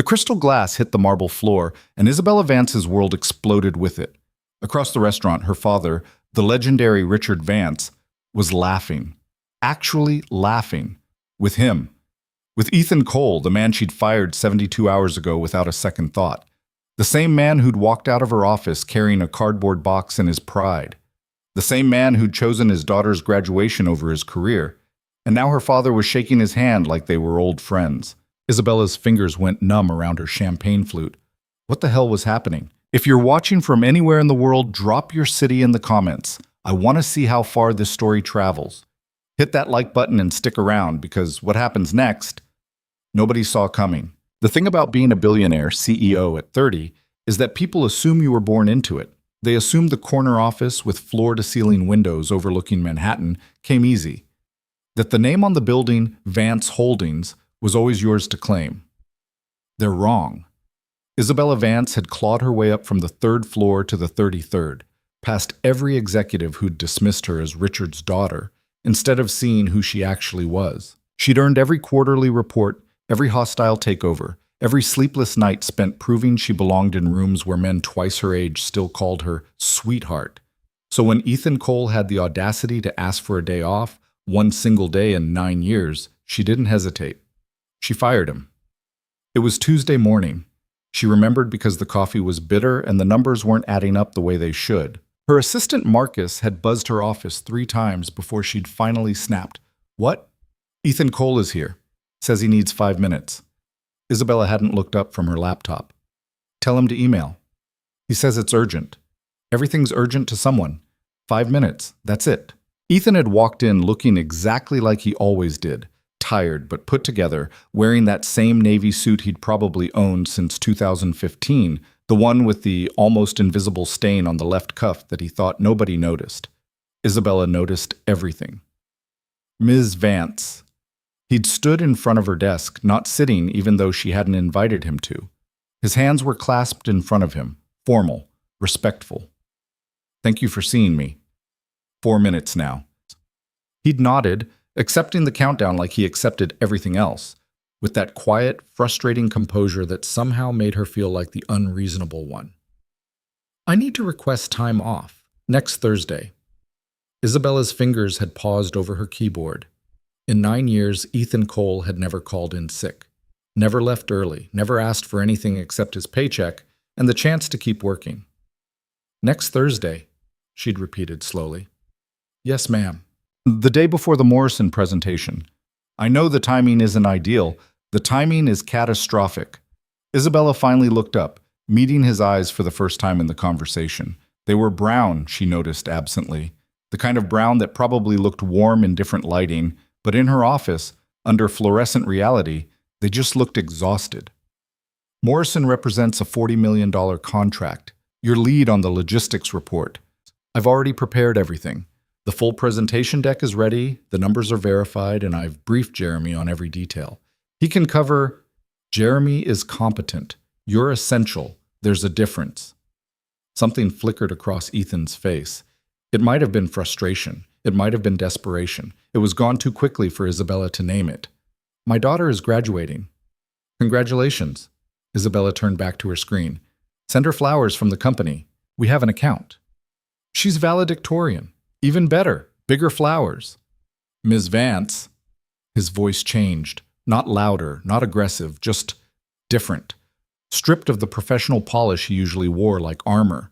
The crystal glass hit the marble floor, and Isabella Vance's world exploded with it. Across the restaurant, her father, the legendary Richard Vance, was laughing. Actually laughing. With him. With Ethan Cole, the man she'd fired 72 hours ago without a second thought. The same man who'd walked out of her office carrying a cardboard box in his pride. The same man who'd chosen his daughter's graduation over his career. And now her father was shaking his hand like they were old friends. Isabella's fingers went numb around her champagne flute. What the hell was happening? If you're watching from anywhere in the world, drop your city in the comments. I want to see how far this story travels. Hit that like button and stick around, because what happens next, nobody saw coming. The thing about being a billionaire CEO at 30 is that people assume you were born into it. They assume the corner office with floor-to-ceiling windows overlooking Manhattan came easy. That the name on the building, Vance Holdings, was always yours to claim. They're wrong. Isabella Vance had clawed her way up from the 3rd floor to the 33rd, past every executive who'd dismissed her as Richard's daughter, instead of seeing who she actually was. She'd earned every quarterly report, every hostile takeover, every sleepless night spent proving she belonged in rooms where men twice her age still called her sweetheart. So when Ethan Cole had the audacity to ask for a day off, one single day in 9 years, she didn't hesitate. She fired him. It was Tuesday morning. She remembered because the coffee was bitter and the numbers weren't adding up the way they should. Her assistant Marcus had buzzed her office 3 times before she'd finally snapped. What? Ethan Cole is here. Says he needs 5 minutes. Isabella hadn't looked up from her laptop. Tell him to email. He says it's urgent. Everything's urgent to someone. 5 minutes. That's it. Ethan had walked in looking exactly like he always did. Tired but put together, wearing that same navy suit he'd probably owned since 2015, the one with the almost invisible stain on the left cuff that he thought nobody noticed. Isabella noticed everything. Ms. Vance. He'd stood in front of her desk, not sitting even though she hadn't invited him to. His hands were clasped in front of him, formal, respectful. Thank you for seeing me. 4 minutes now. He'd nodded, accepting the countdown like he accepted everything else, with that quiet, frustrating composure that somehow made her feel like the unreasonable one. I need to request time off, next Thursday. Isabella's fingers had paused over her keyboard. In 9 years, Ethan Cole had never called in sick, never left early, never asked for anything except his paycheck and the chance to keep working. Next Thursday, she'd repeated slowly. Yes, ma'am. The day before the Morrison presentation. I know the timing isn't ideal. The timing is catastrophic. Isabella finally looked up, meeting his eyes for the first time in the conversation. They were brown, she noticed absently. The kind of brown that probably looked warm in different lighting, but in her office, under fluorescent reality, they just looked exhausted. Morrison represents a $40 million contract. Your lead on the logistics report. I've already prepared everything. The full presentation deck is ready, the numbers are verified, and I've briefed Jeremy on every detail. He can cover, Jeremy is competent. You're essential. There's a difference. Something flickered across Ethan's face. It might have been frustration. It might have been desperation. It was gone too quickly for Isabella to name it. My daughter is graduating. Congratulations. Isabella turned back to her screen. Send her flowers from the company. We have an account. She's valedictorian. Even better, bigger flowers. Ms. Vance. His voice changed. Not louder, not aggressive, just different. Stripped of the professional polish he usually wore like armor.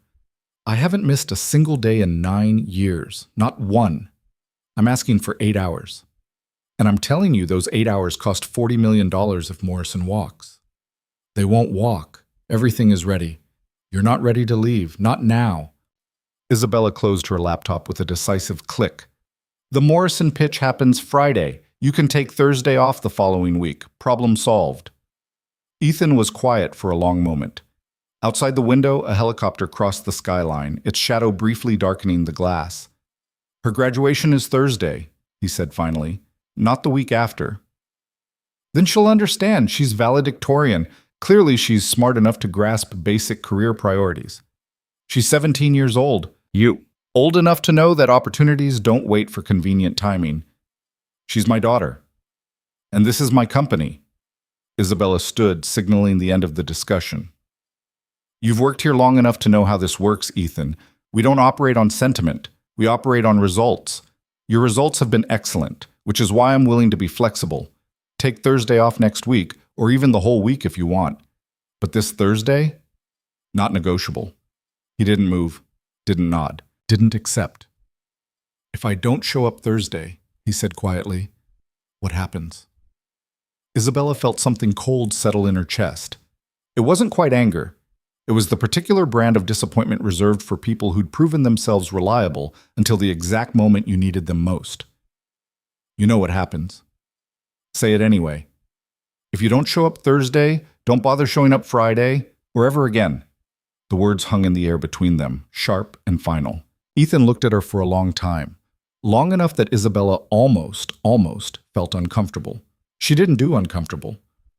I haven't missed a single day in 9 years. Not one. I'm asking for 8 hours. And I'm telling you those 8 hours cost $40 million if Morrison walks. They won't walk. Everything is ready. You're not ready to leave. Not now. Isabella closed her laptop with a decisive click. The Morrison pitch happens Friday. You can take Thursday off the following week. Problem solved. Ethan was quiet for a long moment. Outside the window, a helicopter crossed the skyline, its shadow briefly darkening the glass. Her graduation is Thursday, he said finally, not the week after. Then she'll understand. She's valedictorian. Clearly, she's smart enough to grasp basic career priorities. She's 17 years old. You. Old enough to know that opportunities don't wait for convenient timing. She's my daughter. And this is my company. Isabella stood, signaling the end of the discussion. You've worked here long enough to know how this works, Ethan. We don't operate on sentiment. We operate on results. Your results have been excellent, which is why I'm willing to be flexible. Take Thursday off next week, or even the whole week if you want. But this Thursday? Not negotiable. He didn't move, didn't nod, didn't accept. If I don't show up Thursday, he said quietly, what happens? Isabella felt something cold settle in her chest. It wasn't quite anger. It was the particular brand of disappointment reserved for people who'd proven themselves reliable until the exact moment you needed them most. You know what happens. Say it anyway. If you don't show up Thursday, don't bother showing up Friday, or ever again. The words hung in the air between them, sharp and final. Ethan looked at her for a long time. Long enough that Isabella almost felt uncomfortable. She didn't do uncomfortable.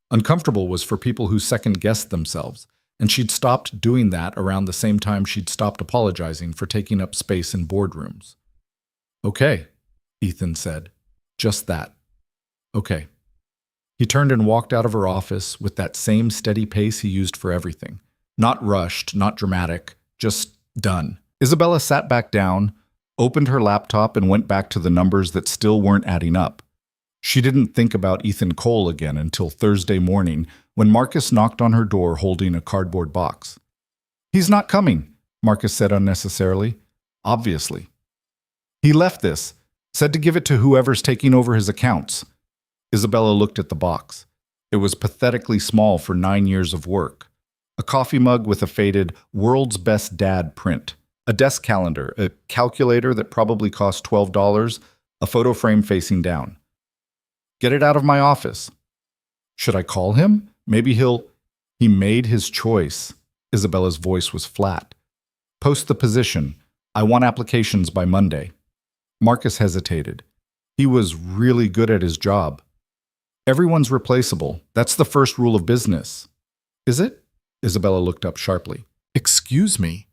Uncomfortable was for people who second-guessed themselves, and she'd stopped doing that around the same time she'd stopped apologizing for taking up space in boardrooms. Okay, Ethan said. Just that. Okay. He turned and walked out of her office with that same steady pace he used for everything. Not rushed, not dramatic, just done. Isabella sat back down, opened her laptop, and went back to the numbers that still weren't adding up. She didn't think about Ethan Cole again until Thursday morning when Marcus knocked on her door holding a cardboard box. He's not coming, Marcus said unnecessarily. Obviously. He left this, said to give it to whoever's taking over his accounts. Isabella looked at the box. It was pathetically small for 9 years of work. A coffee mug with a faded "World's Best Dad" print. A desk calendar, a calculator that probably cost $12, a photo frame facing down. Get it out of my office. Should I call him? Maybe he'll... He made his choice. Isabella's voice was flat. Post the position. I want applications by Monday. Marcus hesitated. He was really good at his job. Everyone's replaceable. That's the first rule of business. Is it? Isabella looked up sharply. Excuse me.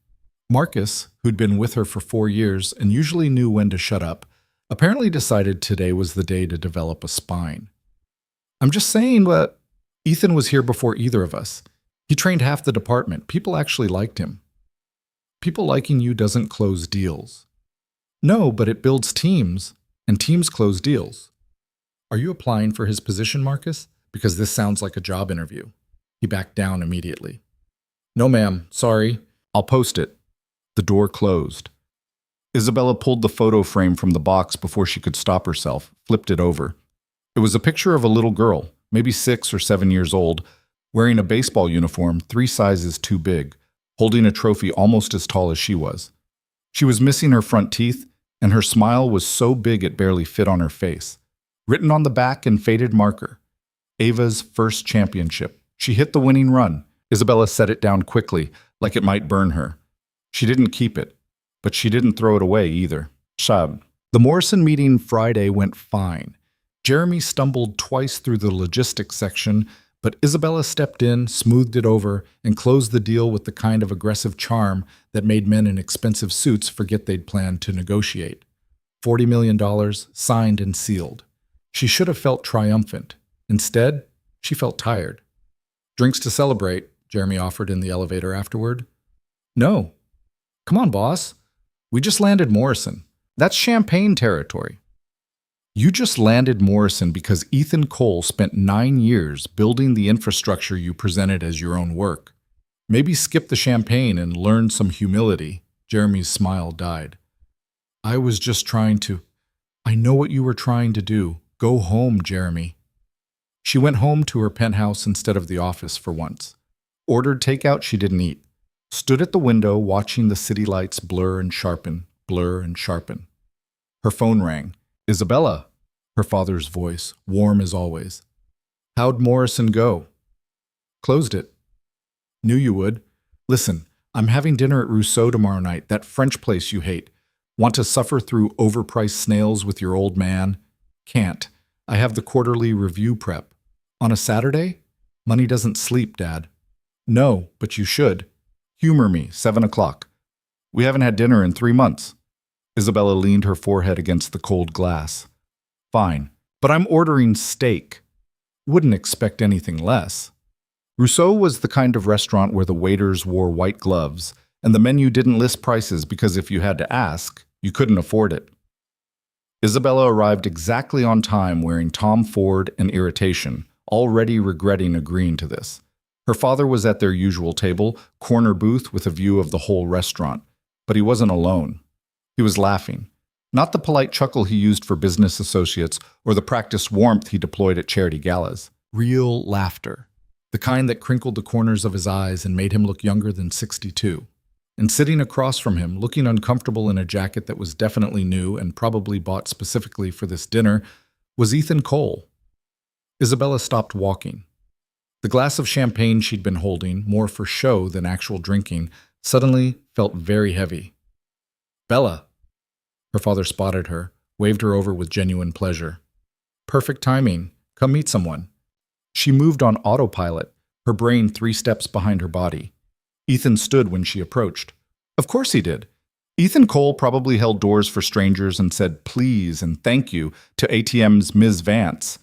Marcus, who'd been with her for 4 years and usually knew when to shut up, apparently decided today was the day to develop a spine. I'm just saying, but Ethan was here before either of us. He trained half the department. People actually liked him. People liking you doesn't close deals. No, but it builds teams, and teams close deals. Are you applying for his position, Marcus? Because this sounds like a job interview. He backed down immediately. No, ma'am. Sorry. I'll post it. The door closed. Isabella pulled the photo frame from the box before she could stop herself, flipped it over. It was a picture of a little girl, maybe 6 or 7 years old, wearing a baseball uniform 3 sizes too big, holding a trophy almost as tall as she was. She was missing her front teeth, and her smile was so big it barely fit on her face. Written on the back in faded marker, Ava's first championship. She hit the winning run. Isabella set it down quickly, like it might burn her. She didn't keep it. But she didn't throw it away either. Shab. The Morrison meeting Friday went fine. Jeremy stumbled twice through the logistics section, but Isabella stepped in, smoothed it over, and closed the deal with the kind of aggressive charm that made men in expensive suits forget they'd planned to negotiate. $40 million, signed and sealed. She should have felt triumphant. Instead, she felt tired. Drinks to celebrate, Jeremy offered in the elevator afterward. No. Come on, boss. We just landed Morrison. That's champagne territory. You just landed Morrison because Ethan Cole spent 9 years building the infrastructure you presented as your own work. Maybe skip the champagne and learn some humility. Jeremy's smile died. I was just trying to... I know what you were trying to do. Go home, Jeremy. She went home to her penthouse instead of the office for once. Ordered takeout she didn't eat. Stood at the window watching the city lights blur and sharpen, blur and sharpen. Her phone rang. Isabella, her father's voice, warm as always. How'd Morrison go? Closed it. Knew you would. Listen, I'm having dinner at Rousseau tomorrow night, that French place you hate. Want to suffer through overpriced snails with your old man? Can't. I have the quarterly review prep. On a Saturday? Money doesn't sleep, Dad. No, but you should. Humor me, 7 o'clock. We haven't had dinner in 3 months. Isabella leaned her forehead against the cold glass. Fine, but I'm ordering steak. wouldn't expect anything less. Rousseau was the kind of restaurant where the waiters wore white gloves, and the menu didn't list prices because if you had to ask, you couldn't afford it. Isabella arrived exactly on time wearing Tom Ford and irritation, already regretting agreeing to this. Her father was at their usual table, corner booth with a view of the whole restaurant. But he wasn't alone. He was laughing. Not the polite chuckle he used for business associates or the practiced warmth he deployed at charity galas. Real laughter. The kind that crinkled the corners of his eyes and made him look younger than 62. And sitting across from him, looking uncomfortable in a jacket that was definitely new and probably bought specifically for this dinner, was Ethan Cole. Isabella stopped walking. The glass of champagne she'd been holding, more for show than actual drinking, suddenly felt very heavy. "Bella!" Her father spotted her, waved her over with genuine pleasure. "Perfect timing. Come meet someone." She moved on autopilot, her brain 3 steps behind her body. Ethan stood when she approached. Of course he did. Ethan Cole probably held doors for strangers and said please and thank you to ATM's Ms. Vance.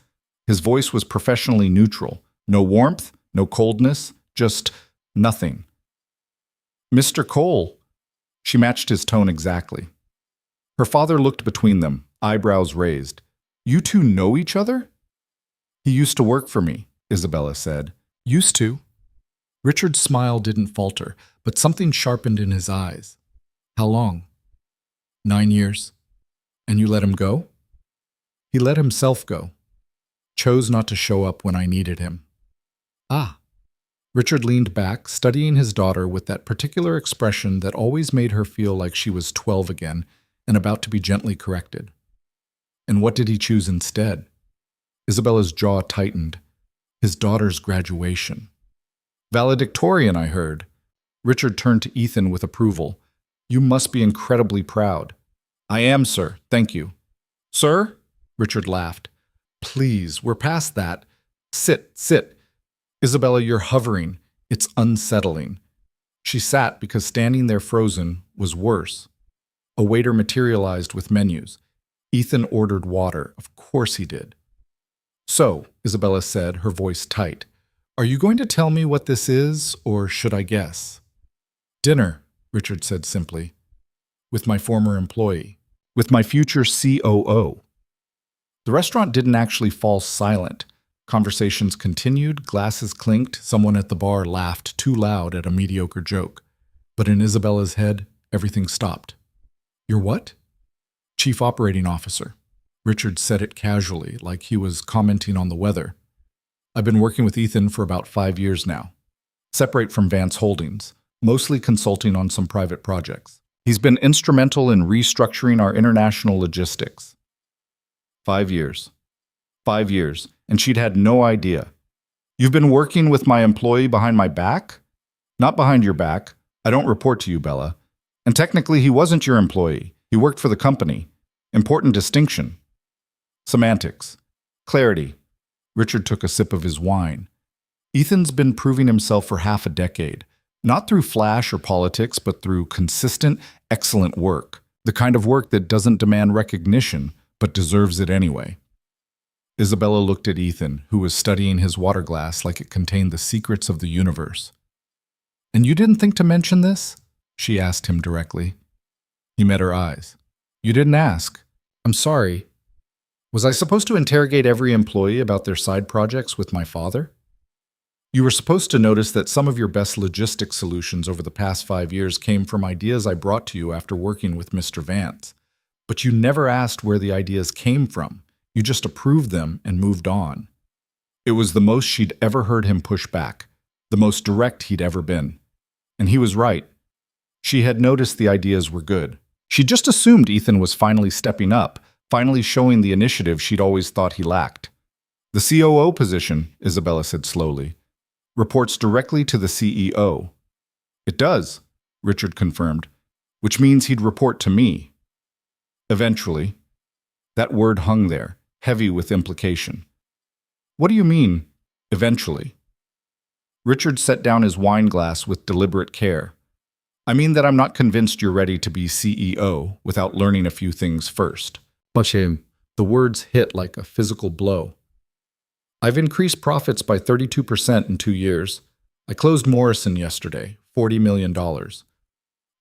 His voice was professionally neutral. No warmth, no coldness, just nothing. "Mr. Cole." She matched his tone exactly. Her father looked between them, eyebrows raised. "You two know each other?" "He used to work for me," Isabella said. "Used to?" Richard's smile didn't falter, but something sharpened in his eyes. "How long?" 9 years. "And you let him go?" "He let himself go. Chose not to show up when I needed him." "Ah." Richard leaned back, studying his daughter with that particular expression that always made her feel like she was 12 again and about to be gently corrected. "And what did he choose instead?" Isabella's jaw tightened. His daughter's graduation. "Valedictorian, I heard." Richard turned to Ethan with approval. "You must be incredibly proud." "I am, sir. Thank you." "Sir?" Richard laughed. "Please, we're past that. Sit. Isabella, you're hovering. It's unsettling." She sat because standing there frozen was worse. A waiter materialized with menus. Ethan ordered water. Of course he did. "So," Isabella said, her voice tight, "are you going to tell me what this is, or should I guess?" "Dinner," Richard said simply. "With my former employee. With my future COO." The restaurant didn't actually fall silent. Conversations continued, glasses clinked, someone at the bar laughed too loud at a mediocre joke. But in Isabella's head, everything stopped. "You're what?" "Chief Operating Officer." Richard said it casually, like he was commenting on the weather. "I've been working with Ethan for about 5 years now. Separate from Vance Holdings, mostly consulting on some private projects. He's been instrumental in restructuring our international logistics." 5 years. 5 years, and she'd had no idea. "You've been working with my employee behind my back?" "Not behind your back. I don't report to you, Bella. And technically, he wasn't your employee. He worked for the company. Important distinction." Semantics. Clarity. Richard took a sip of his wine. Ethan's been proving himself for half a decade, not through flash or politics, but through consistent, excellent work. The kind of work that doesn't demand recognition, but deserves it anyway. Isabella looked at Ethan, who was studying his water glass like it contained the secrets of the universe. "And you didn't think to mention this?" she asked him directly. He met her eyes. "You didn't ask. I'm sorry. Was I supposed to interrogate every employee about their side projects with my father? You were supposed to notice that some of your best logistics solutions over the past 5 years came from ideas I brought to you after working with Mr. Vance. But you never asked where the ideas came from. You just approved them and moved on." It was the most she'd ever heard him push back, the most direct he'd ever been. And he was right. She had noticed the ideas were good. She just assumed Ethan was finally stepping up, finally showing the initiative she'd always thought he lacked. "The COO position," Isabella said slowly, "reports directly to the CEO." "It does," Richard confirmed, "which means he'd report to me." "Eventually." That word hung there, heavy with implication. "What do you mean, eventually?" Richard set down his wine glass with deliberate care. "I mean that I'm not convinced you're ready to be CEO without learning a few things first." The words hit like a physical blow. I've increased profits by 32% in 2 years. I closed Morrison yesterday, $40 million.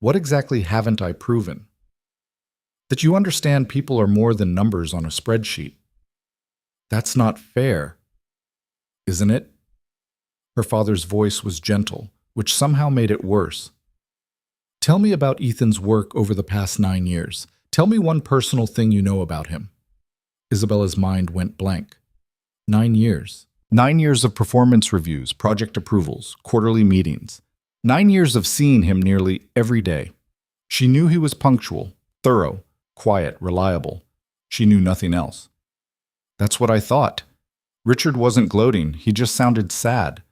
What exactly haven't I proven? That you understand people are more than numbers on a spreadsheet. That's not fair, isn't it? Her father's voice was gentle, which somehow made it worse. Tell me about Ethan's work over the past 9 years. Tell me one personal thing you know about him. Isabella's mind went blank. 9 years. 9 years of performance reviews, project approvals, quarterly meetings. 9 years of seeing him nearly every day. She knew he was punctual, thorough, quiet, reliable. She knew nothing else. That's what I thought. Richard wasn't gloating, he just sounded sad.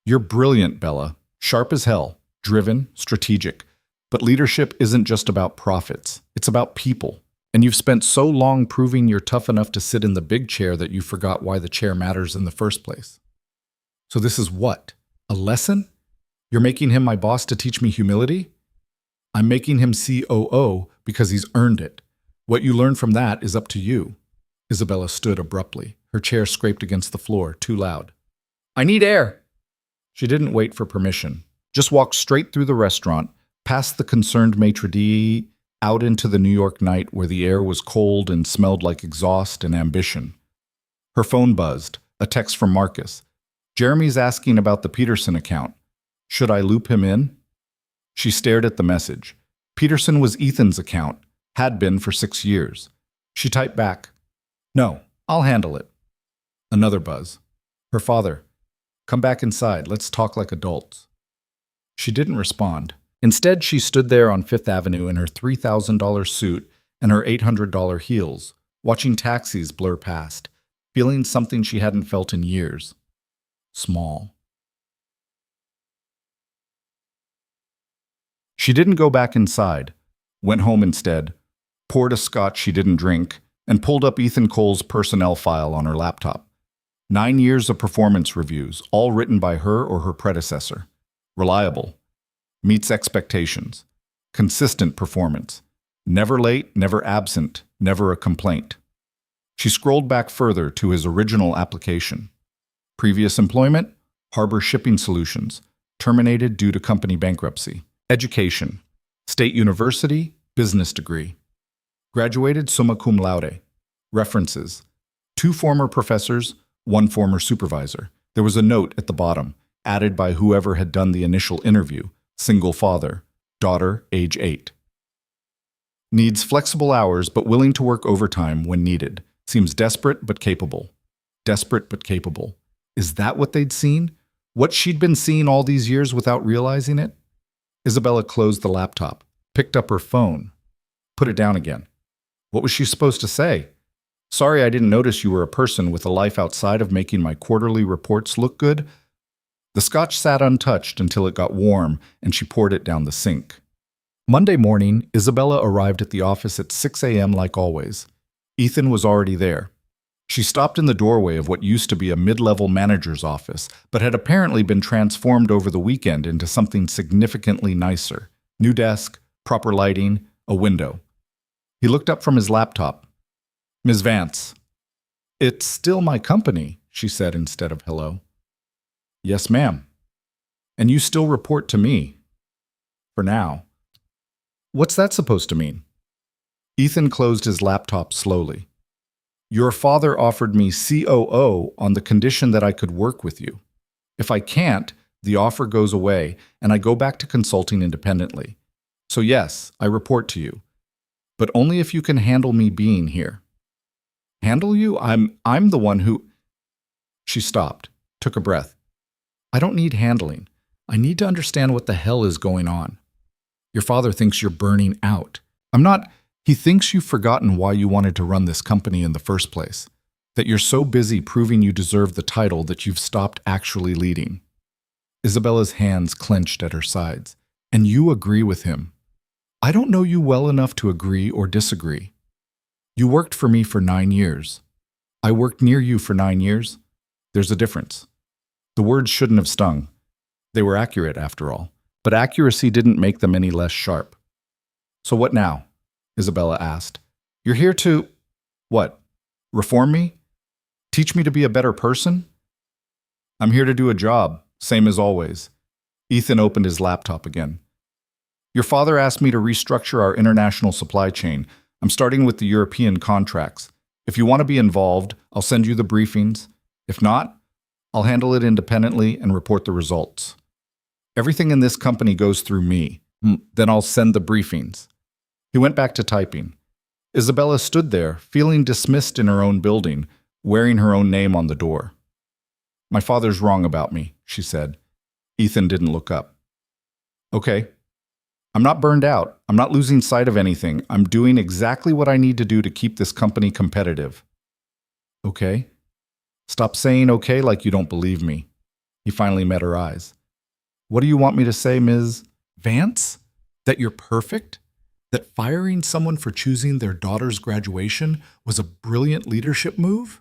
You're brilliant, Bella. Sharp as hell, driven, strategic. But leadership isn't just about profits. It's about people. And you've spent so long proving you're tough enough to sit in the big chair that you forgot why the chair matters in the first place. So this is what? A lesson? You're making him my boss to teach me humility? I'm making him COO because he's earned it. What you learn from that is up to you. Isabella stood abruptly. Her chair scraped against the floor, too loud. I need air. She didn't wait for permission. Just walked straight through the restaurant, past the concerned maitre d', out into the New York night where the air was cold and smelled like exhaust and ambition. Her phone buzzed, a text from Marcus. Jeremy's asking about the Peterson account. Should I loop him in? She stared at the message. Peterson was Ethan's account, had been for 6 years. She typed back, No, I'll handle it. Another buzz. Her father. Come back inside, let's talk like adults. She didn't respond. Instead, she stood there on Fifth Avenue in her $3,000 suit and her $800 heels, watching taxis blur past, feeling something she hadn't felt in years. Small. She didn't go back inside, went home instead, poured a scotch she didn't drink, and pulled up Ethan Cole's personnel file on her laptop. 9 years of performance reviews, all written by her or her predecessor. Reliable. Meets expectations. Consistent performance. Never late, never absent, never a complaint. She scrolled back further to his original application. Previous employment? Harbor Shipping Solutions. Terminated due to company bankruptcy. Education. State University, business degree. Graduated summa cum laude. References. 2 former professors, 1 former supervisor. There was a note at the bottom, added by whoever had done the initial interview. Single father. Daughter, age 8. Needs flexible hours but willing to work overtime when needed. Seems desperate but capable. Desperate but capable. Is that what they'd seen? What she'd been seeing all these years without realizing it? Isabella closed the laptop, picked up her phone, put it down again. What was she supposed to say? Sorry I didn't notice you were a person with a life outside of making my quarterly reports look good. The scotch sat untouched until it got warm and she poured it down the sink. Monday morning, Isabella arrived at the office at 6 a.m. like always. Ethan was already there. She stopped in the doorway of what used to be a mid-level manager's office, but had apparently been transformed over the weekend into something significantly nicer. New desk, proper lighting, a window. He looked up from his laptop. Ms. Vance. It's still my company, she said instead of hello. Yes, ma'am. And you still report to me. For now. What's that supposed to mean? Ethan closed his laptop slowly. Your father offered me COO on the condition that I could work with you. If I can't, the offer goes away and I go back to consulting independently. So yes, I report to you. But only if you can handle me being here. Handle you? I'm the one who... She stopped, took a breath. I don't need handling. I need to understand what the hell is going on. Your father thinks you're burning out. I'm not... He thinks you've forgotten why you wanted to run this company in the first place. That you're so busy proving you deserve the title that you've stopped actually leading. Isabella's hands clenched at her sides. And you agree with him. I don't know you well enough to agree or disagree. You worked for me for 9 years. I worked near you for 9 years. There's a difference. The words shouldn't have stung. They were accurate, after all. But accuracy didn't make them any less sharp. So what now? Isabella asked. You're here to... what? Reform me? Teach me to be a better person? I'm here to do a job, same as always. Ethan opened his laptop again. Your father asked me to restructure our international supply chain. I'm starting with the European contracts. If you want to be involved, I'll send you the briefings. If not, I'll handle it independently and report the results. Everything in this company goes through me. Then I'll send the briefings. He went back to typing. Isabella stood there, feeling dismissed in her own building, wearing her own name on the door. My father's wrong about me, she said. Ethan didn't look up. Okay. I'm not burned out. I'm not losing sight of anything. I'm doing exactly what I need to do to keep this company competitive. Okay. Stop saying okay like you don't believe me. He finally met her eyes. What do you want me to say, Ms. Vance? That you're perfect? That firing someone for choosing their daughter's graduation was a brilliant leadership move?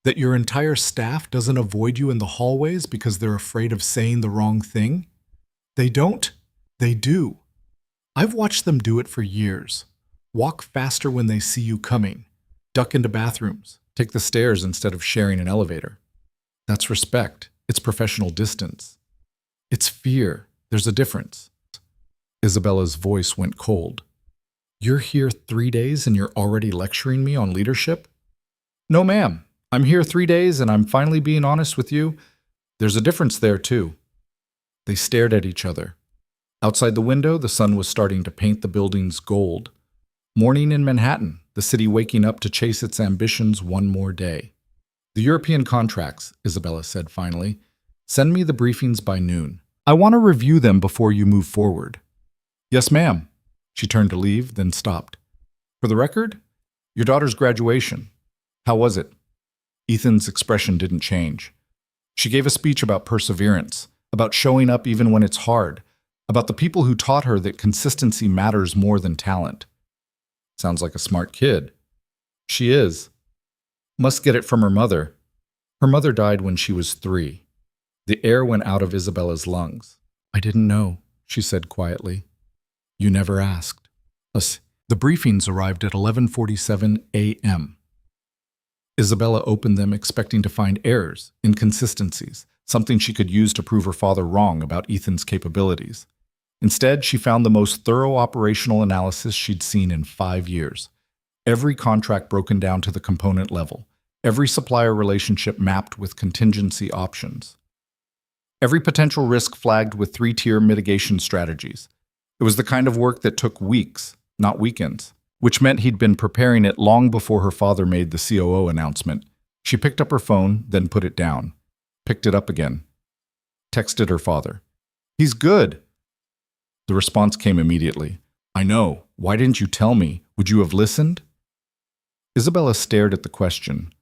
That your entire staff doesn't avoid you in the hallways because they're afraid of saying the wrong thing? They don't. They do. I've watched them do it for years. Walk faster when they see you coming. Duck into bathrooms. Take the stairs instead of sharing an elevator. That's respect. It's professional distance. It's fear. There's a difference. Isabella's voice went cold. You're here 3 days and you're already lecturing me on leadership? No, ma'am. I'm here 3 days and I'm finally being honest with you. There's a difference there, too. They stared at each other. Outside the window, the sun was starting to paint the buildings gold. Morning in Manhattan, the city waking up to chase its ambitions one more day. The European contracts, Isabella said finally. Send me the briefings by noon. I want to review them before you move forward. Yes, ma'am. She turned to leave, then stopped. For the record, your daughter's graduation. How was it? Ethan's expression didn't change. She gave a speech about perseverance, about showing up even when it's hard, about the people who taught her that consistency matters more than talent. Sounds like a smart kid. She is. Must get it from her mother. Her mother died when she was 3. The air went out of Isabella's lungs. I didn't know, she said quietly. You never asked. The briefings arrived at 11:47 a.m. Isabella opened them expecting to find errors, inconsistencies, something she could use to prove her father wrong about Ethan's capabilities. Instead, she found the most thorough operational analysis she'd seen in 5 years. Every contract broken down to the component level, every supplier relationship mapped with contingency options, every potential risk flagged with 3-tier mitigation strategies. It was the kind of work that took weeks, not weekends, which meant he'd been preparing it long before her father made the COO announcement. She picked up her phone, then put it down. Picked it up again. Texted her father. He's good. The response came immediately. I know. Why didn't you tell me? Would you have listened? Isabella stared at the question.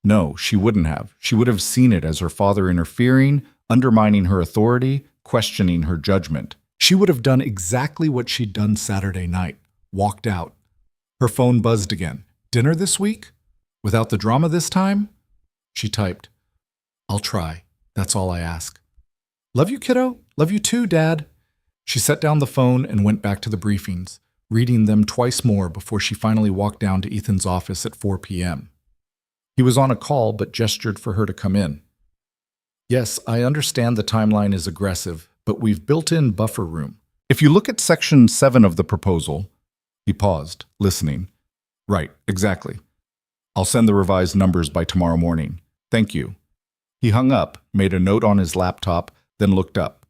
No, she wouldn't have. She would have seen it as her father interfering, undermining her authority, questioning her judgment. She would have done exactly what she'd done Saturday night. Walked out. Her phone buzzed again. Dinner this week? Without the drama this time? She typed. I'll try. That's all I ask. Love you, kiddo. Love you too, Dad. She set down the phone and went back to the briefings, reading them twice more before she finally walked down to Ethan's office at 4 p.m. He was on a call but gestured for her to come in. Yes, I understand the timeline is aggressive, but we've built in buffer room. If you look at Section 7 of the proposal, he paused, listening. Right, exactly. I'll send the revised numbers by tomorrow morning. Thank you. He hung up, made a note on his laptop, then looked up.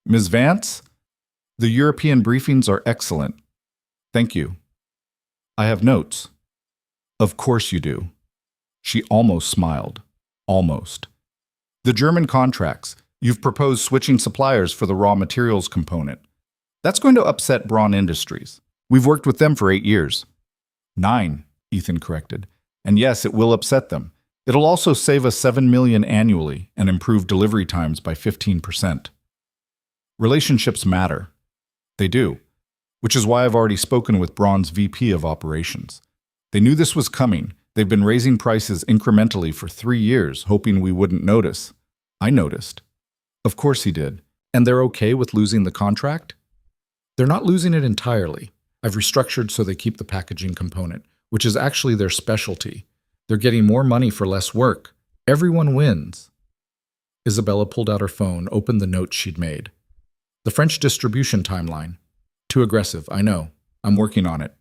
Ms. Vance, the European briefings are excellent. Thank you. I have notes. Of course you do. She almost smiled. Almost. The German contracts. You've proposed switching suppliers for the raw materials component. That's going to upset Braun Industries. We've worked with them for 8 years. 9, Ethan corrected. And yes, it will upset them. It'll also save us $7 million annually and improve delivery times by 15%. Relationships matter. They do. Which is why I've already spoken with Braun's VP of Operations. They knew this was coming. They've been raising prices incrementally for 3 years, hoping we wouldn't notice. I noticed. Of course he did. And they're okay with losing the contract? They're not losing it entirely. I've restructured so they keep the packaging component, which is actually their specialty. They're getting more money for less work. Everyone wins. Isabella pulled out her phone, opened the notes she'd made. The French distribution timeline. Too aggressive, I know. I'm working on it.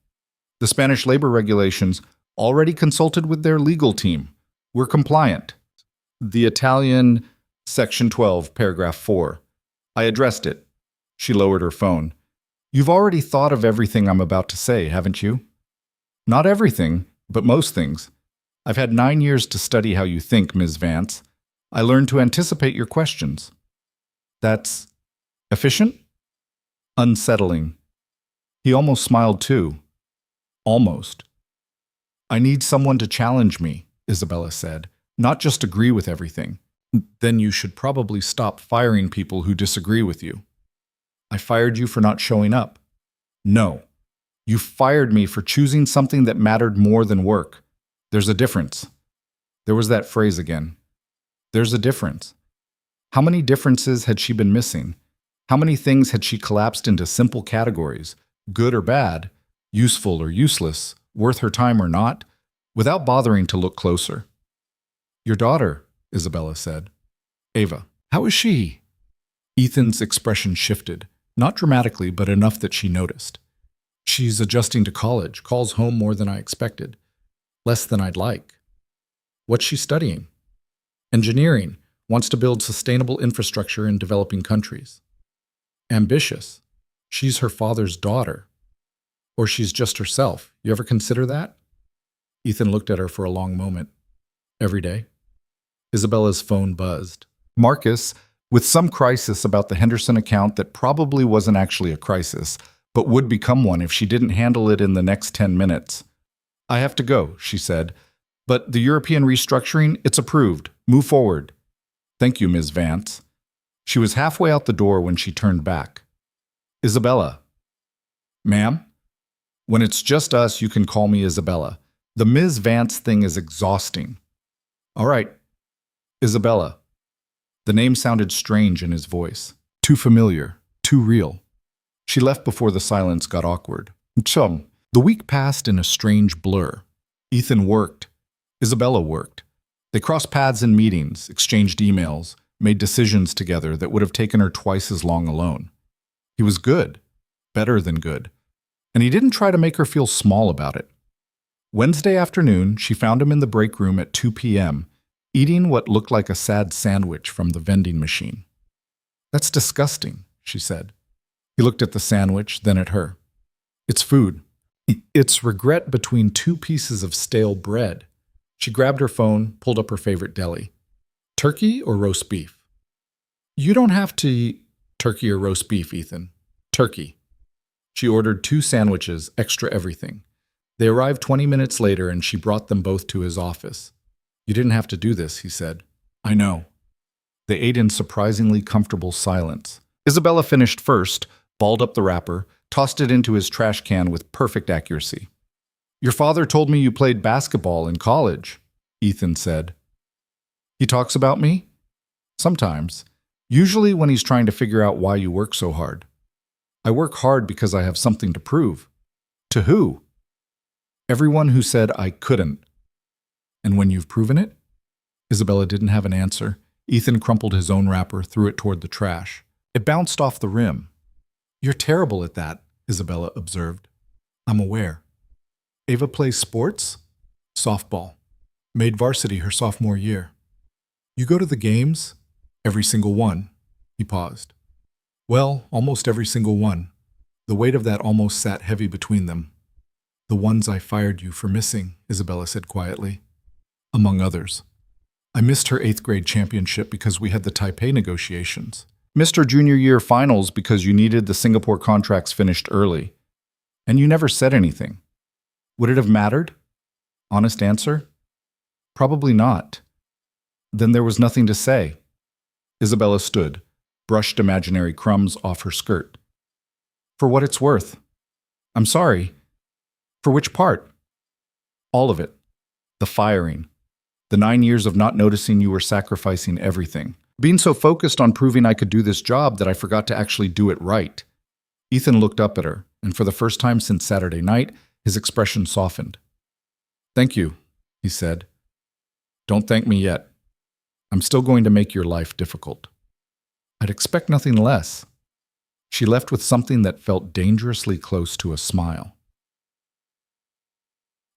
The Spanish labor regulations. Already consulted with their legal team. We're compliant. The Italian, Section 12, Paragraph 4. I addressed it. She lowered her phone. You've already thought of everything I'm about to say, haven't you? Not everything, but most things. I've had 9 years to study how you think, Ms. Vance. I learned to anticipate your questions. That's efficient? Unsettling. He almost smiled too. Almost. I need someone to challenge me, Isabella said, not just agree with everything. Then you should probably stop firing people who disagree with you. I fired you for not showing up. No. You fired me for choosing something that mattered more than work. There's a difference. There was that phrase again. There's a difference. How many differences had she been missing? How many things had she collapsed into simple categories, good or bad, useful or useless, worth her time or not, without bothering to look closer? Your daughter, Isabella said. Ava. How is she? Ethan's expression shifted, not dramatically, but enough that she noticed. She's adjusting to college, calls home more than I expected. Less than I'd like. What's she studying? Engineering. Wants to build sustainable infrastructure in developing countries. Ambitious. She's her father's daughter. Or she's just herself. You ever consider that? Ethan looked at her for a long moment. Every day. Isabella's phone buzzed. Marcus, with some crisis about the Henderson account that probably wasn't actually a crisis, but would become one if she didn't handle it in the next 10 minutes. I have to go, she said. But the European restructuring, it's approved. Move forward. Thank you, Ms. Vance. She was halfway out the door when she turned back. Isabella. Ma'am? When it's just us, you can call me Isabella. The Ms. Vance thing is exhausting. All right. Isabella. The name sounded strange in his voice. Too familiar. Too real. She left before the silence got awkward. Chum. The week passed in a strange blur. Ethan worked. Isabella worked. They crossed paths in meetings, exchanged emails, made decisions together that would have taken her twice as long alone. He was good. Better than good. And he didn't try to make her feel small about it. Wednesday afternoon, she found him in the break room at 2 p.m., eating what looked like a sad sandwich from the vending machine. That's disgusting, she said. He looked at the sandwich, then at her. It's food. It's regret between two pieces of stale bread. She grabbed her phone, pulled up her favorite deli. Turkey or roast beef? You don't have to eat turkey or roast beef, Ethan. Turkey. She ordered 2 sandwiches, extra everything. They arrived 20 minutes later and she brought them both to his office. You didn't have to do this, he said. I know. They ate in surprisingly comfortable silence. Isabella finished first, balled up the wrapper, tossed it into his trash can with perfect accuracy. Your father told me you played basketball in college, Ethan said. He talks about me? Sometimes. Usually when he's trying to figure out why you work so hard. I work hard because I have something to prove. To who? Everyone who said I couldn't. And when you've proven it? Isabella didn't have an answer. Ethan crumpled his own wrapper, threw it toward the trash. It bounced off the rim. You're terrible at that, Isabella observed. I'm aware. Ava plays sports? Softball. Made varsity her sophomore year. You go to the games? Every single one. He paused. Well, almost every single one. The weight of that almost sat heavy between them. The ones I fired you for missing, Isabella said quietly. Among others. I missed her 8th grade championship because we had the Taipei negotiations. Missed her junior year finals because you needed the Singapore contracts finished early. And you never said anything. Would it have mattered? Honest answer? Probably not. Then there was nothing to say. Isabella stood, brushed imaginary crumbs off her skirt. For what it's worth. I'm sorry. For which part? All of it. The firing. The 9 years of not noticing you were sacrificing everything. Being so focused on proving I could do this job that I forgot to actually do it right. Ethan looked up at her, and for the first time since Saturday night, his expression softened. Thank you, he said. Don't thank me yet. I'm still going to make your life difficult. I'd expect nothing less. She left with something that felt dangerously close to a smile.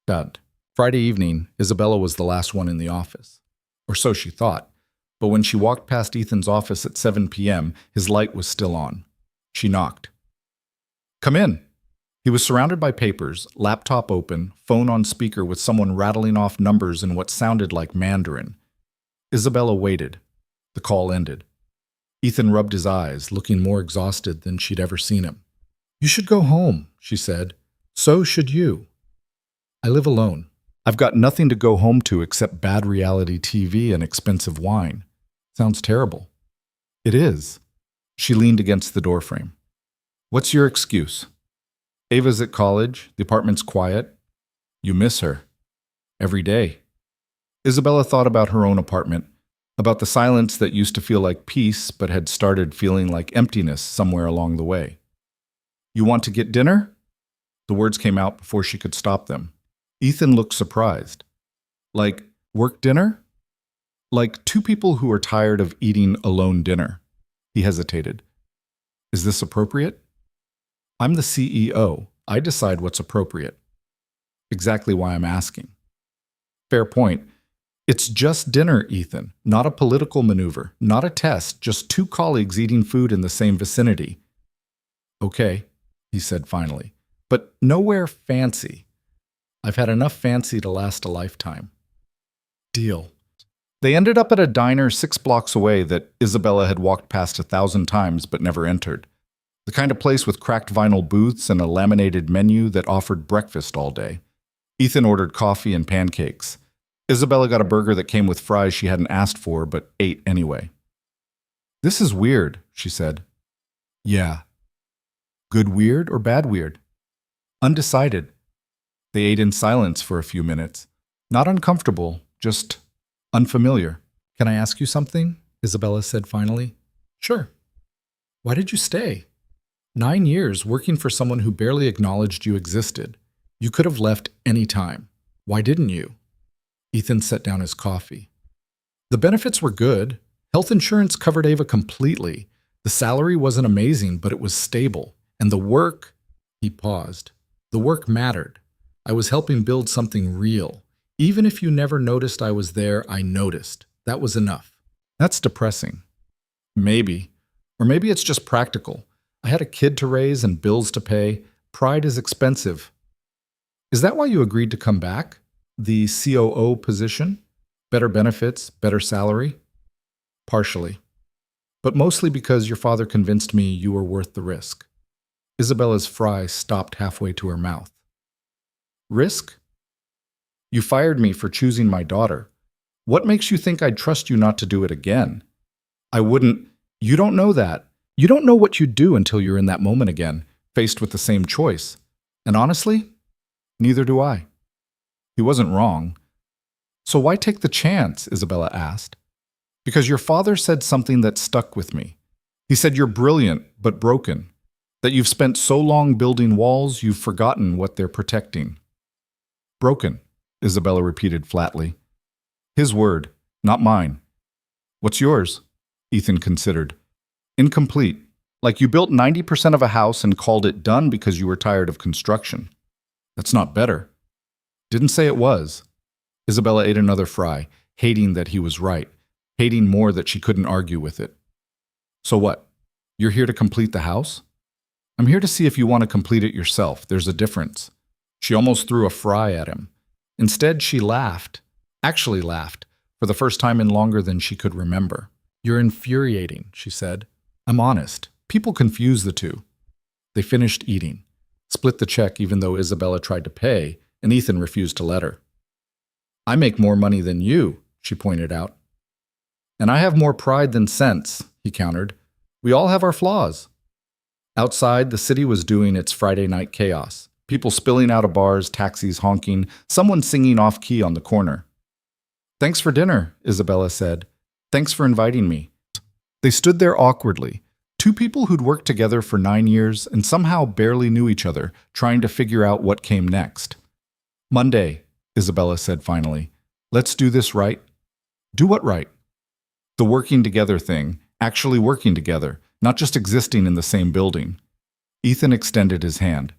Dad. Friday evening, Isabella was the last one in the office. Or so she thought. But when she walked past Ethan's office at 7 p.m., his light was still on. She knocked. Come in. He was surrounded by papers, laptop open, phone on speaker with someone rattling off numbers in what sounded like Mandarin. Isabella waited. The call ended. Ethan rubbed his eyes, looking more exhausted than she'd ever seen him. You should go home, she said. So should you. I live alone. I've got nothing to go home to except bad reality TV and expensive wine. Sounds terrible. It is. She leaned against the doorframe. What's your excuse? Ava's at college, the apartment's quiet. You miss her. Every day. Isabella thought about her own apartment, about the silence that used to feel like peace but had started feeling like emptiness somewhere along the way. You want to get dinner? The words came out before she could stop them. Ethan looked surprised. Like, work dinner? Like two people who are tired of eating alone dinner. He hesitated. Is this appropriate? I'm the CEO. I decide what's appropriate. Exactly why I'm asking. Fair point. It's just dinner, Ethan, not a political maneuver, not a test, just two colleagues eating food in the same vicinity. Okay, he said finally, but nowhere fancy. I've had enough fancy to last a lifetime. Deal. They ended up at a diner 6 blocks away that Isabella had walked past 1,000 times but never entered. The kind of place with cracked vinyl booths and a laminated menu that offered breakfast all day. Ethan ordered coffee and pancakes. Isabella got a burger that came with fries she hadn't asked for but ate anyway. This is weird, she said. Yeah. Good weird or bad weird? Undecided. They ate in silence for a few minutes. Not uncomfortable, just unfamiliar. Can I ask you something? Isabella said finally. Sure. Why did you stay? 9 years working for someone who barely acknowledged you existed. You could have left any time. Why didn't you? Ethan set down his coffee. The benefits were good. Health insurance covered Ava completely. The salary wasn't amazing, but it was stable. And the work, he paused. The work mattered. I was helping build something real. Even if you never noticed I was there, I noticed. That was enough. That's depressing. Maybe. Or maybe it's just practical. I had a kid to raise and bills to pay. Pride is expensive. Is that why you agreed to come back? The COO position? Better benefits, better salary? Partially. But mostly because your father convinced me you were worth the risk. Isabella's fry stopped halfway to her mouth. Risk? You fired me for choosing my daughter. What makes you think I'd trust you not to do it again? I wouldn't. You don't know that. You don't know what you'd do until you're in that moment again, faced with the same choice. And honestly, neither do I. He wasn't wrong. So why take the chance? Isabella asked. Because your father said something that stuck with me. He said you're brilliant, but broken. That you've spent so long building walls, you've forgotten what they're protecting. Broken, Isabella repeated flatly. His word, not mine. What's yours? Ethan considered. Incomplete. Like you built 90% of a house and called it done because you were tired of construction. That's not better. Didn't say it was. Isabella ate another fry, hating that he was right, hating more that she couldn't argue with it. So what? You're here to complete the house? I'm here to see if you want to complete it yourself. There's a difference. She almost threw a fry at him. Instead, she laughed. Actually laughed, for the first time in longer than she could remember. You're infuriating, she said. I'm honest. People confuse the two. They finished eating, split the check even though Isabella tried to pay, and Ethan refused to let her. I make more money than you, she pointed out. And I have more pride than sense, he countered. We all have our flaws. Outside, the city was doing its Friday night chaos. People spilling out of bars, taxis honking, someone singing off-key on the corner. Thanks for dinner, Isabella said. Thanks for inviting me. They stood there awkwardly, two people who'd worked together for 9 years and somehow barely knew each other, trying to figure out what came next. Monday, Isabella said finally. Let's do this right. Do what right? The working together thing, actually working together, not just existing in the same building. Ethan extended his hand.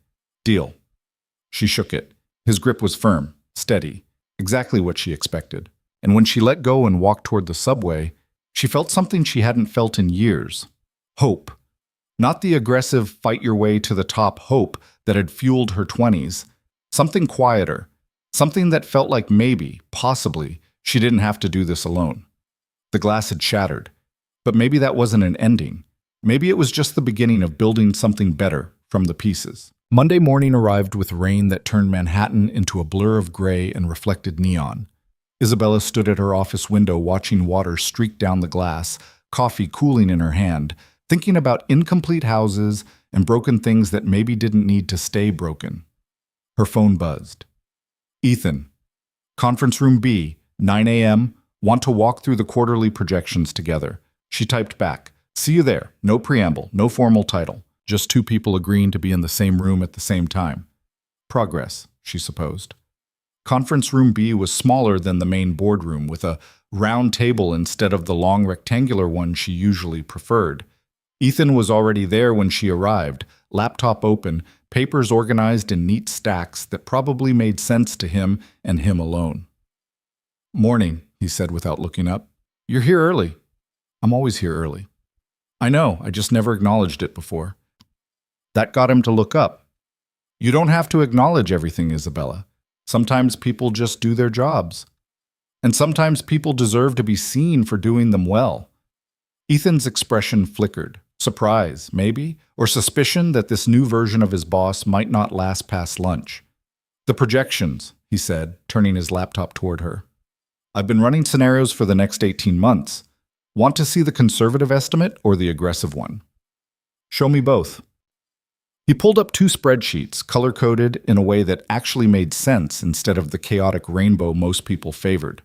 Deal. She shook it. His grip was firm, steady, exactly what she expected. And when she let go and walked toward the subway, she felt something she hadn't felt in years. Hope. Not the aggressive fight your way to the top hope that had fueled her 20s. Something quieter. Something that felt like maybe, possibly, she didn't have to do this alone. The glass had shattered. But maybe that wasn't an ending. Maybe it was just the beginning of building something better from the pieces. Monday morning arrived with rain that turned Manhattan into a blur of gray and reflected neon. Isabella stood at her office window watching water streak down the glass, coffee cooling in her hand, thinking about incomplete houses and broken things that maybe didn't need to stay broken. Her phone buzzed. Ethan. Conference room B, 9 a.m., want to walk through the quarterly projections together. She typed back, see you there, no preamble, no formal title, just two people agreeing to be in the same room at the same time. Progress, she supposed. Conference room B was smaller than the main boardroom, with a round table instead of the long rectangular one she usually preferred. Ethan was already there when she arrived, laptop open, papers organized in neat stacks that probably made sense to him and him alone. Morning, he said without looking up. You're here early. I'm always here early. I know, I just never acknowledged it before. That got him to look up. You don't have to acknowledge everything, Isabella. Sometimes people just do their jobs. And sometimes people deserve to be seen for doing them well. Ethan's expression flickered. Surprise, maybe, or suspicion that this new version of his boss might not last past lunch. The projections, he said, turning his laptop toward her. I've been running scenarios for the next 18 months. Want to see the conservative estimate or the aggressive one? Show me both. He pulled up two spreadsheets, color-coded in a way that actually made sense instead of the chaotic rainbow most people favored.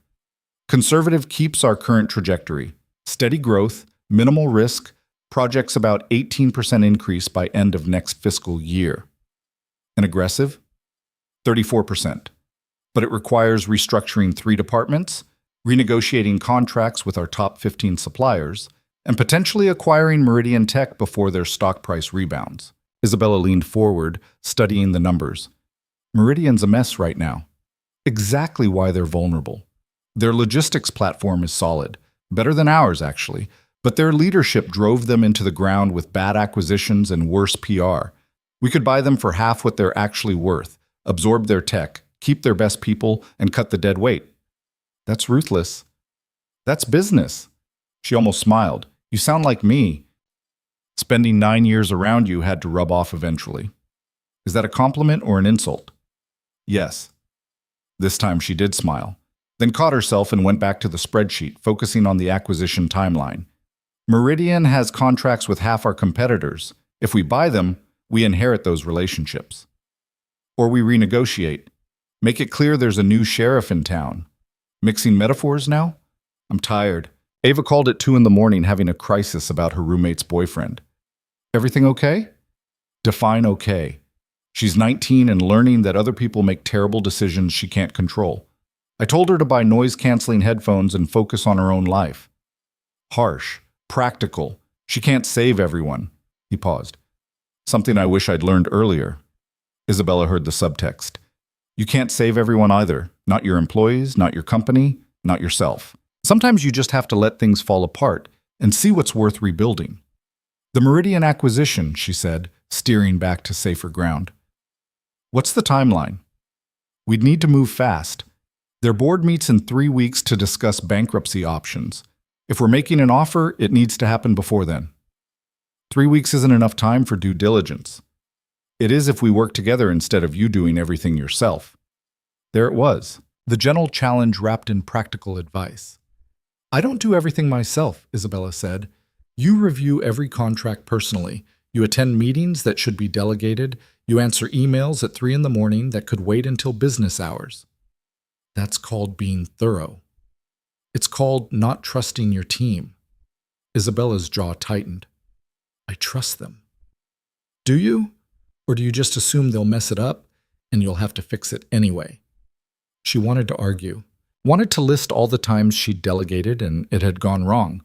Conservative keeps our current trajectory. Steady growth, minimal risk, projects about 18% increase by end of next fiscal year. And aggressive? 34%. But it requires restructuring 3 departments, renegotiating contracts with our top 15 suppliers, and potentially acquiring Meridian Tech before their stock price rebounds. Isabella leaned forward, studying the numbers. Meridian's a mess right now. Exactly why they're vulnerable. Their logistics platform is solid, better than ours actually, but their leadership drove them into the ground with bad acquisitions and worse PR. We could buy them for half what they're actually worth, absorb their tech, keep their best people, and cut the dead weight. That's ruthless. That's business. She almost smiled. You sound like me. Spending 9 years around you had to rub off eventually. Is that a compliment or an insult? Yes. This time she did smile, then caught herself and went back to the spreadsheet, focusing on the acquisition timeline. Meridian has contracts with half our competitors. If we buy them, we inherit those relationships. Or we renegotiate. Make it clear there's a new sheriff in town. Mixing metaphors now? I'm tired. Ava called at 2 a.m. having a crisis about her roommate's boyfriend. Everything okay? Define okay. She's 19 and learning that other people make terrible decisions she can't control. I told her to buy noise-canceling headphones and focus on her own life. Harsh. Practical. She can't save everyone. He paused. Something I wish I'd learned earlier. Isabella heard the subtext. You can't save everyone either. Not your employees, not your company, not yourself. Sometimes you just have to let things fall apart and see what's worth rebuilding. The Meridian acquisition, she said, steering back to safer ground. What's the timeline? We'd need to move fast. Their board meets in 3 weeks to discuss bankruptcy options. If we're making an offer, it needs to happen before then. 3 weeks isn't enough time for due diligence. It is if we work together instead of you doing everything yourself. There it was, the gentle challenge wrapped in practical advice. I don't do everything myself, Isabella said. You review every contract personally. You attend meetings that should be delegated. You answer emails at 3 a.m. that could wait until business hours. That's called being thorough. It's called not trusting your team. Isabella's jaw tightened. I trust them. Do you? Or do you just assume they'll mess it up and you'll have to fix it anyway? She wanted to argue. Wanted to list all the times she'd delegated and it had gone wrong,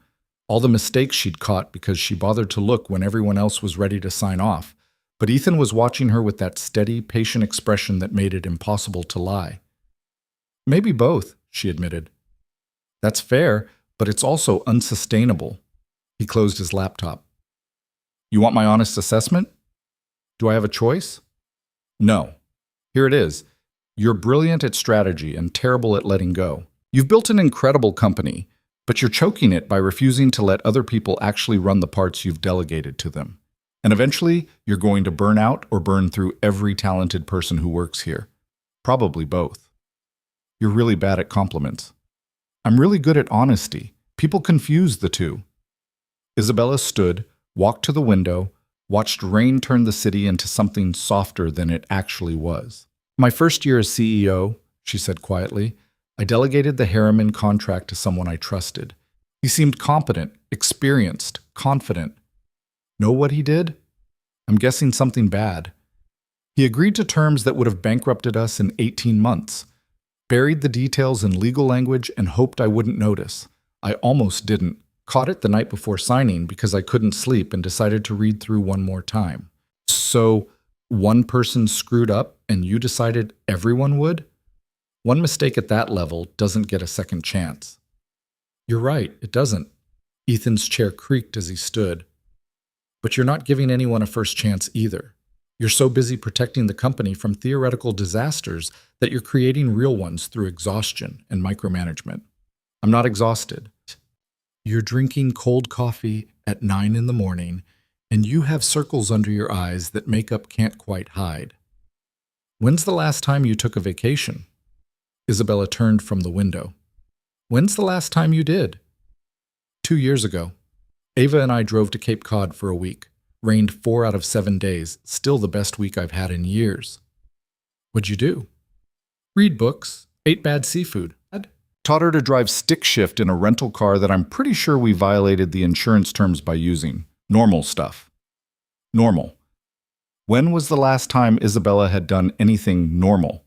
all the mistakes she'd caught because she bothered to look when everyone else was ready to sign off. But Ethan was watching her with that steady, patient expression that made it impossible to lie. Maybe both, she admitted. That's fair, but it's also unsustainable. He closed his laptop. You want my honest assessment? Do I have a choice? No. Here it is. You're brilliant at strategy and terrible at letting go. You've built an incredible company, but you're choking it by refusing to let other people actually run the parts you've delegated to them. And eventually, you're going to burn out or burn through every talented person who works here. Probably both. You're really bad at compliments. I'm really good at honesty. People confuse the two. Isabella stood, walked to the window, watched rain turn the city into something softer than it actually was. My first year as CEO, she said quietly, I delegated the Harriman contract to someone I trusted. He seemed competent, experienced, confident. Know what he did? I'm guessing something bad. He agreed to terms that would have bankrupted us in 18 months, buried the details in legal language and hoped I wouldn't notice. I almost didn't. Caught it the night before signing because I couldn't sleep and decided to read through one more time. So, one person screwed up and you decided everyone would? One mistake at that level doesn't get a second chance. You're right, it doesn't. Ethan's chair creaked as he stood. But you're not giving anyone a first chance either. You're so busy protecting the company from theoretical disasters that you're creating real ones through exhaustion and micromanagement. I'm not exhausted. You're drinking cold coffee at 9 in the morning, and you have circles under your eyes that makeup can't quite hide. When's the last time you took a vacation? Isabella turned from the window. When's the last time you did? 2 years ago. Ava and I drove to Cape Cod for a week. Rained 4 out of 7 days, still the best week I've had in years. What'd you do? Read books, ate bad seafood. Taught her to drive stick shift in a rental car that I'm pretty sure we violated the insurance terms by using. Normal stuff. Normal. When was the last time Isabella had done anything normal?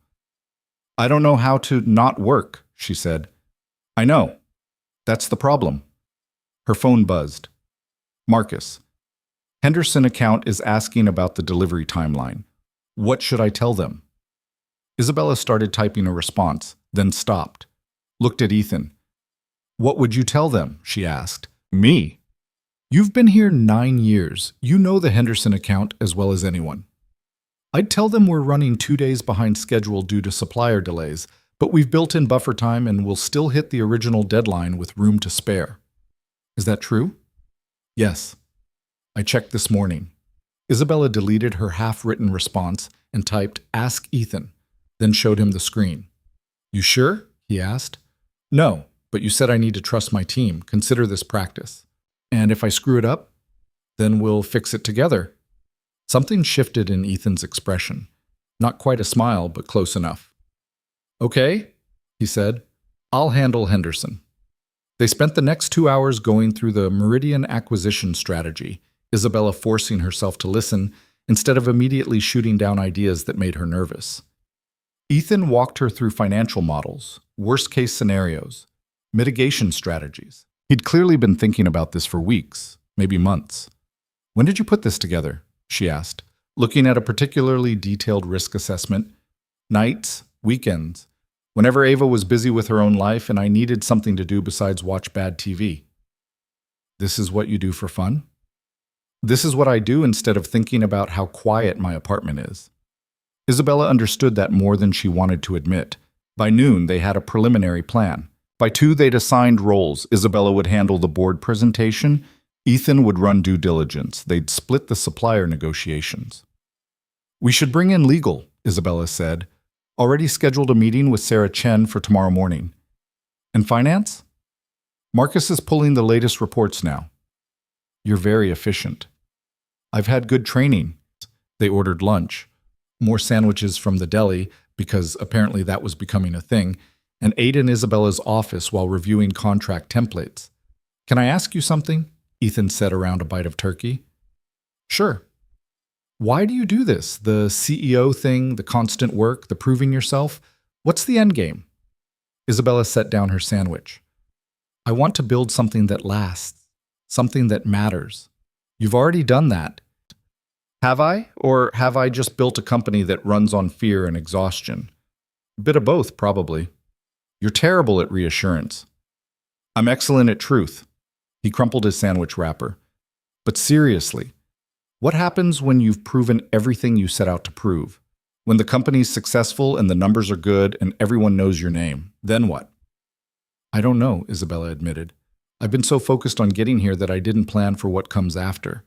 I don't know how to not work, she said. I know. That's the problem. Her phone buzzed. Marcus. Henderson account is asking about the delivery timeline. What should I tell them? Isabella started typing a response, then stopped. Looked at Ethan. What would you tell them? She asked. Me. You've been here 9 years. You know the Henderson account as well as anyone. I'd tell them we're running 2 days behind schedule due to supplier delays, but we've built in buffer time and will still hit the original deadline with room to spare. Is that true? Yes. I checked this morning. Isabella deleted her half-written response and typed, Ask Ethan, then showed him the screen. You sure? He asked. No, but you said I need to trust my team. Consider this practice. And if I screw it up, then we'll fix it together. Something shifted in Ethan's expression. Not quite a smile, but close enough. Okay, he said. I'll handle Henderson. They spent the next 2 hours going through the Meridian acquisition strategy, Isabella forcing herself to listen instead of immediately shooting down ideas that made her nervous. Ethan walked her through financial models, worst-case scenarios, mitigation strategies. He'd clearly been thinking about this for weeks, maybe months. When did you put this together? She asked, looking at a particularly detailed risk assessment. Nights, weekends, whenever Ava was busy with her own life and I needed something to do besides watch bad TV. This is what you do for fun? This is what I do instead of thinking about how quiet my apartment is. Isabella understood that more than she wanted to admit. By noon, they had a preliminary plan. By 2, they'd assigned roles. Isabella would handle the board presentation. Ethan would run due diligence. They'd split the supplier negotiations. We should bring in legal, Isabella said. Already scheduled a meeting with Sarah Chen for tomorrow morning. And finance? Marcus is pulling the latest reports now. You're very efficient. I've had good training. They ordered lunch. More sandwiches from the deli, because apparently that was becoming a thing, and ate in Isabella's office while reviewing contract templates. Can I ask you something? Ethan said around a bite of turkey. Sure. Why do you do this? The CEO thing, the constant work, the proving yourself? What's the end game? Isabella set down her sandwich. I want to build something that lasts, something that matters. You've already done that. Have I? Or have I just built a company that runs on fear and exhaustion? A bit of both, probably. You're terrible at reassurance. I'm excellent at truth. He crumpled his sandwich wrapper. But seriously, what happens when you've proven everything you set out to prove? When the company's successful and the numbers are good and everyone knows your name, then what? I don't know, Isabella admitted. I've been so focused on getting here that I didn't plan for what comes after.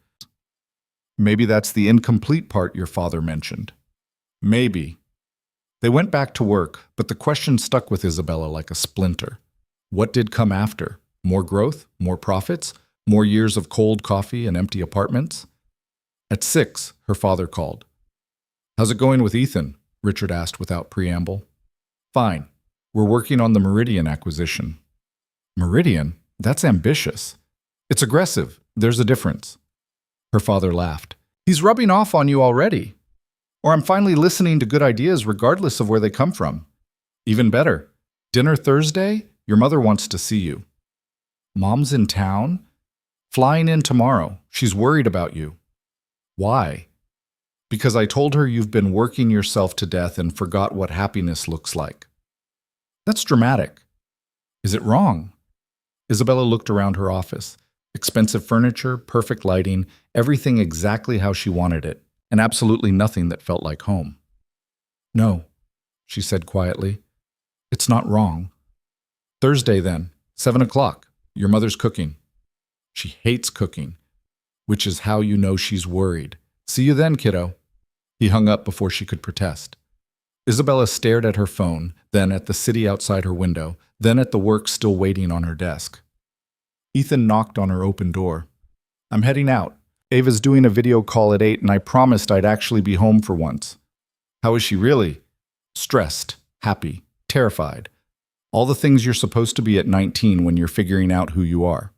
Maybe that's the incomplete part your father mentioned. Maybe. They went back to work, but the question stuck with Isabella like a splinter. What did come after? More growth? More profits? More years of cold coffee and empty apartments? At 6, her father called. How's it going with Ethan? Richard asked without preamble. Fine. We're working on the Meridian acquisition. Meridian? That's ambitious. It's aggressive. There's a difference. Her father laughed. He's rubbing off on you already. Or I'm finally listening to good ideas regardless of where they come from. Even better. Dinner Thursday? Your mother wants to see you. Mom's in town? Flying in tomorrow. She's worried about you. Why? Because I told her you've been working yourself to death and forgot what happiness looks like. That's dramatic. Is it wrong? Isabella looked around her office. Expensive furniture, perfect lighting, everything exactly how she wanted it, and absolutely nothing that felt like home. No, she said quietly. It's not wrong. Thursday then, 7 o'clock. Your mother's cooking. She hates cooking, which is how you know she's worried. See you then, kiddo. He hung up before she could protest. Isabella stared at her phone, then at the city outside her window, then at the work still waiting on her desk. Ethan knocked on her open door. I'm heading out. Ava's doing a video call at 8 and I promised I'd actually be home for once. How is she really? Stressed, happy, terrified. All the things you're supposed to be at 19 when you're figuring out who you are.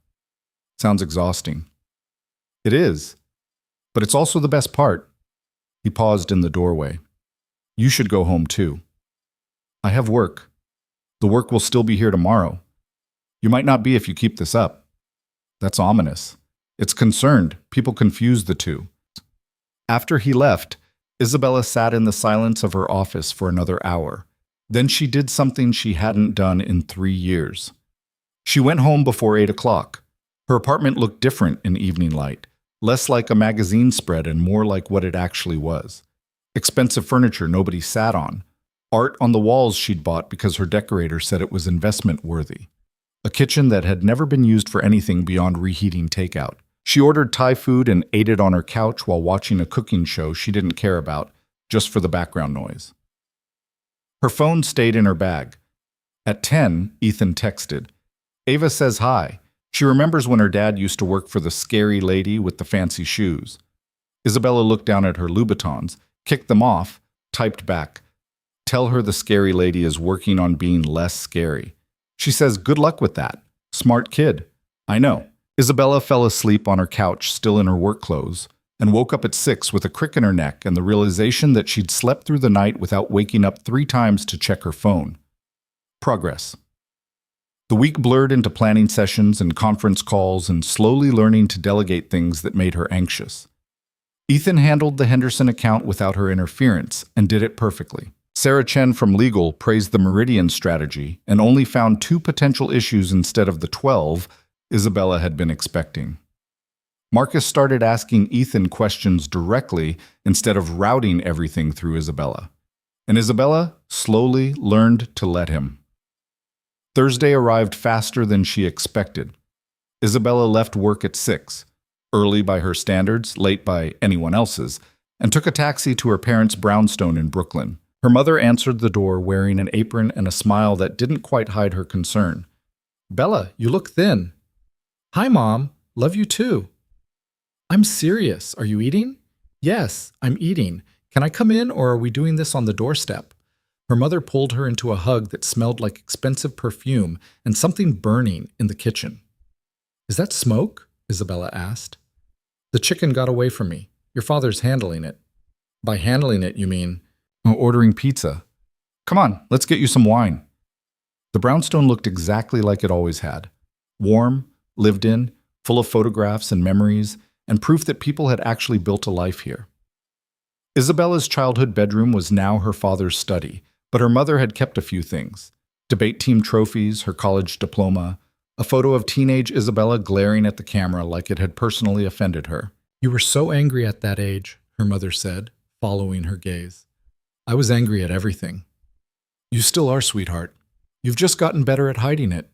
Sounds exhausting. It is. But it's also the best part. He paused in the doorway. You should go home too. I have work. The work will still be here tomorrow. You might not be if you keep this up. That's ominous. It's concerned. People confuse the two. After he left, Isabella sat in the silence of her office for another hour. Then she did something she hadn't done in 3 years. She went home before 8 o'clock. Her apartment looked different in evening light, less like a magazine spread and more like what it actually was. Expensive furniture nobody sat on. Art on the walls she'd bought because her decorator said it was investment worthy. A kitchen that had never been used for anything beyond reheating takeout. She ordered Thai food and ate it on her couch while watching a cooking show she didn't care about, just for the background noise. Her phone stayed in her bag. At 10, Ethan texted. Ava says hi. She remembers when her dad used to work for the scary lady with the fancy shoes. Isabella looked down at her Louboutins, kicked them off, typed back. Tell her the scary lady is working on being less scary. She says, good luck with that. Smart kid. I know. Isabella fell asleep on her couch, still in her work clothes, and woke up at 6 with a crick in her neck and the realization that she'd slept through the night without waking up 3 times to check her phone. Progress. The week blurred into planning sessions and conference calls and slowly learning to delegate things that made her anxious. Ethan handled the Henderson account without her interference and did it perfectly. Sarah Chen from legal praised the Meridian strategy and only found 2 potential issues instead of the 12 Isabella had been expecting. Marcus started asking Ethan questions directly instead of routing everything through Isabella. And Isabella slowly learned to let him. Thursday arrived faster than she expected. Isabella left work at 6, early by her standards, late by anyone else's, and took a taxi to her parents' brownstone in Brooklyn. Her mother answered the door wearing an apron and a smile that didn't quite hide her concern. Bella, you look thin. Hi, Mom. Love you too. I'm serious. Are you eating? Yes, I'm eating. Can I come in or are we doing this on the doorstep? Her mother pulled her into a hug that smelled like expensive perfume and something burning in the kitchen. Is that smoke? Isabella asked. The chicken got away from me. Your father's handling it. By handling it, you mean ordering pizza. Come on, let's get you some wine. The The brownstone looked exactly like it always had. Warm, lived in, full of photographs and memories, and proof that people had actually built a life here. Isabella's childhood bedroom was now her father's study, but her mother had kept a few things. Debate team trophies, her college diploma, a photo of teenage Isabella glaring at the camera like it had personally offended her. "You were so angry at that age," her mother said, following her gaze. "I was angry at everything." "You still are, sweetheart. You've just gotten better at hiding it."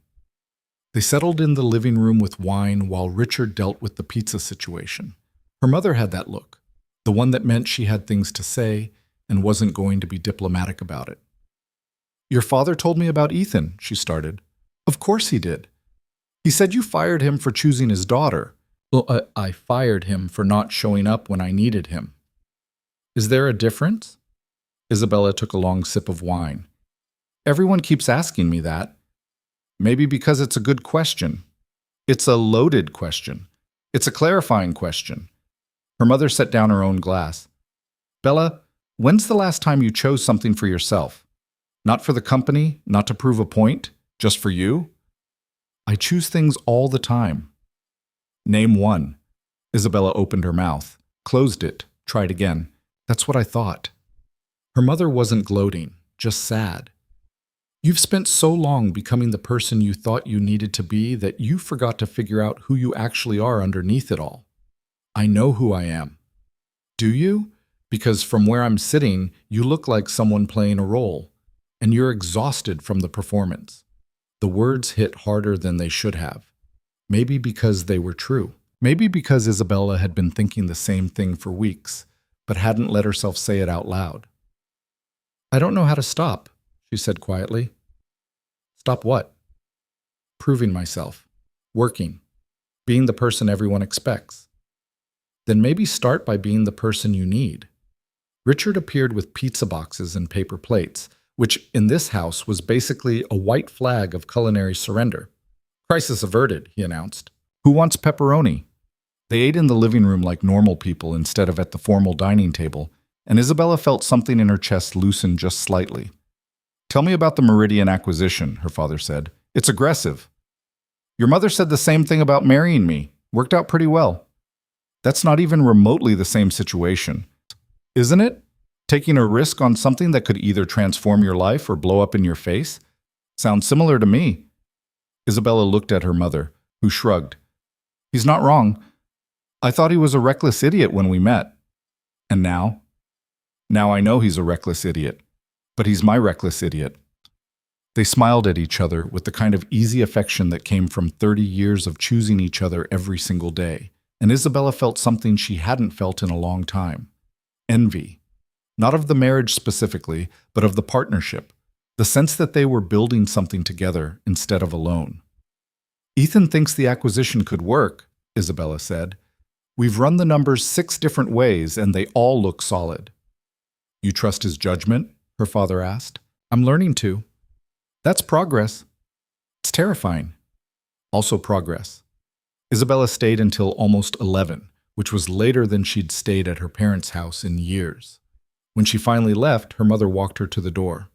They settled in the living room with wine while Richard dealt with the pizza situation. Her mother had that look, the one that meant she had things to say and wasn't going to be diplomatic about it. "Your father told me about Ethan," she started. "Of course he did. He said you fired him for choosing his daughter." "Well, I fired him for not showing up when I needed him." "Is there a difference?" Isabella took a long sip of wine. "Everyone keeps asking me that. Maybe because it's a good question. It's a loaded question. It's a clarifying question." Her mother set down her own glass. "Bella, when's the last time you chose something for yourself? Not for the company, not to prove a point, just for you?" "I choose things all the time." "Name one." Isabella opened her mouth, closed it, tried again. "That's what I thought." Her mother wasn't gloating, just sad. "You've spent so long becoming the person you thought you needed to be that you forgot to figure out who you actually are underneath it all." "I know who I am." "Do you? Because from where I'm sitting, you look like someone playing a role, and you're exhausted from the performance." The words hit harder than they should have. Maybe because they were true. Maybe because Isabella had been thinking the same thing for weeks, but hadn't let herself say it out loud. "I don't know how to stop," she said quietly. "Stop what?" "Proving myself. Working. Being the person everyone expects." "Then maybe start by being the person you need." Richard appeared with pizza boxes and paper plates, which in this house was basically a white flag of culinary surrender. "Crisis averted," he announced. "Who wants pepperoni?" They ate in the living room like normal people instead of at the formal dining table, and Isabella felt something in her chest loosen just slightly. "Tell me about the Meridian acquisition," her father said. "It's aggressive." "Your mother said the same thing about marrying me. Worked out pretty well." "That's not even remotely the same situation. Isn't it? Taking a risk on something that could either transform your life or blow up in your face? Sounds similar to me." Isabella looked at her mother, who shrugged. "He's not wrong. I thought he was a reckless idiot when we met. And now? Now I know he's a reckless idiot. But he's my reckless idiot." They smiled at each other with the kind of easy affection that came from 30 years of choosing each other every single day, and Isabella felt something she hadn't felt in a long time. Envy. Not of the marriage specifically, but of the partnership, the sense that they were building something together instead of alone. "Ethan thinks the acquisition could work," Isabella said. "We've run the numbers 6 different ways, and they all look solid." "You trust his judgment?" her father asked. "I'm learning to." "That's progress." "It's terrifying." "Also progress." Isabella stayed until almost 11, which was later than she'd stayed at her parents' house in years. When she finally left, her mother walked her to the door.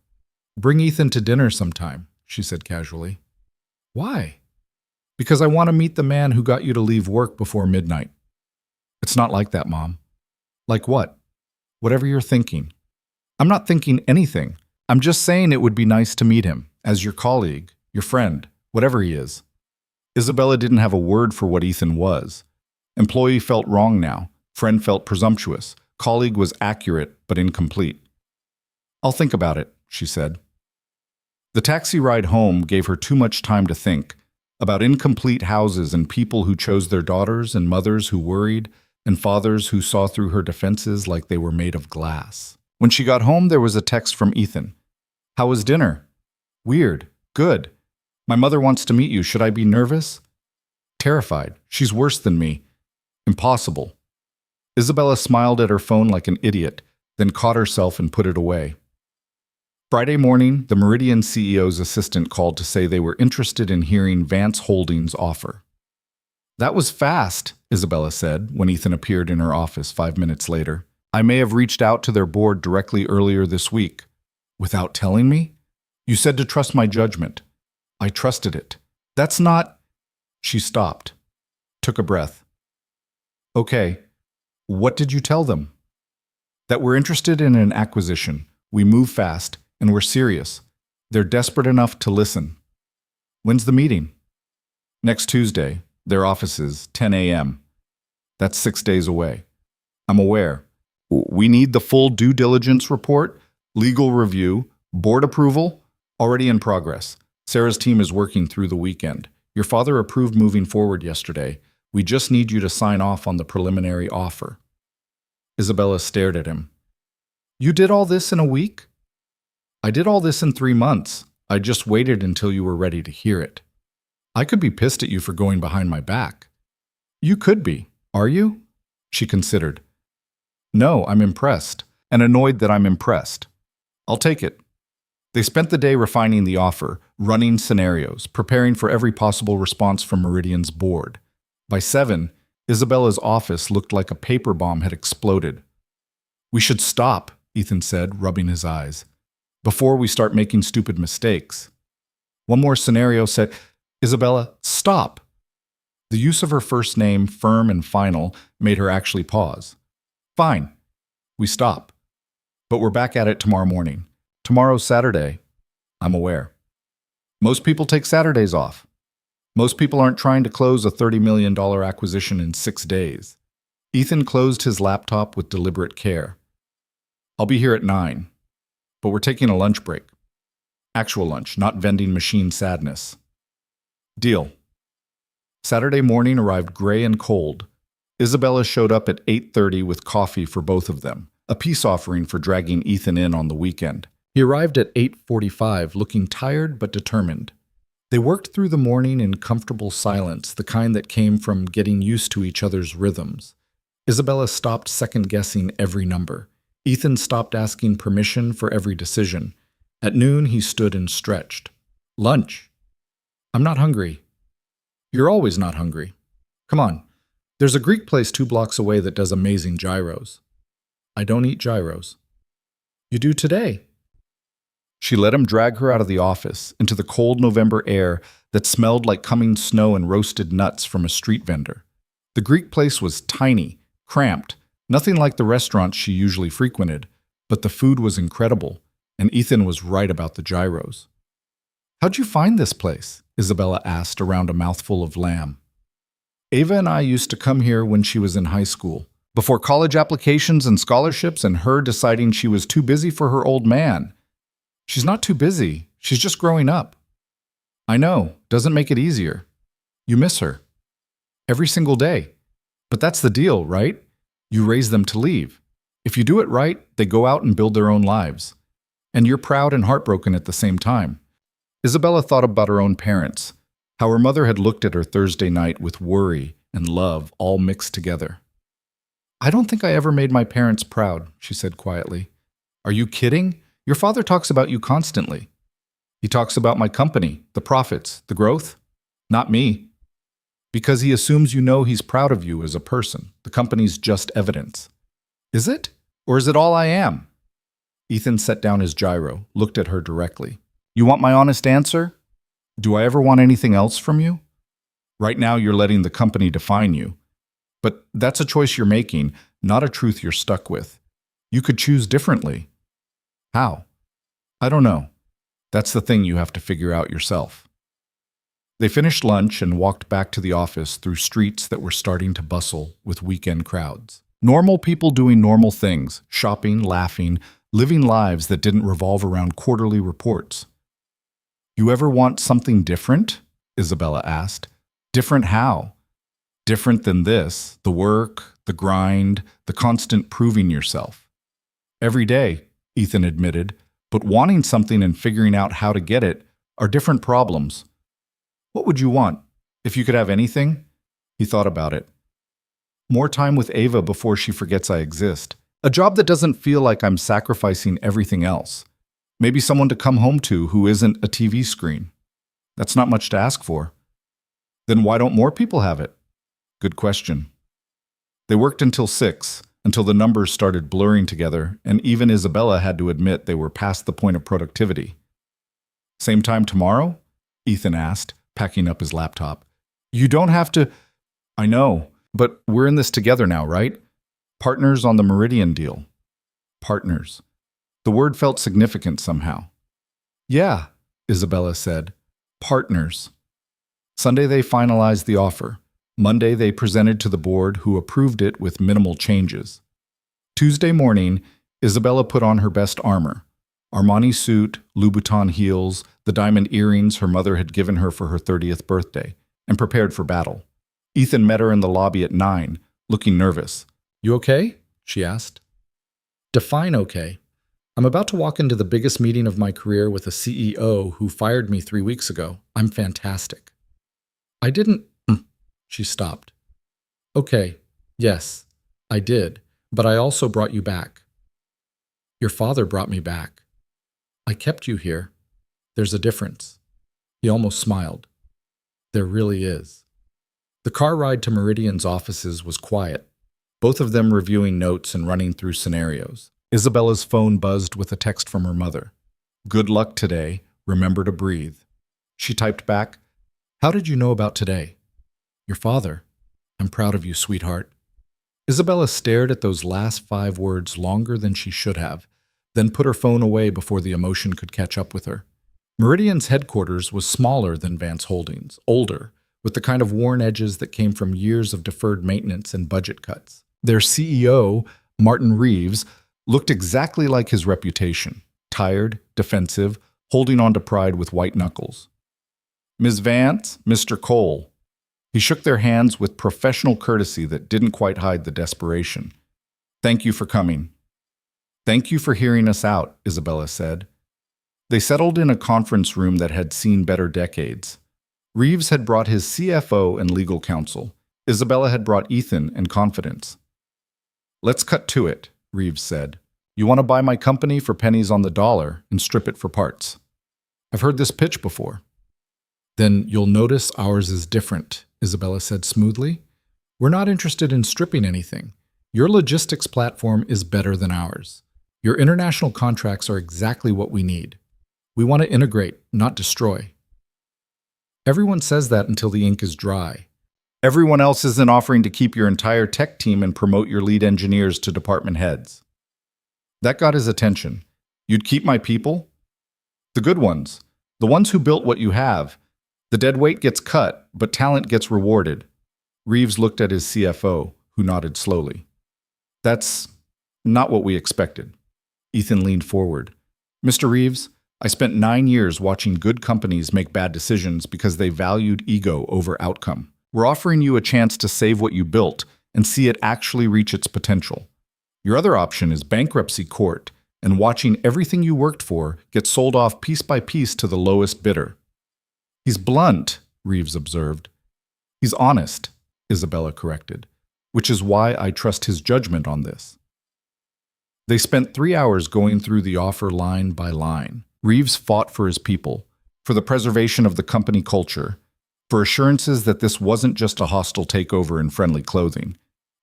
"Bring Ethan to dinner sometime," she said casually. "Why?" "Because I want to meet the man who got you to leave work before midnight." "It's not like that, Mom." "Like what?" "Whatever you're thinking." "I'm not thinking anything. I'm just saying it would be nice to meet him, as your colleague, your friend, whatever he is." Isabella didn't have a word for what Ethan was. Employee felt wrong now. Friend felt presumptuous. Colleague was accurate, but incomplete. "I'll think about it," she said. The taxi ride home gave her too much time to think about incomplete houses and people who chose their daughters and mothers who worried and fathers who saw through her defenses like they were made of glass. When she got home, there was a text from Ethan. "How was dinner?" "Weird. Good. My mother wants to meet you. Should I be nervous?" "Terrified. She's worse than me." "Impossible." Isabella smiled at her phone like an idiot, then caught herself and put it away. Friday morning, the Meridian CEO's assistant called to say they were interested in hearing Vance Holdings' offer. "That was fast," Isabella said when Ethan appeared in her office 5 minutes later. "I may have reached out to their board directly earlier this week." "Without telling me?" "You said to trust my judgment." I trusted it. That's not. She stopped, took a breath. Okay, what did you tell them? That we're interested in an acquisition. We move fast, and we're serious. They're desperate enough to listen. When's the meeting? Next Tuesday. Their offices, 10 a.m. That's 6 days away. I'm aware. We need the full due diligence report, legal review, board approval, already in progress. Sarah's team is working through the weekend. Your father approved moving forward yesterday. We just need you to sign off on the preliminary offer. Isabella stared at him. You did all this in a week? I did all this in 3 months. I just waited until you were ready to hear it. I could be pissed at you for going behind my back. You could be. Are you? She considered. No, I'm impressed, and annoyed that I'm impressed. I'll take it. They spent the day refining the offer, running scenarios, preparing for every possible response from Meridian's board. By 7, Isabella's office looked like a paper bomb had exploded. We should stop, Ethan said, rubbing his eyes, before we start making stupid mistakes. One more scenario said, Isabella, stop. The use of her first name, firm and final, made her actually pause. Fine. We stop. But we're back at it tomorrow morning. Tomorrow's Saturday. I'm aware. Most people take Saturdays off. Most people aren't trying to close a $30 million acquisition in 6 days. Ethan closed his laptop with deliberate care. I'll be here at 9, but we're taking a lunch break. Actual lunch, not vending machine sadness. Deal. Saturday morning arrived gray and cold. Isabella showed up at 8:30 with coffee for both of them, a peace offering for dragging Ethan in on the weekend. He arrived at 8:45, looking tired but determined. They worked through the morning in comfortable silence, the kind that came from getting used to each other's rhythms. Isabella stopped second-guessing every number. Ethan stopped asking permission for every decision. At noon, he stood and stretched. Lunch. I'm not hungry. You're always not hungry. Come on. There's a Greek place 2 blocks away that does amazing gyros. I don't eat gyros. You do today. She let him drag her out of the office, into the cold November air that smelled like coming snow and roasted nuts from a street vendor. The Greek place was tiny, cramped, nothing like the restaurants she usually frequented, but the food was incredible, and Ethan was right about the gyros. How'd you find this place? Isabella asked around a mouthful of lamb. Ava and I used to come here when she was in high school, before college applications and scholarships and her deciding she was too busy for her old man. She's not too busy. She's just growing up. I know. Doesn't make it easier. You miss her. Every single day. But that's the deal, right? You raise them to leave. If you do it right, they go out and build their own lives. And you're proud and heartbroken at the same time. Isabella thought about her own parents, how her mother had looked at her Thursday night with worry and love all mixed together. I don't think I ever made my parents proud, she said quietly. Are you kidding? Your father talks about you constantly. He talks about my company, the profits, the growth. Not me. Because he assumes you know he's proud of you as a person. The company's just evidence. Is it? Or is it all I am? Ethan set down his gyro, looked at her directly. You want my honest answer? Do I ever want anything else from you? Right now you're letting the company define you. But that's a choice you're making, not a truth you're stuck with. You could choose differently. How? I don't know. That's the thing you have to figure out yourself. They finished lunch and walked back to the office through streets that were starting to bustle with weekend crowds. Normal people doing normal things, shopping, laughing, living lives that didn't revolve around quarterly reports. You ever want something different? Isabella asked. Different how? Different than this, the work, the grind, the constant proving yourself. Every day, Ethan admitted, but wanting something and figuring out how to get it are different problems. What would you want, if you could have anything? He thought about it. More time with Ava before she forgets I exist. A job that doesn't feel like I'm sacrificing everything else. Maybe someone to come home to who isn't a TV screen. That's not much to ask for. Then why don't more people have it? Good question. They worked until 6, until the numbers started blurring together, and even Isabella had to admit they were past the point of productivity. Same time tomorrow? Ethan asked, packing up his laptop. You don't have to. I know, but we're in this together now, right? Partners on the Meridian deal. Partners. The word felt significant somehow. Yeah, Isabella said. Partners. Sunday they finalized the offer. Monday they presented to the board, who approved it with minimal changes. Tuesday morning, Isabella put on her best armor. Armani suit, Louboutin heels, the diamond earrings her mother had given her for her 30th birthday, and prepared for battle. Ethan met her in the lobby at 9, looking nervous. You okay? She asked. Define okay. I'm about to walk into the biggest meeting of my career with a CEO who fired me 3 weeks ago. I'm fantastic. I didn't. She stopped. Okay, yes, I did, but I also brought you back. Your father brought me back. I kept you here. There's a difference. He almost smiled. There really is. The car ride to Meridian's offices was quiet, both of them reviewing notes and running through scenarios. Isabella's phone buzzed with a text from her mother. Good luck today. Remember to breathe. She typed back, How did you know about today? Your father. I'm proud of you, sweetheart. Isabella stared at those last 5 words longer than she should have, then put her phone away before the emotion could catch up with her. Meridian's headquarters was smaller than Vance Holdings, older, with the kind of worn edges that came from years of deferred maintenance and budget cuts. Their CEO, Martin Reeves, looked exactly like his reputation, tired, defensive, holding on to pride with white knuckles. Ms. Vance, Mr. Cole. He shook their hands with professional courtesy that didn't quite hide the desperation. Thank you for coming. Thank you for hearing us out, Isabella said. They settled in a conference room that had seen better decades. Reeves had brought his CFO and legal counsel. Isabella had brought Ethan and confidence. Let's cut to it, Reeves said. You want to buy my company for pennies on the dollar and strip it for parts. I've heard this pitch before. Then you'll notice ours is different, Isabella said smoothly. We're not interested in stripping anything. Your logistics platform is better than ours. Your international contracts are exactly what we need. We want to integrate, not destroy. Everyone says that until the ink is dry. Everyone else isn't offering to keep your entire tech team and promote your lead engineers to department heads. That got his attention. You'd keep my people? The good ones. The ones who built what you have. The dead weight gets cut, but talent gets rewarded. Reeves looked at his CFO, who nodded slowly. That's not what we expected. Ethan leaned forward. Mr. Reeves, I spent 9 years watching good companies make bad decisions because they valued ego over outcome. We're offering you a chance to save what you built and see it actually reach its potential. Your other option is bankruptcy court and watching everything you worked for get sold off piece by piece to the lowest bidder. He's blunt, Reeves observed. He's honest, Isabella corrected, which is why I trust his judgment on this. They spent 3 hours going through the offer line by line. Reeves fought for his people, for the preservation of the company culture, for assurances that this wasn't just a hostile takeover in friendly clothing.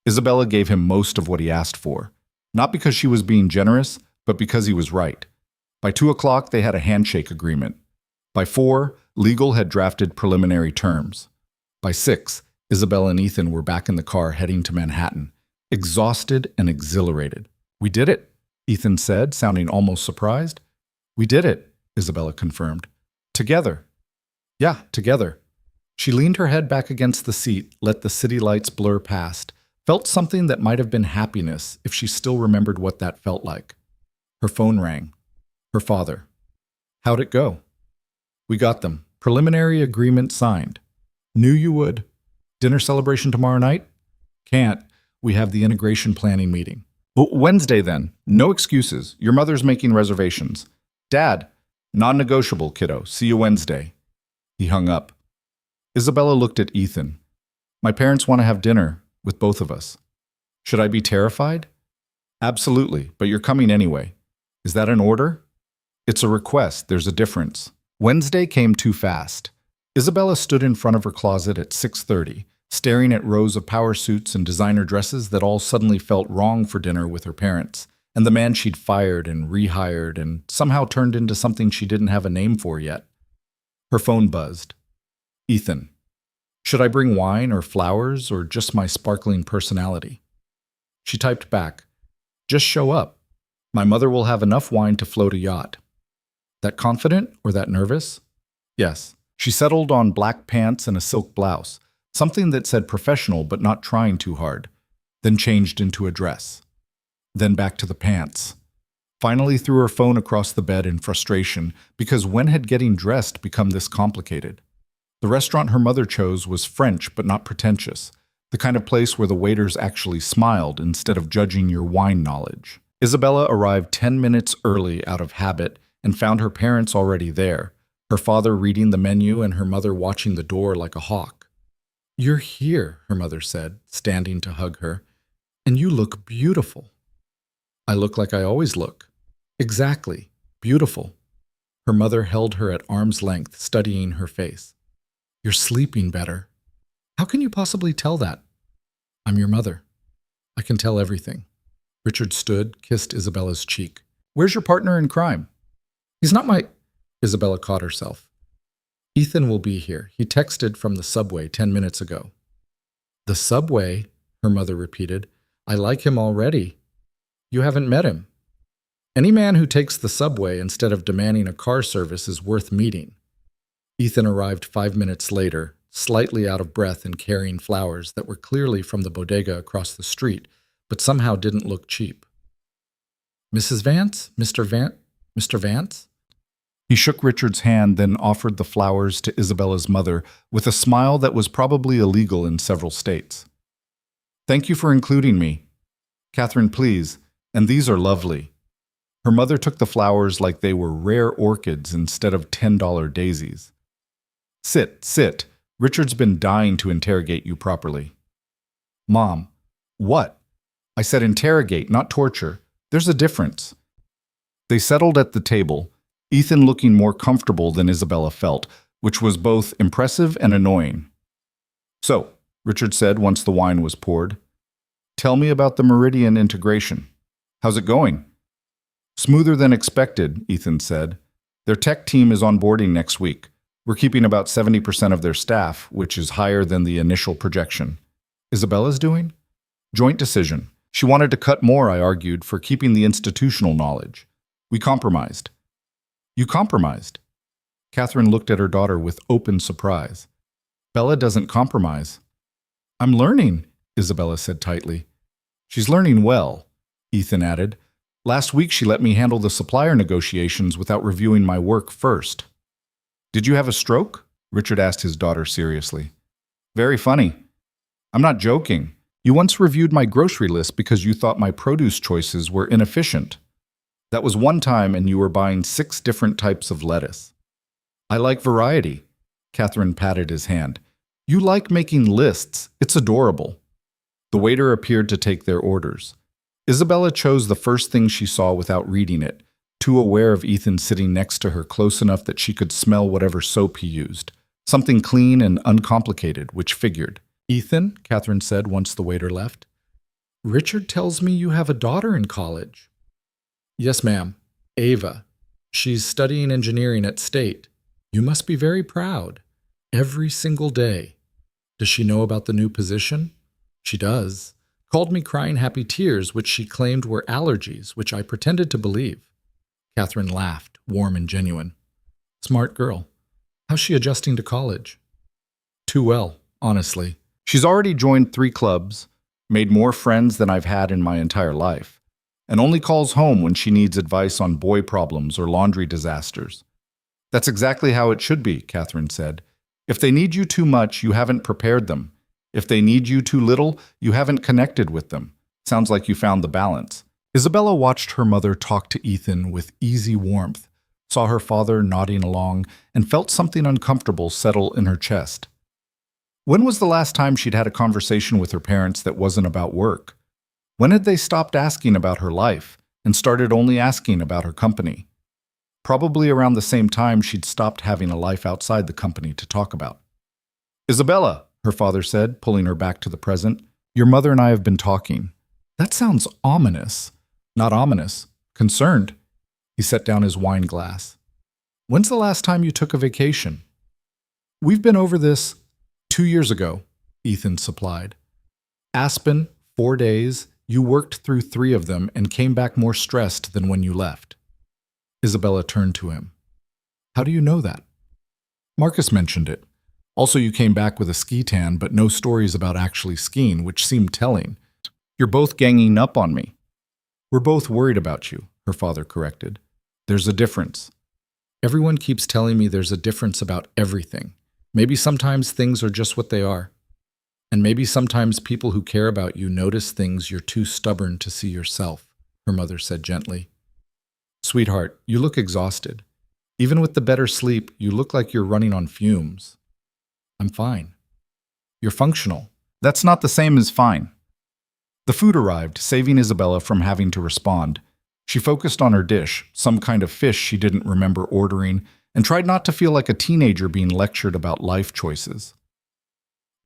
Isabella gave him most of what he asked for, not because she was being generous, but because he was right. By 2 o'clock, they had a handshake agreement. By 4, legal had drafted preliminary terms. By 6, Isabella and Ethan were back in the car heading to Manhattan, exhausted and exhilarated. We did it, Ethan said, sounding almost surprised. We did it, Isabella confirmed. Together. Yeah, together. She leaned her head back against the seat, let the city lights blur past, felt something that might have been happiness if she still remembered what that felt like. Her phone rang. Her father. How'd it go? We got them. Preliminary agreement signed. Knew you would. Dinner celebration tomorrow night? Can't. We have the integration planning meeting. Wednesday then. No excuses. Your mother's making reservations. Dad, non-negotiable, kiddo. See you Wednesday. He hung up. Isabella looked at Ethan. My parents want to have dinner with both of us. Should I be terrified? Absolutely, but you're coming anyway. Is that an order? It's a request. There's a difference. Wednesday came too fast. Isabella stood in front of her closet at 6:30, staring at rows of power suits and designer dresses that all suddenly felt wrong for dinner with her parents, and the man she'd fired and rehired and somehow turned into something she didn't have a name for yet. Her phone buzzed. Ethan. Should I bring wine or flowers or just my sparkling personality? She typed back, just show up. My mother will have enough wine to float a yacht. That confident or that nervous? Yes. She settled on black pants and a silk blouse, something that said professional but not trying too hard, then changed into a dress. Then back to the pants. Finally threw her phone across the bed in frustration because when had getting dressed become this complicated? The restaurant her mother chose was French but not pretentious, the kind of place where the waiters actually smiled instead of judging your wine knowledge. Isabella arrived 10 minutes early out of habit and found her parents already there, her father reading the menu and her mother watching the door like a hawk. "You're here," her mother said, standing to hug her, "and you look beautiful." "I look like I always look." "Exactly. Beautiful." Her mother held her at arm's length, studying her face. "You're sleeping better." "How can you possibly tell that?" "I'm your mother. I can tell everything." Richard stood, kissed Isabella's cheek. "Where's your partner in crime?" "He's not my—" Isabella caught herself. "Ethan will be here. He texted from the subway 10 minutes ago." "The subway?" her mother repeated. "I like him already." "You haven't met him." "Any man who takes the subway instead of demanding a car service is worth meeting." Ethan arrived 5 minutes later, slightly out of breath and carrying flowers that were clearly from the bodega across the street, but somehow didn't look cheap. "Mrs. Vance? Mr. Vance?" He shook Richard's hand, then offered the flowers to Isabella's mother with a smile that was probably illegal in several states. "Thank you for including me. Catherine, please, and these are lovely." Her mother took the flowers like they were rare orchids instead of $10 daisies. Sit. Richard's been dying to interrogate you properly." "Mom, what?" "I said interrogate, not torture. There's a difference." They settled at the table, Ethan looking more comfortable than Isabella felt, which was both impressive and annoying. "So," Richard said once the wine was poured, "tell me about the Meridian integration. How's it going?" "Smoother than expected," Ethan said. "Their tech team is onboarding next week. We're keeping about 70% of their staff, which is higher than the initial projection." "Isabella's doing?" "Joint decision. She wanted to cut more, I argued, for keeping the institutional knowledge. We compromised." "You compromised?" Catherine looked at her daughter with open surprise. "Bella doesn't compromise." "I'm learning," Isabella said tightly. "She's learning well," Ethan added. "Last week she let me handle the supplier negotiations without reviewing my work first." "Did you have a stroke?" Richard asked his daughter seriously. "Very funny. I'm not joking. You once reviewed my grocery list because you thought my produce choices were inefficient. That was one time and you were buying 6 different types of lettuce." "I like variety." Catherine patted his hand. "You like making lists. It's adorable." The waiter appeared to take their orders. Isabella chose the first thing she saw without reading it, too aware of Ethan sitting next to her close enough that she could smell whatever soap he used. Something clean and uncomplicated, which figured. "Ethan," Catherine said once the waiter left, "Richard tells me you have a daughter in college." "Yes, ma'am. Ava. She's studying engineering at State. You must be very proud. Every single day. Does she know about the new position?" "She does. Called me crying happy tears, which she claimed were allergies, which I pretended to believe." Catherine laughed, warm and genuine. "Smart girl. How's she adjusting to college?" "Too well, honestly. She's already joined 3 clubs, made more friends than I've had in my entire life, and only calls home when she needs advice on boy problems or laundry disasters." "That's exactly how it should be," Catherine said. "If they need you too much, you haven't prepared them. If they need you too little, you haven't connected with them. Sounds like you found the balance." Isabella watched her mother talk to Ethan with easy warmth, saw her father nodding along, and felt something uncomfortable settle in her chest. When was the last time she'd had a conversation with her parents that wasn't about work? When had they stopped asking about her life and started only asking about her company? Probably around the same time she'd stopped having a life outside the company to talk about. "Isabella," her father said, pulling her back to the present, "your mother and I have been talking." "That sounds ominous." "Not ominous. Concerned." He set down his wine glass. "When's the last time you took a vacation?" We've been over this 2 years ago, Ethan supplied. Aspen, 4 days, you worked through 3 of them and came back more stressed than when you left. Isabella turned to him. How do you know that? Marcus mentioned it. Also, you came back with a ski tan, but no stories about actually skiing, which seemed telling. You're both ganging up on me. We're both worried about you, her father corrected. There's a difference. Everyone keeps telling me there's a difference about everything. Maybe sometimes things are just what they are. And maybe sometimes people who care about you notice things you're too stubborn to see yourself, her mother said gently. Sweetheart, you look exhausted. Even with the better sleep, you look like you're running on fumes. I'm fine. You're functional. That's not the same as fine. The food arrived, saving Isabella from having to respond. She focused on her dish, some kind of fish she didn't remember ordering, and tried not to feel like a teenager being lectured about life choices.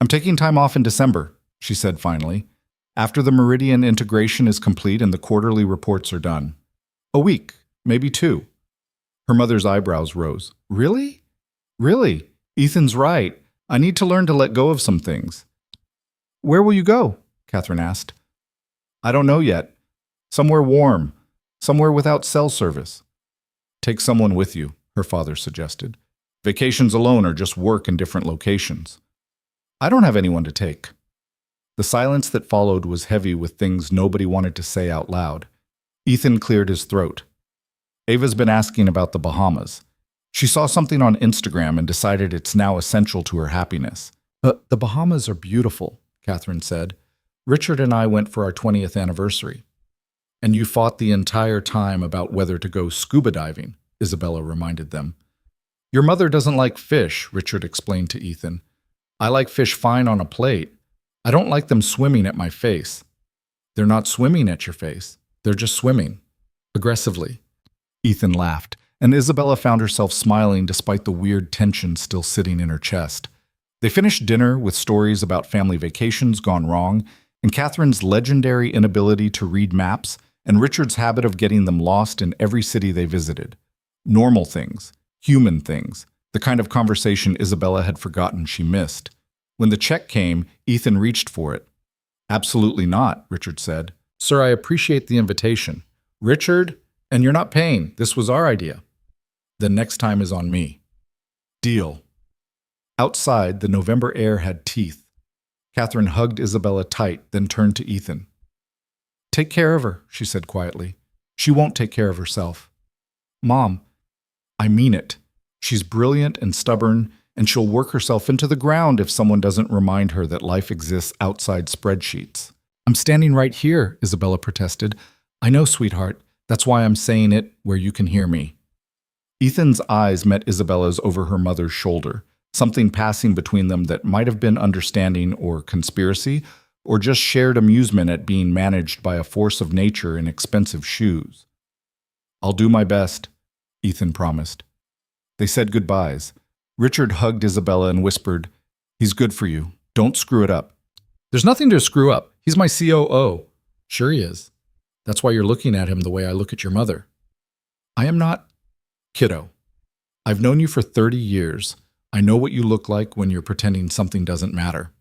I'm taking time off in December, she said finally, after the Meridian integration is complete and the quarterly reports are done. A week, maybe 2. Her mother's eyebrows rose. Really? Really? Ethan's right. I need to learn to let go of some things. Where will you go? Catherine asked. I don't know yet. Somewhere warm. Somewhere without cell service. Take someone with you, her father suggested. Vacations alone are just work in different locations. I don't have anyone to take. The silence that followed was heavy with things nobody wanted to say out loud. Ethan cleared his throat. Ava's been asking about the Bahamas. She saw something on Instagram and decided it's now essential to her happiness. The Bahamas are beautiful, Catherine said. Richard and I went for our 20th anniversary. And you fought the entire time about whether to go scuba diving, Isabella reminded them. Your mother doesn't like fish, Richard explained to Ethan. I like fish fine on a plate. I don't like them swimming at my face. They're not swimming at your face. They're just swimming. Aggressively. Ethan laughed, and Isabella found herself smiling despite the weird tension still sitting in her chest. They finished dinner with stories about family vacations gone wrong, and Catherine's legendary inability to read maps, and Richard's habit of getting them lost in every city they visited. Normal things, human things, the kind of conversation Isabella had forgotten she missed. When the check came, Ethan reached for it. Absolutely not, Richard said. Sir, I appreciate the invitation. Richard, and you're not paying. This was our idea. The next time is on me. Deal. Outside, the November air had teeth. Catherine hugged Isabella tight, then turned to Ethan. Take care of her, she said quietly. She won't take care of herself. Mom, I mean it. She's brilliant and stubborn, and she'll work herself into the ground if someone doesn't remind her that life exists outside spreadsheets. I'm standing right here, Isabella protested. I know, sweetheart. That's why I'm saying it where you can hear me. Ethan's eyes met Isabella's over her mother's shoulder, something passing between them that might have been understanding or conspiracy, or just shared amusement at being managed by a force of nature in expensive shoes. I'll do my best, Ethan promised. They said goodbyes. Richard hugged Isabella and whispered, He's good for you. Don't screw it up. There's nothing to screw up. He's my COO. Sure he is. That's why you're looking at him the way I look at your mother. I am not. Kiddo, I've known you for 30 years. I know what you look like when you're pretending something doesn't matter.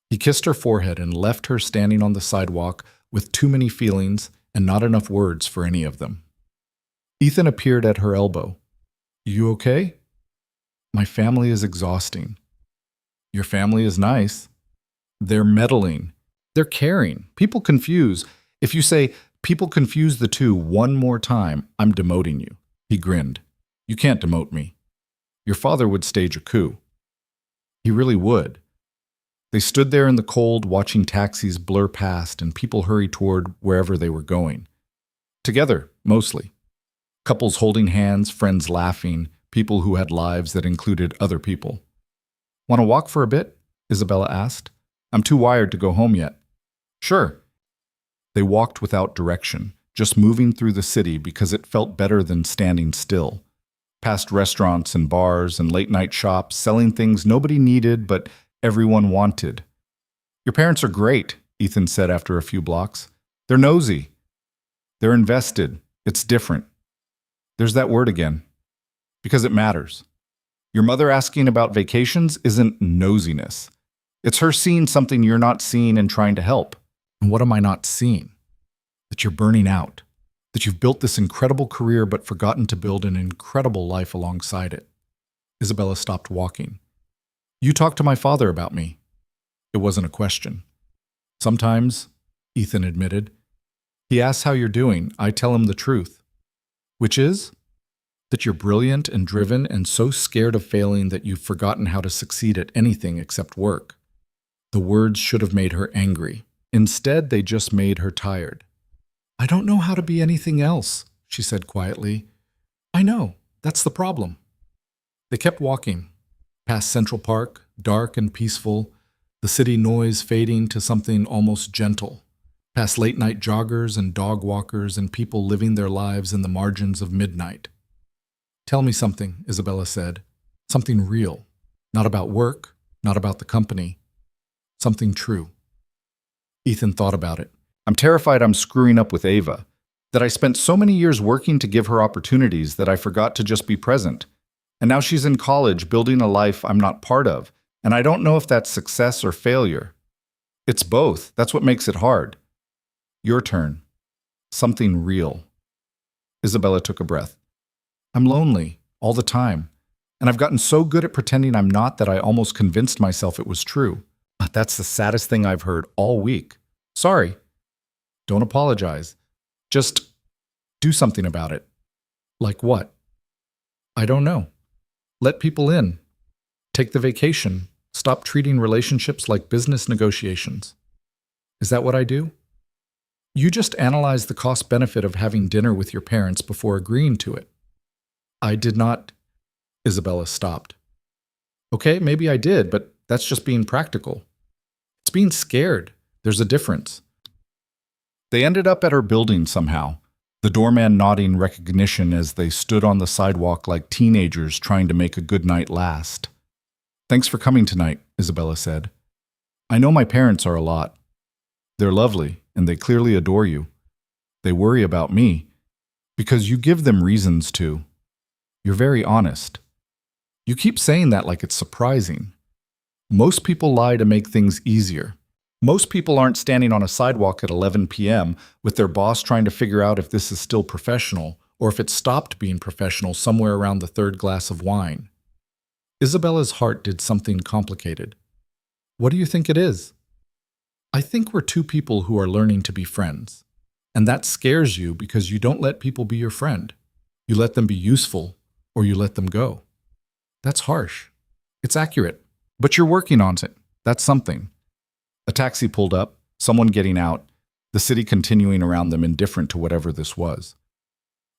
He kissed her forehead and left her standing on the sidewalk with too many feelings and not enough words for any of them. Ethan appeared at her elbow. You okay? My family is exhausting. Your family is nice. They're meddling. They're caring. People confuse. If you say, people confuse the two one more time, I'm demoting you. He grinned. You can't demote me. Your father would stage a coup. He really would. They stood there in the cold, watching taxis blur past and people hurry toward wherever they were going. Together, mostly. Couples holding hands, friends laughing, people who had lives that included other people. Want to walk for a bit? Isabella asked. I'm too wired to go home yet. Sure. They walked without direction, just moving through the city because it felt better than standing still. Past restaurants and bars and late-night shops selling things nobody needed but everyone wanted. Your parents are great, Ethan said after a few blocks. They're nosy. They're invested. It's different. There's that word again. Because it matters. Your mother asking about vacations isn't nosiness. It's her seeing something you're not seeing and trying to help. And what am I not seeing? That you're burning out. That you've built this incredible career but forgotten to build an incredible life alongside it. Isabella stopped walking. You talked to my father about me. It wasn't a question. Sometimes, Ethan admitted. He asks how you're doing. I tell him the truth. Which is? That you're brilliant and driven and so scared of failing that you've forgotten how to succeed at anything except work. The words should have made her angry. Instead, they just made her tired. I don't know how to be anything else, she said quietly. I know. That's the problem. They kept walking, past Central Park, dark and peaceful, the city noise fading to something almost gentle, past late-night joggers and dog walkers and people living their lives in the margins of midnight. Tell me something, Isabella said. Something real. Not about work, not about the company. Something true. Ethan thought about it. I'm terrified I'm screwing up with Ava, that I spent so many years working to give her opportunities that I forgot to just be present. And now she's in college building a life I'm not part of, and I don't know if that's success or failure. It's both. That's what makes it hard. Your turn. Something real. Isabella took a breath. I'm lonely, all the time, and I've gotten so good at pretending I'm not that I almost convinced myself it was true. But that's the saddest thing I've heard all week. Sorry. Don't apologize. Just do something about it. Like what? I don't know. Let people in. Take the vacation. Stop treating relationships like business negotiations. Is that what I do? You just analyze the cost-benefit of having dinner with your parents before agreeing to it. I did not. Isabella stopped. Okay, maybe I did, but that's just being practical. It's being scared. There's a difference. They ended up at her building somehow, the doorman nodding recognition as they stood on the sidewalk like teenagers trying to make a good night last. Thanks for coming tonight, Isabella said. I know my parents are a lot. They're lovely, and they clearly adore you. They worry about me, because you give them reasons to. You're very honest. You keep saying that like it's surprising. Most people lie to make things easier. Most people aren't standing on a sidewalk at 11 p.m. with their boss trying to figure out if this is still professional or if it stopped being professional somewhere around the third glass of wine. Isabella's heart did something complicated. What do you think it is? I think we're two people who are learning to be friends. And that scares you because you don't let people be your friend. You let them be useful or you let them go. That's harsh. It's accurate. But you're working on it. That's something. A taxi pulled up, someone getting out, the city continuing around them indifferent to whatever this was.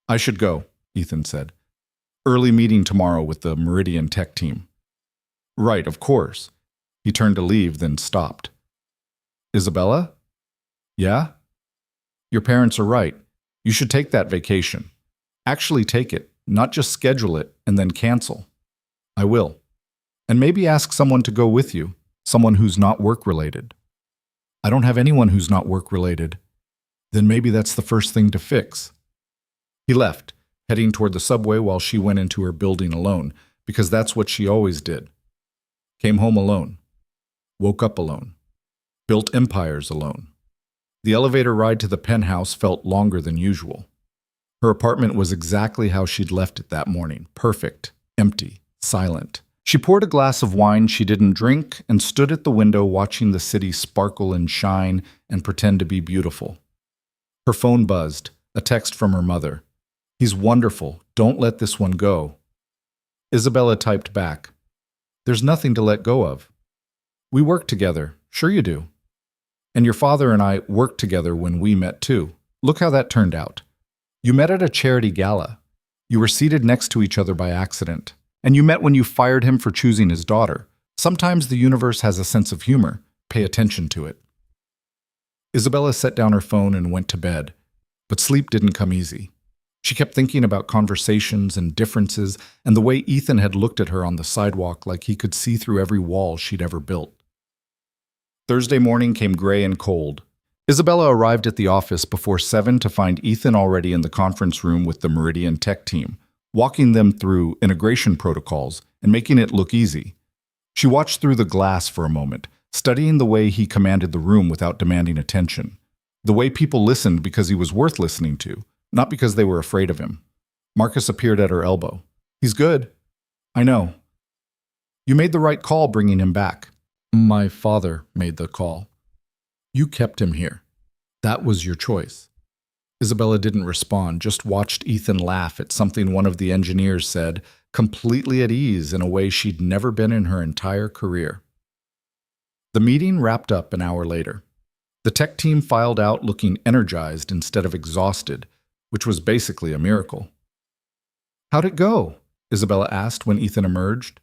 I should go, Ethan said. Early meeting tomorrow with the Meridian tech team. Right, of course. He turned to leave, then stopped. Isabella? Yeah? Your parents are right. You should take that vacation. Actually take it, not just schedule it and then cancel. I will. And maybe ask someone to go with you, someone who's not work-related. I don't have anyone who's not work-related. Then maybe that's the first thing to fix. He left, heading toward the subway while she went into her building alone, because that's what she always did. Came home alone. Woke up alone. Built empires alone. The elevator ride to the penthouse felt longer than usual. Her apartment was exactly how she'd left it that morning, perfect, empty, silent. She poured a glass of wine she didn't drink and stood at the window watching the city sparkle and shine and pretend to be beautiful. Her phone buzzed, a text from her mother. He's wonderful. Don't let this one go. Isabella typed back. There's nothing to let go of. We work together. Sure you do. And your father and I worked together when we met too. Look how that turned out. You met at a charity gala. You were seated next to each other by accident. And you met when you fired him for choosing his daughter. Sometimes the universe has a sense of humor. Pay attention to it. Isabella set down her phone and went to bed. But sleep didn't come easy. She kept thinking about conversations and differences and the way Ethan had looked at her on the sidewalk like he could see through every wall she'd ever built. Thursday morning came gray and cold. Isabella arrived at the office before 7 to find Ethan already in the conference room with the Meridian tech team, walking them through integration protocols and making it look easy. She watched through the glass for a moment, studying the way he commanded the room without demanding attention. The way people listened because he was worth listening to, not because they were afraid of him. Marcus appeared at her elbow. He's good. I know. You made the right call bringing him back. My father made the call. You kept him here. That was your choice. Isabella didn't respond, just watched Ethan laugh at something one of the engineers said, completely at ease in a way she'd never been in her entire career. The meeting wrapped up an hour later. The tech team filed out looking energized instead of exhausted, which was basically a miracle. How'd it go? Isabella asked when Ethan emerged.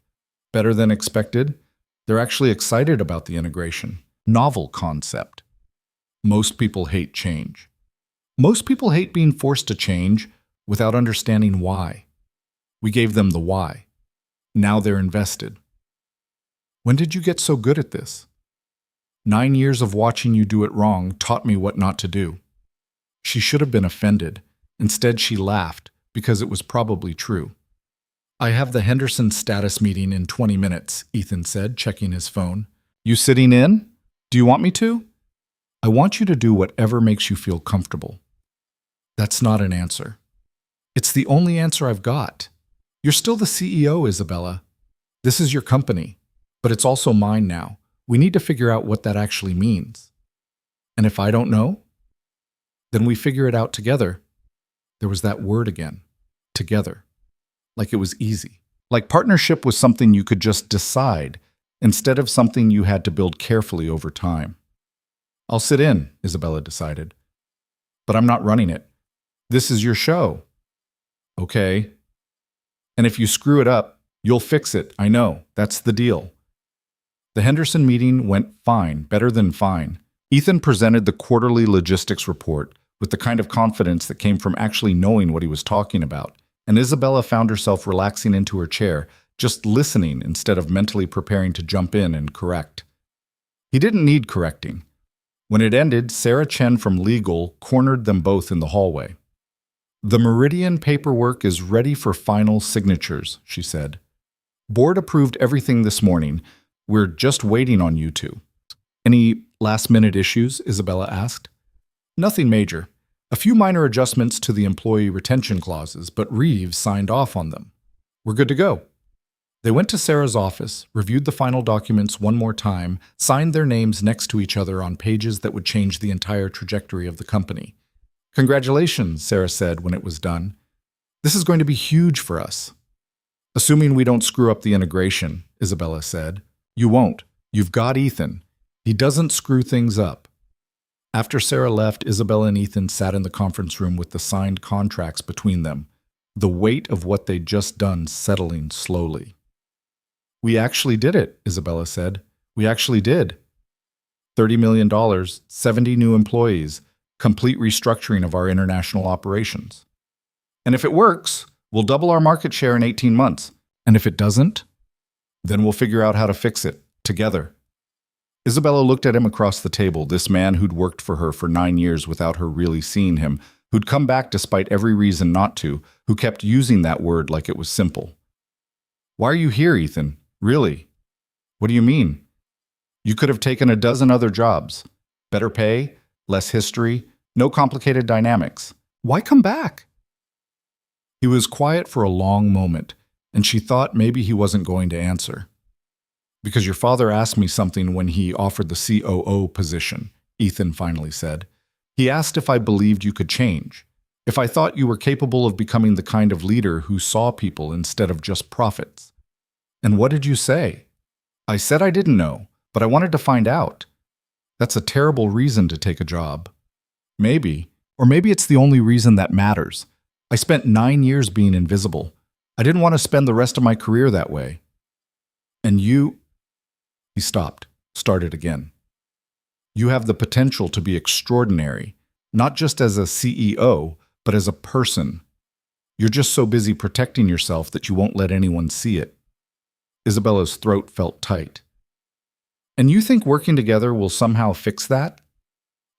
Better than expected. They're actually excited about the integration. Novel concept. Most people hate change. Most people hate being forced to change without understanding why. We gave them the why. Now they're invested. When did you get so good at this? 9 years of watching you do it wrong taught me what not to do. She should have been offended. Instead, she laughed because it was probably true. I have the Henderson status meeting in 20 minutes, Ethan said, checking his phone. You sitting in? Do you want me to? I want you to do whatever makes you feel comfortable. That's not an answer. It's the only answer I've got. You're still the CEO, Isabella. This is your company, but it's also mine now. We need to figure out what that actually means. And if I don't know, then we figure it out together. There was that word again, together. Like it was easy. Like partnership was something you could just decide, instead of something you had to build carefully over time. I'll sit in, Isabella decided. But I'm not running it. This is your show. Okay. And if you screw it up, you'll fix it. I know. That's the deal. The Henderson meeting went fine, better than fine. Ethan presented the quarterly logistics report with the kind of confidence that came from actually knowing what he was talking about, and Isabella found herself relaxing into her chair, just listening instead of mentally preparing to jump in and correct. He didn't need correcting. When it ended, Sarah Chen from legal cornered them both in the hallway. The Meridian paperwork is ready for final signatures, she said. Board approved everything this morning. We're just waiting on you two. Any last-minute issues? Isabella asked. Nothing major. A few minor adjustments to the employee retention clauses, but Reeves signed off on them. We're good to go. They went to Sarah's office, reviewed the final documents one more time, signed their names next to each other on pages that would change the entire trajectory of the company. Congratulations, Sarah said when it was done. This is going to be huge for us. Assuming we don't screw up the integration, Isabella said. You won't. You've got Ethan. He doesn't screw things up. After Sarah left, Isabella and Ethan sat in the conference room with the signed contracts between them, the weight of what they'd just done settling slowly. We actually did it, Isabella said. We actually did. $30 million, 70 new employees, complete restructuring of our international operations. And if it works, we'll double our market share in 18 months. And if it doesn't, then we'll figure out how to fix it, together. Isabella looked at him across the table, this man who'd worked for her for 9 years without her really seeing him, who'd come back despite every reason not to, who kept using that word like it was simple. Why are you here, Ethan? Really? What do you mean? You could have taken a dozen other jobs. Better pay, less history, no complicated dynamics. Why come back? He was quiet for a long moment, and she thought maybe he wasn't going to answer. Because your father asked me something when he offered the COO position, Ethan finally said. He asked if I believed you could change, if I thought you were capable of becoming the kind of leader who saw people instead of just profits. And what did you say? I said I didn't know, but I wanted to find out. That's a terrible reason to take a job. Maybe, or maybe it's the only reason that matters. I spent 9 years being invisible. I didn't want to spend the rest of my career that way. And you... He stopped, started again. You have the potential to be extraordinary, not just as a CEO, but as a person. You're just so busy protecting yourself that you won't let anyone see it. Isabella's throat felt tight. And you think working together will somehow fix that?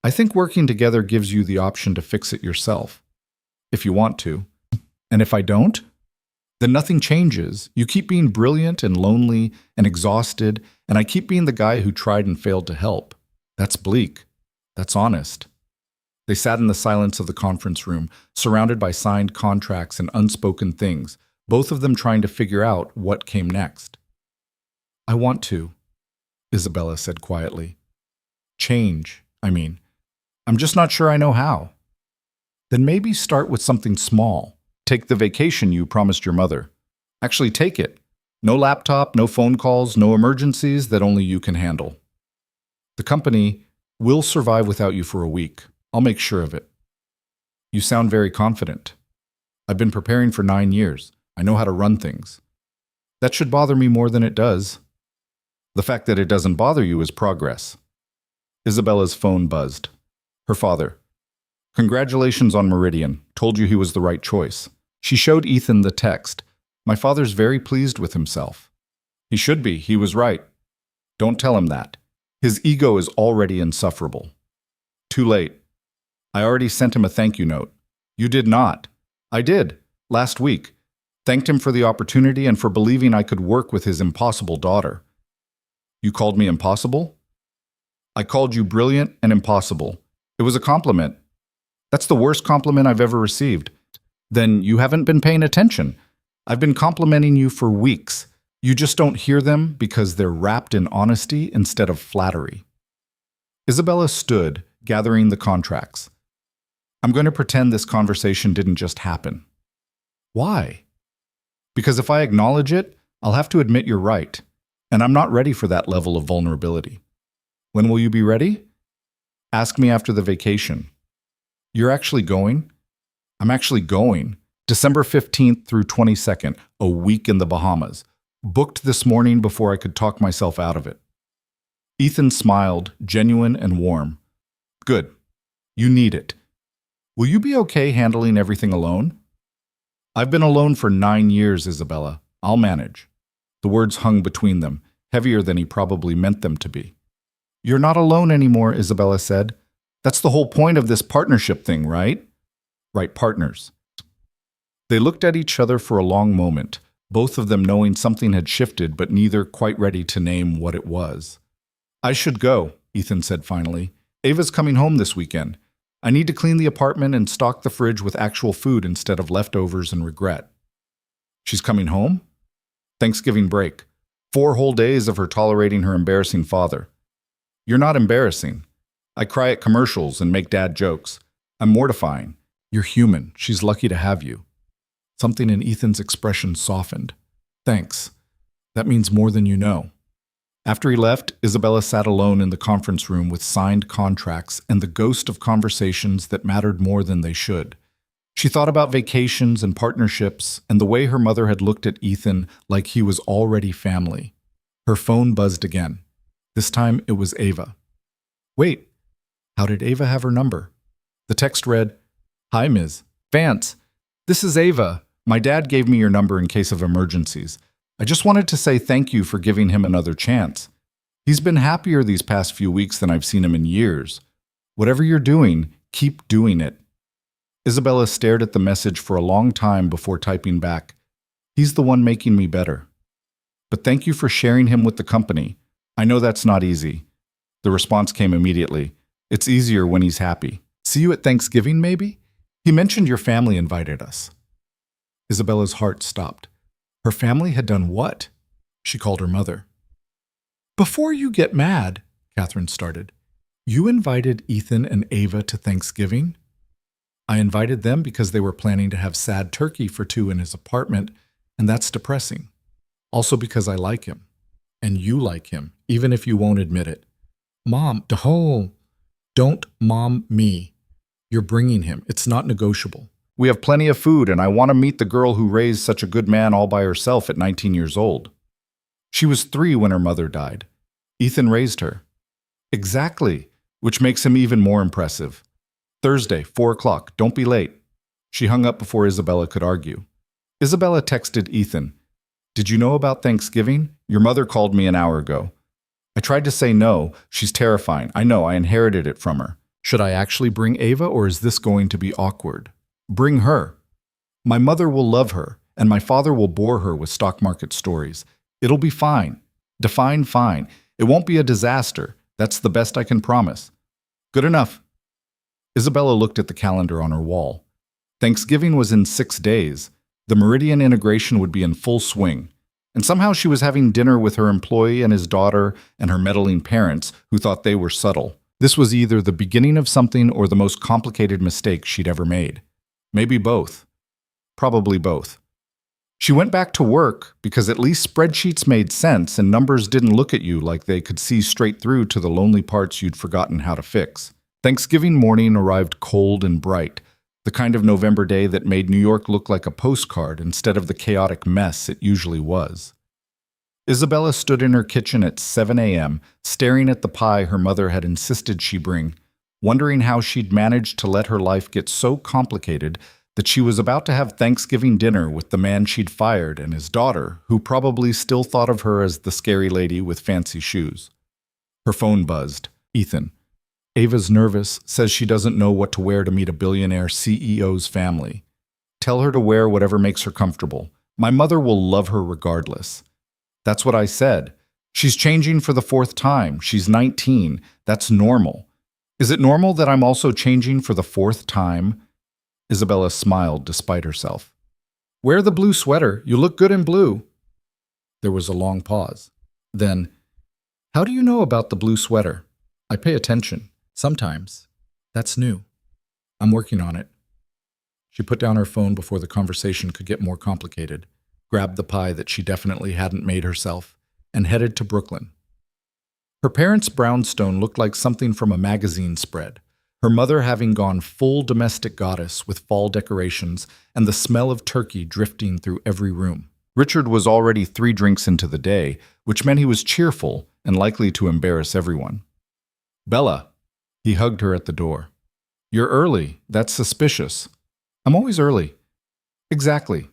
I think working together gives you the option to fix it yourself, if you want to. And if I don't? Then nothing changes. You keep being brilliant and lonely and exhausted, and I keep being the guy who tried and failed to help. That's bleak. That's honest. They sat in the silence of the conference room, surrounded by signed contracts and unspoken things, both of them trying to figure out what came next. I want to, Isabella said quietly. Change, I mean. I'm just not sure I know how. Then maybe start with something small. Take the vacation you promised your mother. Actually take it. No laptop, no phone calls, no emergencies that only you can handle. The company will survive without you for a week. I'll make sure of it. You sound very confident. I've been preparing for 9 years. I know how to run things. That should bother me more than it does. The fact that it doesn't bother you is progress. Isabella's phone buzzed. Her father. Congratulations on Meridian. Told you he was the right choice. She showed Ethan the text. My father's very pleased with himself. He should be. He was right. Don't tell him that. His ego is already insufferable. Too late. I already sent him a thank you note. You did not. I did. Last week. Thanked him for the opportunity and for believing I could work with his impossible daughter. You called me impossible? I called you brilliant and impossible. It was a compliment. That's the worst compliment I've ever received. Then you haven't been paying attention. I've been complimenting you for weeks. You just don't hear them because they're wrapped in honesty instead of flattery. Isabella stood, gathering the contracts. I'm going to pretend this conversation didn't just happen. Why? Because if I acknowledge it, I'll have to admit you're right, and I'm not ready for that level of vulnerability. When will you be ready? Ask me after the vacation. You're actually going? I'm actually going. December 15th through 22nd, a week in the Bahamas. Booked this morning before I could talk myself out of it. Ethan smiled, genuine and warm. Good. You need it. Will you be okay handling everything alone? I've been alone for 9 years, Isabella. I'll manage. The words hung between them, heavier than he probably meant them to be. You're not alone anymore, Isabella said. That's the whole point of this partnership thing, right? Right, partners. They looked at each other for a long moment, both of them knowing something had shifted, but neither quite ready to name what it was. I should go, Ethan said finally. Ava's coming home this weekend. I need to clean the apartment and stock the fridge with actual food instead of leftovers and regret. She's coming home? Thanksgiving break. 4 whole days of her tolerating her embarrassing father. You're not embarrassing. I cry at commercials and make dad jokes. I'm mortifying. You're human. She's lucky to have you. Something in Ethan's expression softened. Thanks. That means more than you know. After he left, Isabella sat alone in the conference room with signed contracts and the ghost of conversations that mattered more than they should. She thought about vacations and partnerships and the way her mother had looked at Ethan like he was already family. Her phone buzzed again. This time it was Ava. Wait, how did Ava have her number? The text read, Hi, Ms. Vance. This is Ava. My dad gave me your number in case of emergencies. I just wanted to say thank you for giving him another chance. He's been happier these past few weeks than I've seen him in years. Whatever you're doing, keep doing it. Isabella stared at the message for a long time before typing back, He's the one making me better. But thank you for sharing him with the company. I know that's not easy. The response came immediately. It's easier when he's happy. See you at Thanksgiving, maybe? He mentioned your family invited us. Isabella's heart stopped. Her family had done what? She called her mother. Before you get mad, Catherine started, you invited Ethan and Ava to Thanksgiving? I invited them because they were planning to have sad turkey for 2 in his apartment, and that's depressing. Also because I like him. And you like him, even if you won't admit it. Mom, don't mom me. You're bringing him. It's not negotiable. We have plenty of food, and I want to meet the girl who raised such a good man all by herself at 19 years old. She was 3 when her mother died. Ethan raised her. Exactly, which makes him even more impressive. Thursday, 4 o'clock. Don't be late. She hung up before Isabella could argue. Isabella texted Ethan. Did you know about Thanksgiving? Your mother called me an hour ago. I tried to say no. She's terrifying. I know, I inherited it from her. Should I actually bring Ava, or is this going to be awkward? Bring her. My mother will love her, and my father will bore her with stock market stories. It'll be fine. Define fine. It won't be a disaster. That's the best I can promise. Good enough. Isabella looked at the calendar on her wall. Thanksgiving was in 6 days. The Meridian integration would be in full swing. And somehow she was having dinner with her employee and his daughter and her meddling parents, who thought they were subtle. This was either the beginning of something or the most complicated mistake she'd ever made. Maybe both. Probably both. She went back to work because at least spreadsheets made sense and numbers didn't look at you like they could see straight through to the lonely parts you'd forgotten how to fix. Thanksgiving morning arrived cold and bright, the kind of November day that made New York look like a postcard instead of the chaotic mess it usually was. Isabella stood in her kitchen at 7 a.m., staring at the pie her mother had insisted she bring, wondering how she'd managed to let her life get so complicated that she was about to have Thanksgiving dinner with the man she'd fired and his daughter, who probably still thought of her as the scary lady with fancy shoes. Her phone buzzed. Ethan. Ava's nervous, says she doesn't know what to wear to meet a billionaire CEO's family. Tell her to wear whatever makes her comfortable. My mother will love her regardless. That's what I said. She's changing for the 4th time. She's 19. That's normal. Is it normal that I'm also changing for the 4th time? Isabella smiled despite herself. Wear the blue sweater. You look good in blue. There was a long pause. Then, how do you know about the blue sweater? I pay attention. Sometimes. That's new. I'm working on it. She put down her phone before the conversation could get more complicated, grabbed the pie that she definitely hadn't made herself, and headed to Brooklyn. Her parents' brownstone looked like something from a magazine spread, her mother having gone full domestic goddess with fall decorations and the smell of turkey drifting through every room. Richard was already 3 drinks into the day, which meant he was cheerful and likely to embarrass everyone. Bella. He hugged her at the door. You're early. That's suspicious. I'm always early. Exactly.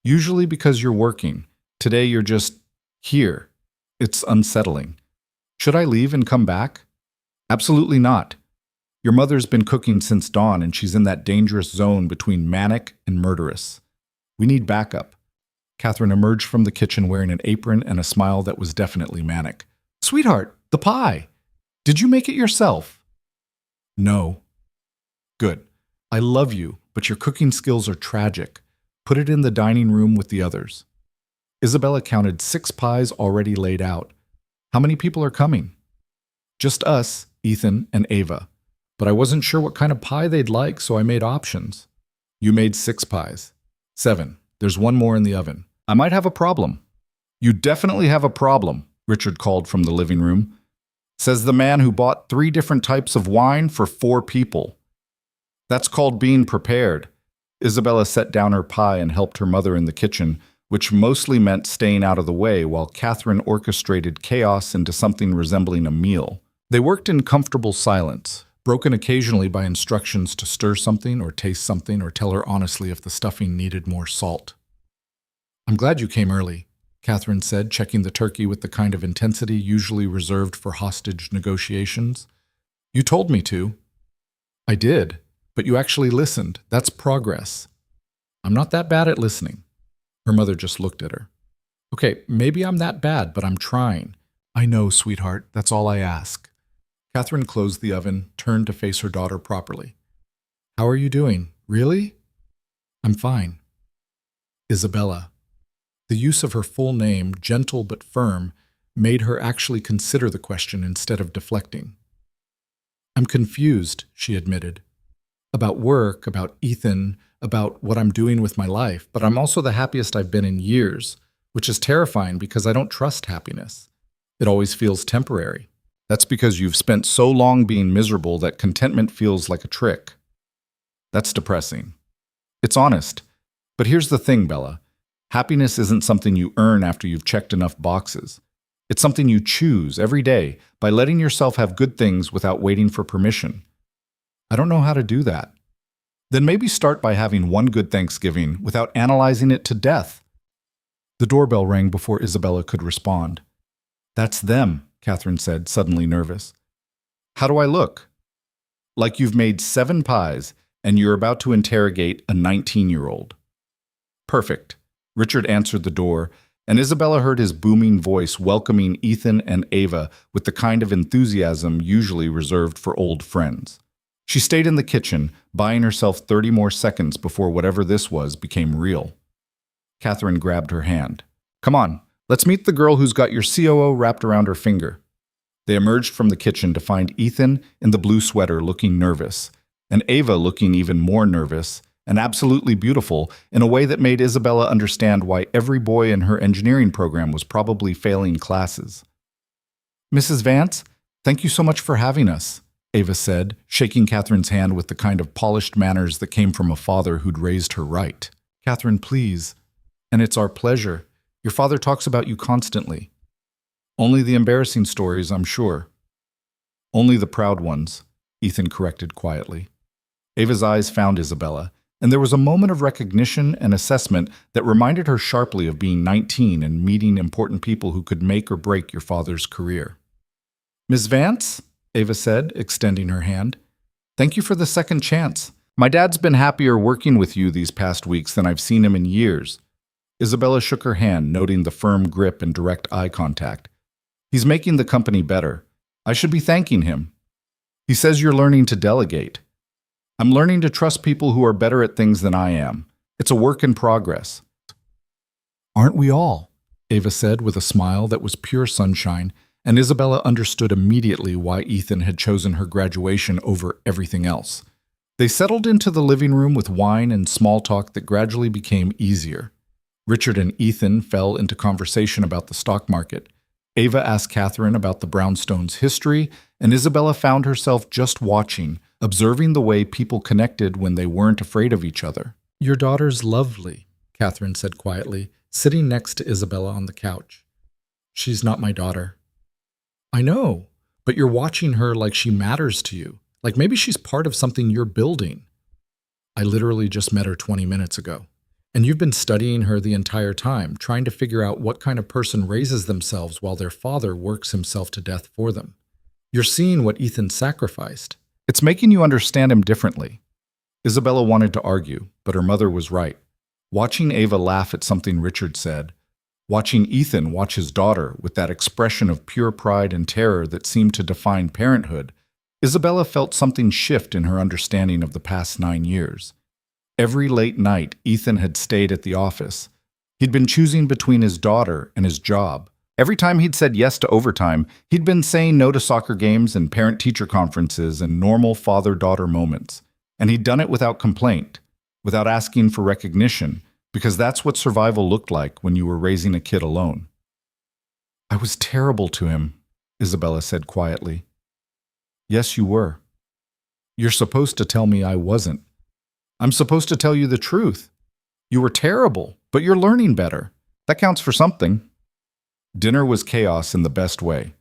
Usually because you're working. Today you're just here. It's unsettling. Should I leave and come back? Absolutely not. Your mother's been cooking since dawn and she's in that dangerous zone between manic and murderous. We need backup. Catherine emerged from the kitchen wearing an apron and a smile that was definitely manic. Sweetheart, the pie. Did you make it yourself? No. Good. I love you, but your cooking skills are tragic. Put it in the dining room with the others. Isabella counted 6 pies already laid out. How many people are coming? Just us, Ethan, and Ava. But I wasn't sure what kind of pie they'd like, so I made options. You made 6 pies. 7. There's 1 more in the oven. I might have a problem. You definitely have a problem, Richard called from the living room. Says the man who bought 3 different types of wine for 4 people. That's called being prepared. Isabella set down her pie and helped her mother in the kitchen, which mostly meant staying out of the way while Catherine orchestrated chaos into something resembling a meal. They worked in comfortable silence, broken occasionally by instructions to stir something or taste something or tell her honestly if the stuffing needed more salt. I'm glad you came early, Catherine said, checking the turkey with the kind of intensity usually reserved for hostage negotiations. You told me to. I did, but you actually listened. That's progress. I'm not that bad at listening. Her mother just looked at her. Okay, maybe I'm that bad, but I'm trying. I know, sweetheart. That's all I ask. Catherine closed the oven, turned to face her daughter properly. How are you doing? Really? I'm fine. Isabella. The use of her full name, gentle but firm, made her actually consider the question instead of deflecting. I'm confused, she admitted. About work, about Ethan, about what I'm doing with my life, but I'm also the happiest I've been in years, which is terrifying because I don't trust happiness. It always feels temporary. That's because you've spent so long being miserable that contentment feels like a trick. That's depressing. It's honest. But here's the thing, Bella. Happiness isn't something you earn after you've checked enough boxes. It's something you choose every day by letting yourself have good things without waiting for permission. I don't know how to do that. Then maybe start by having one good Thanksgiving without analyzing it to death. The doorbell rang before Isabella could respond. That's them, Catherine said, suddenly nervous. How do I look? Like you've made 7 pies and you're about to interrogate a 19-year-old. Perfect. Richard answered the door, and Isabella heard his booming voice welcoming Ethan and Ava with the kind of enthusiasm usually reserved for old friends. She stayed in the kitchen, buying herself 30 more seconds before whatever this was became real. Catherine grabbed her hand. "Come on, let's meet the girl who's got your COO wrapped around her finger." They emerged from the kitchen to find Ethan in the blue sweater looking nervous, and Ava looking even more nervous and absolutely beautiful in a way that made Isabella understand why every boy in her engineering program was probably failing classes. "Mrs. Vance, thank you so much for having us," Ava said, shaking Catherine's hand with the kind of polished manners that came from a father who'd raised her right. "Catherine, please. And it's our pleasure. Your father talks about you constantly." "Only the embarrassing stories, I'm sure." "Only the proud ones," Ethan corrected quietly. Ava's eyes found Isabella, and there was a moment of recognition and assessment that reminded her sharply of being 19 and meeting important people who could make or break your father's career. "Miss Vance?" Ava said, extending her hand. "Thank you for the second chance. My dad's been happier working with you these past weeks than I've seen him in years." Isabella shook her hand, noting the firm grip and direct eye contact. "He's making the company better. I should be thanking him. He says you're learning to delegate. I'm learning to trust people who are better at things than I am. It's a work in progress." "Aren't we all?" Ava said with a smile that was pure sunshine, and Isabella understood immediately why Ethan had chosen her graduation over everything else. They settled into the living room with wine and small talk that gradually became easier. Richard and Ethan fell into conversation about the stock market. Ava asked Catherine about the brownstone's history, and Isabella found herself just watching, observing the way people connected when they weren't afraid of each other. "Your daughter's lovely," Catherine said quietly, sitting next to Isabella on the couch. "She's not my daughter." "I know, but you're watching her like she matters to you, like maybe she's part of something you're building." "I literally just met her 20 minutes ago. And you've been studying her the entire time, trying to figure out what kind of person raises themselves while their father works himself to death for them. You're seeing what Ethan sacrificed. It's making you understand him differently." Isabella wanted to argue, but her mother was right. Watching Ava laugh at something Richard said, watching Ethan watch his daughter with that expression of pure pride and terror that seemed to define parenthood, Isabella felt something shift in her understanding of the past 9 years. Every late night, Ethan had stayed at the office. He'd been choosing between his daughter and his job. Every time he'd said yes to overtime, he'd been saying no to soccer games and parent-teacher conferences and normal father-daughter moments. And he'd done it without complaint, without asking for recognition, because that's what survival looked like when you were raising a kid alone. "I was terrible to him," Isabella said quietly. "Yes, you were. You're supposed to tell me I wasn't. I'm supposed to tell you the truth. You were terrible, but you're learning better. That counts for something." Dinner was chaos in the best way.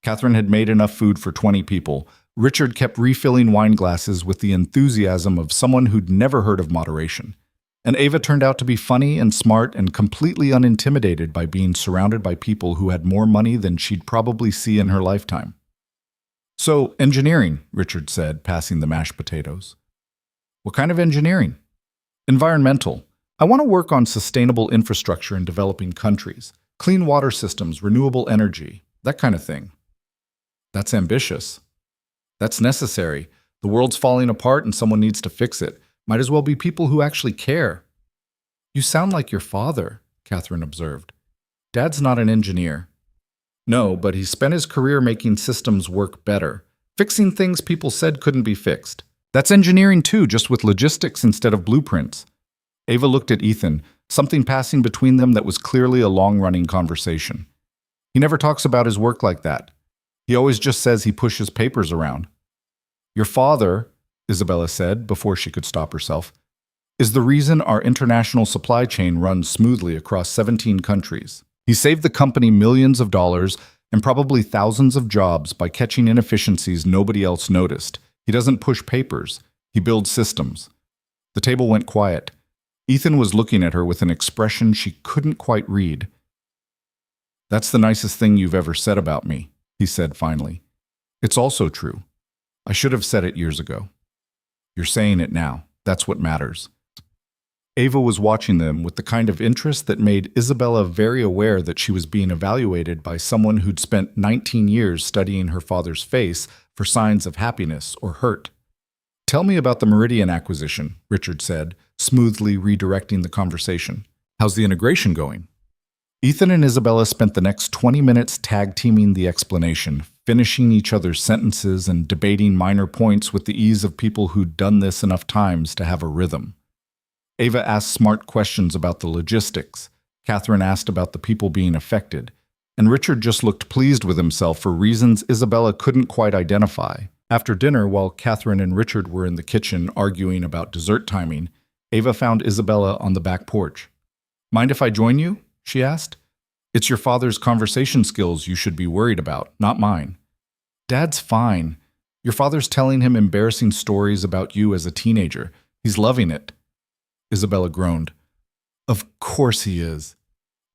Catherine had made enough food for 20 people. Richard kept refilling wine glasses with the enthusiasm of someone who'd never heard of moderation. And Ava turned out to be funny and smart and completely unintimidated by being surrounded by people who had more money than she'd probably see in her lifetime. "So, engineering," Richard said, passing the mashed potatoes. "What kind of engineering?" "Environmental. I want to work on sustainable infrastructure in developing countries, clean water systems, renewable energy, that kind of thing." "That's ambitious." "That's necessary. The world's falling apart and someone needs to fix it. Might as well be people who actually care." "You sound like your father," Catherine observed. "Dad's not an engineer." "No, but he spent his career making systems work better, fixing things people said couldn't be fixed. That's engineering too, just with logistics instead of blueprints." Ava looked at Ethan, something passing between them that was clearly a long-running conversation. "He never talks about his work like that. He always just says he pushes papers around." "Your father," Isabella said before she could stop herself, "is the reason our international supply chain runs smoothly across 17 countries. He saved the company millions of dollars and probably thousands of jobs by catching inefficiencies nobody else noticed. He doesn't push papers. He builds systems." The table went quiet. Ethan was looking at her with an expression she couldn't quite read. "That's the nicest thing you've ever said about me," he said finally. "It's also true. I should have said it years ago. You're saying it now. That's what matters." Ava was watching them with the kind of interest that made Isabella very aware that she was being evaluated by someone who'd spent 19 years studying her father's face for signs of happiness or hurt. "Tell me about the Meridian acquisition," Richard said, smoothly redirecting the conversation. "How's the integration going?" Ethan and Isabella spent the next 20 minutes tag-teaming the explanation, finishing each other's sentences and debating minor points with the ease of people who'd done this enough times to have a rhythm. Ava asked smart questions about the logistics. Catherine asked about the people being affected. And Richard just looked pleased with himself for reasons Isabella couldn't quite identify. After dinner, while Catherine and Richard were in the kitchen arguing about dessert timing, Ava found Isabella on the back porch. "Mind if I join you?" she asked. "It's your father's conversation skills you should be worried about, not mine." "Dad's fine. Your father's telling him embarrassing stories about you as a teenager. He's loving it." Isabella groaned. "Of course he is."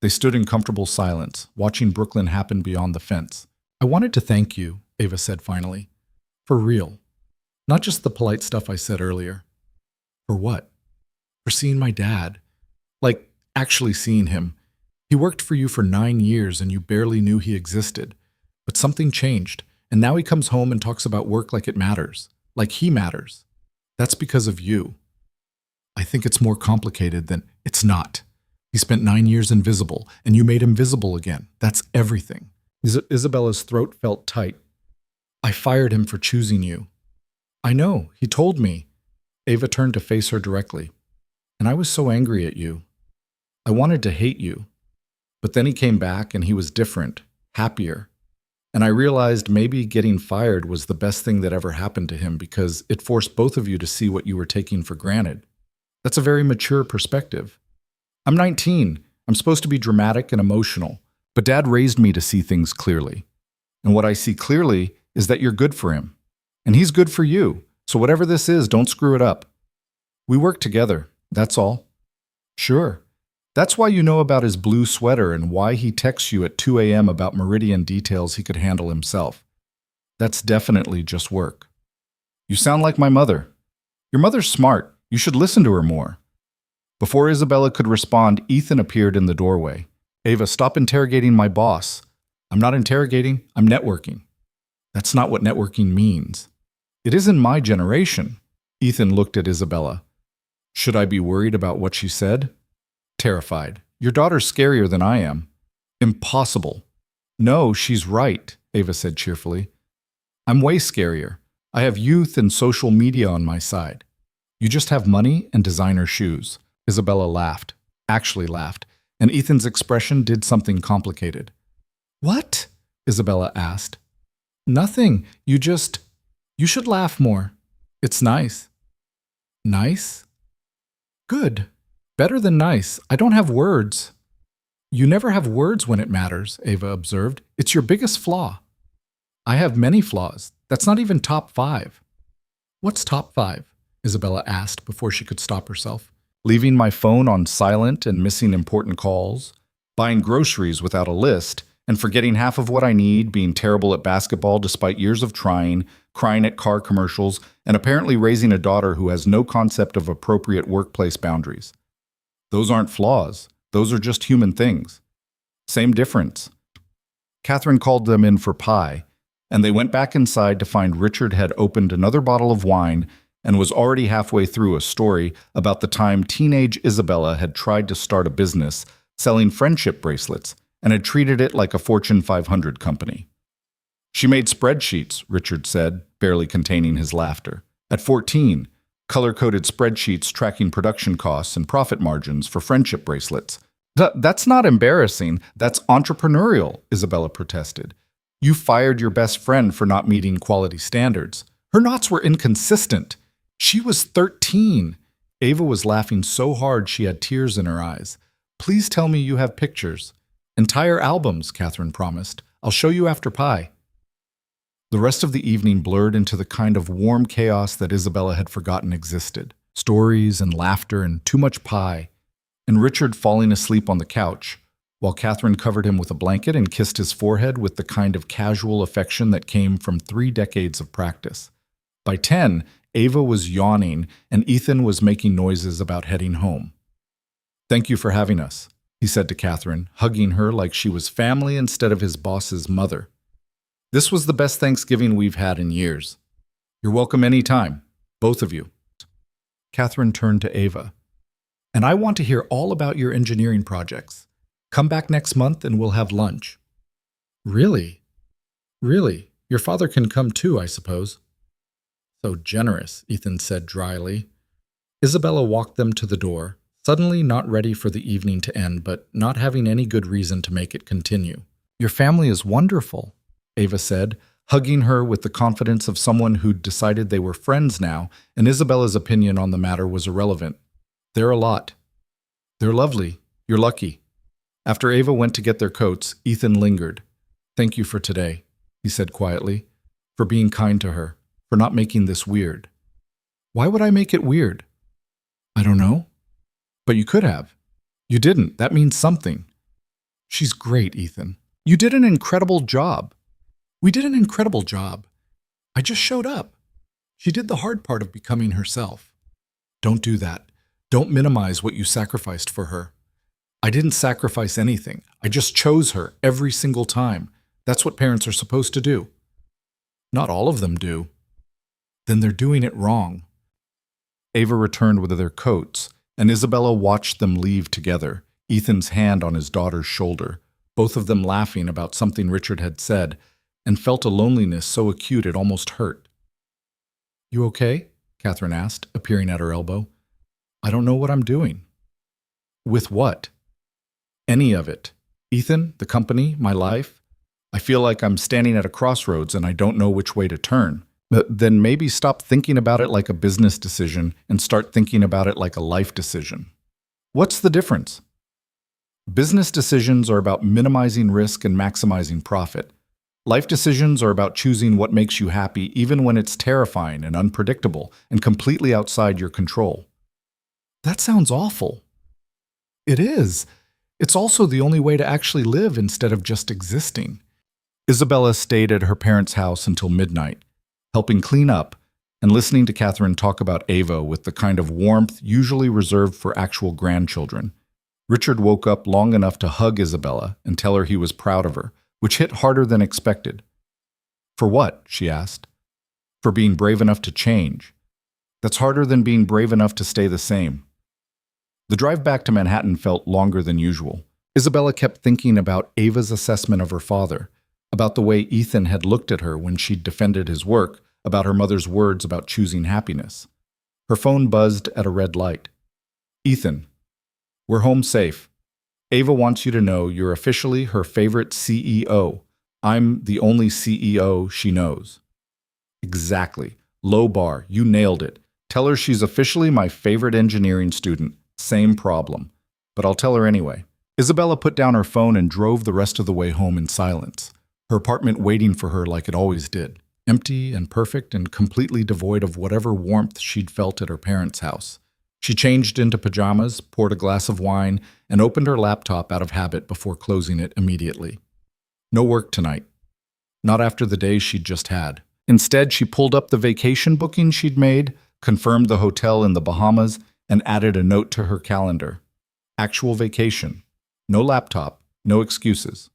They stood in comfortable silence, watching Brooklyn happen beyond the fence. "I wanted to thank you," Ava said finally. "For real. Not just the polite stuff I said earlier." "For what?" "For seeing my dad. Like, actually seeing him. He worked for you for 9 years and you barely knew he existed. But something changed, and now he comes home and talks about work like it matters. Like he matters. That's because of you." "I think it's more complicated than..." "It's not. He spent 9 years invisible, and you made him visible again. That's everything." Isabella's throat felt tight. "I fired him for choosing you." "I know. He told me." Ava turned to face her directly. "And I was so angry at you. I wanted to hate you. But then he came back and he was different, happier. And I realized maybe getting fired was the best thing that ever happened to him because it forced both of you to see what you were taking for granted. That's a very mature perspective. I'm 19. I'm supposed to be dramatic and emotional. But Dad raised me to see things clearly. And what I see clearly is that you're good for him. And he's good for you. So whatever this is, don't screw it up. We work together. That's all." "Sure. That's why you know about his blue sweater and why he texts you at 2 a.m. about Meridian details he could handle himself. That's definitely just work." "You sound like my mother." "Your mother's smart. You should listen to her more." Before Isabella could respond, Ethan appeared in the doorway. "Ava, stop interrogating my boss." "I'm not interrogating. I'm networking." "That's not what networking means." "It is in my generation." Ethan looked at Isabella. "Should I be worried about what she said?" "Terrified. Your daughter's scarier than I am." "Impossible." "No, she's right," Ava said cheerfully. "I'm way scarier. I have youth and social media on my side. You just have money and designer shoes." Isabella laughed, actually laughed, and Ethan's expression did something complicated. "What?" Isabella asked. "Nothing. You should laugh more. It's nice." "Nice?" "Good. Better than nice. I don't have words." "You never have words when it matters," Ava observed. "It's your biggest flaw." "I have many flaws. That's not even top 5. "What's top 5? Isabella asked before she could stop herself. "Leaving my phone on silent and missing important calls, buying groceries without a list, and forgetting half of what I need, being terrible at basketball despite years of trying, crying at car commercials, and apparently raising a daughter who has no concept of appropriate workplace boundaries. Those aren't flaws. Those are just human things. Same difference." Catherine called them in for pie, and they went back inside to find Richard had opened another bottle of wine and was already halfway through a story about the time teenage Isabella had tried to start a business selling friendship bracelets and had treated it like a Fortune 500 company. "She made spreadsheets," Richard said, barely containing his laughter. "At 14, color-coded spreadsheets tracking production costs and profit margins for friendship bracelets. That's not embarrassing. That's entrepreneurial," Isabella protested. "You fired your best friend for not meeting quality standards. Her knots were inconsistent. She was 13. Ava was laughing so hard she had tears in her eyes. "Please tell me you have pictures." "Entire albums," Catherine promised. "I'll show you after pie." The rest of the evening blurred into the kind of warm chaos that Isabella had forgotten existed. Stories and laughter and too much pie. And Richard falling asleep on the couch, while Catherine covered him with a blanket and kissed his forehead with the kind of casual affection that came from 3 decades of practice. By 10, Ava was yawning and Ethan was making noises about heading home. Thank you for having us, he said to Catherine, hugging her like she was family instead of his boss's mother. This was the best Thanksgiving we've had in years. You're welcome any time, both of you. Catherine turned to Ava. And I want to hear all about your engineering projects. Come back next month and we'll have lunch. Really? Really? Your father can come too, I suppose. So generous, Ethan said dryly. Isabella walked them to the door, suddenly not ready for the evening to end, but not having any good reason to make it continue. Your family is wonderful, Ava said, hugging her with the confidence of someone who'd decided they were friends now, and Isabella's opinion on the matter was irrelevant. They're a lot. They're lovely. You're lucky. After Ava went to get their coats, Ethan lingered. Thank you for today, he said quietly, for being kind to her, for not making this weird. Why would I make it weird? I don't know. But you could have. You didn't. That means something. She's great, Ethan. You did an incredible job. We did an incredible job. I just showed up. She did the hard part of becoming herself. Don't do that. Don't minimize what you sacrificed for her. I didn't sacrifice anything. I just chose her every single time. That's what parents are supposed to do. Not all of them do. Then they're doing it wrong. Ava returned with their coats, and Isabella watched them leave together, Ethan's hand on his daughter's shoulder, both of them laughing about something Richard had said, and felt a loneliness so acute it almost hurt. You okay? Catherine asked, appearing at her elbow. I don't know what I'm doing. With what? Any of it. Ethan, the company, my life. I feel like I'm standing at a crossroads and I don't know which way to turn. But then maybe stop thinking about it like a business decision and start thinking about it like a life decision. What's the difference? Business decisions are about minimizing risk and maximizing profit. Life decisions are about choosing what makes you happy even when it's terrifying and unpredictable and completely outside your control. That sounds awful. It is. It's also the only way to actually live instead of just existing. Isabella stayed at her parents' house until midnight, helping clean up and listening to Catherine talk about Ava with the kind of warmth usually reserved for actual grandchildren. Richard woke up long enough to hug Isabella and tell her he was proud of her, which hit harder than expected. For what? She asked. For being brave enough to change. That's harder than being brave enough to stay the same. The drive back to Manhattan felt longer than usual. Isabella kept thinking about Ava's assessment of her father, about the way Ethan had looked at her when she'd defended his work, about her mother's words about choosing happiness. Her phone buzzed at a red light. Ethan, we're home safe. Ava wants you to know you're officially her favorite CEO. I'm the only CEO she knows. Exactly. Low bar. You nailed it. Tell her she's officially my favorite engineering student. Same problem. But I'll tell her anyway. Isabella put down her phone and drove the rest of the way home in silence, her apartment waiting for her like it always did, empty and perfect and completely devoid of whatever warmth she'd felt at her parents' house. She changed into pajamas, poured a glass of wine, and opened her laptop out of habit before closing it immediately. No work tonight. Not after the day she'd just had. Instead, she pulled up the vacation booking she'd made, confirmed the hotel in the Bahamas, and added a note to her calendar. Actual vacation. No laptop. No excuses.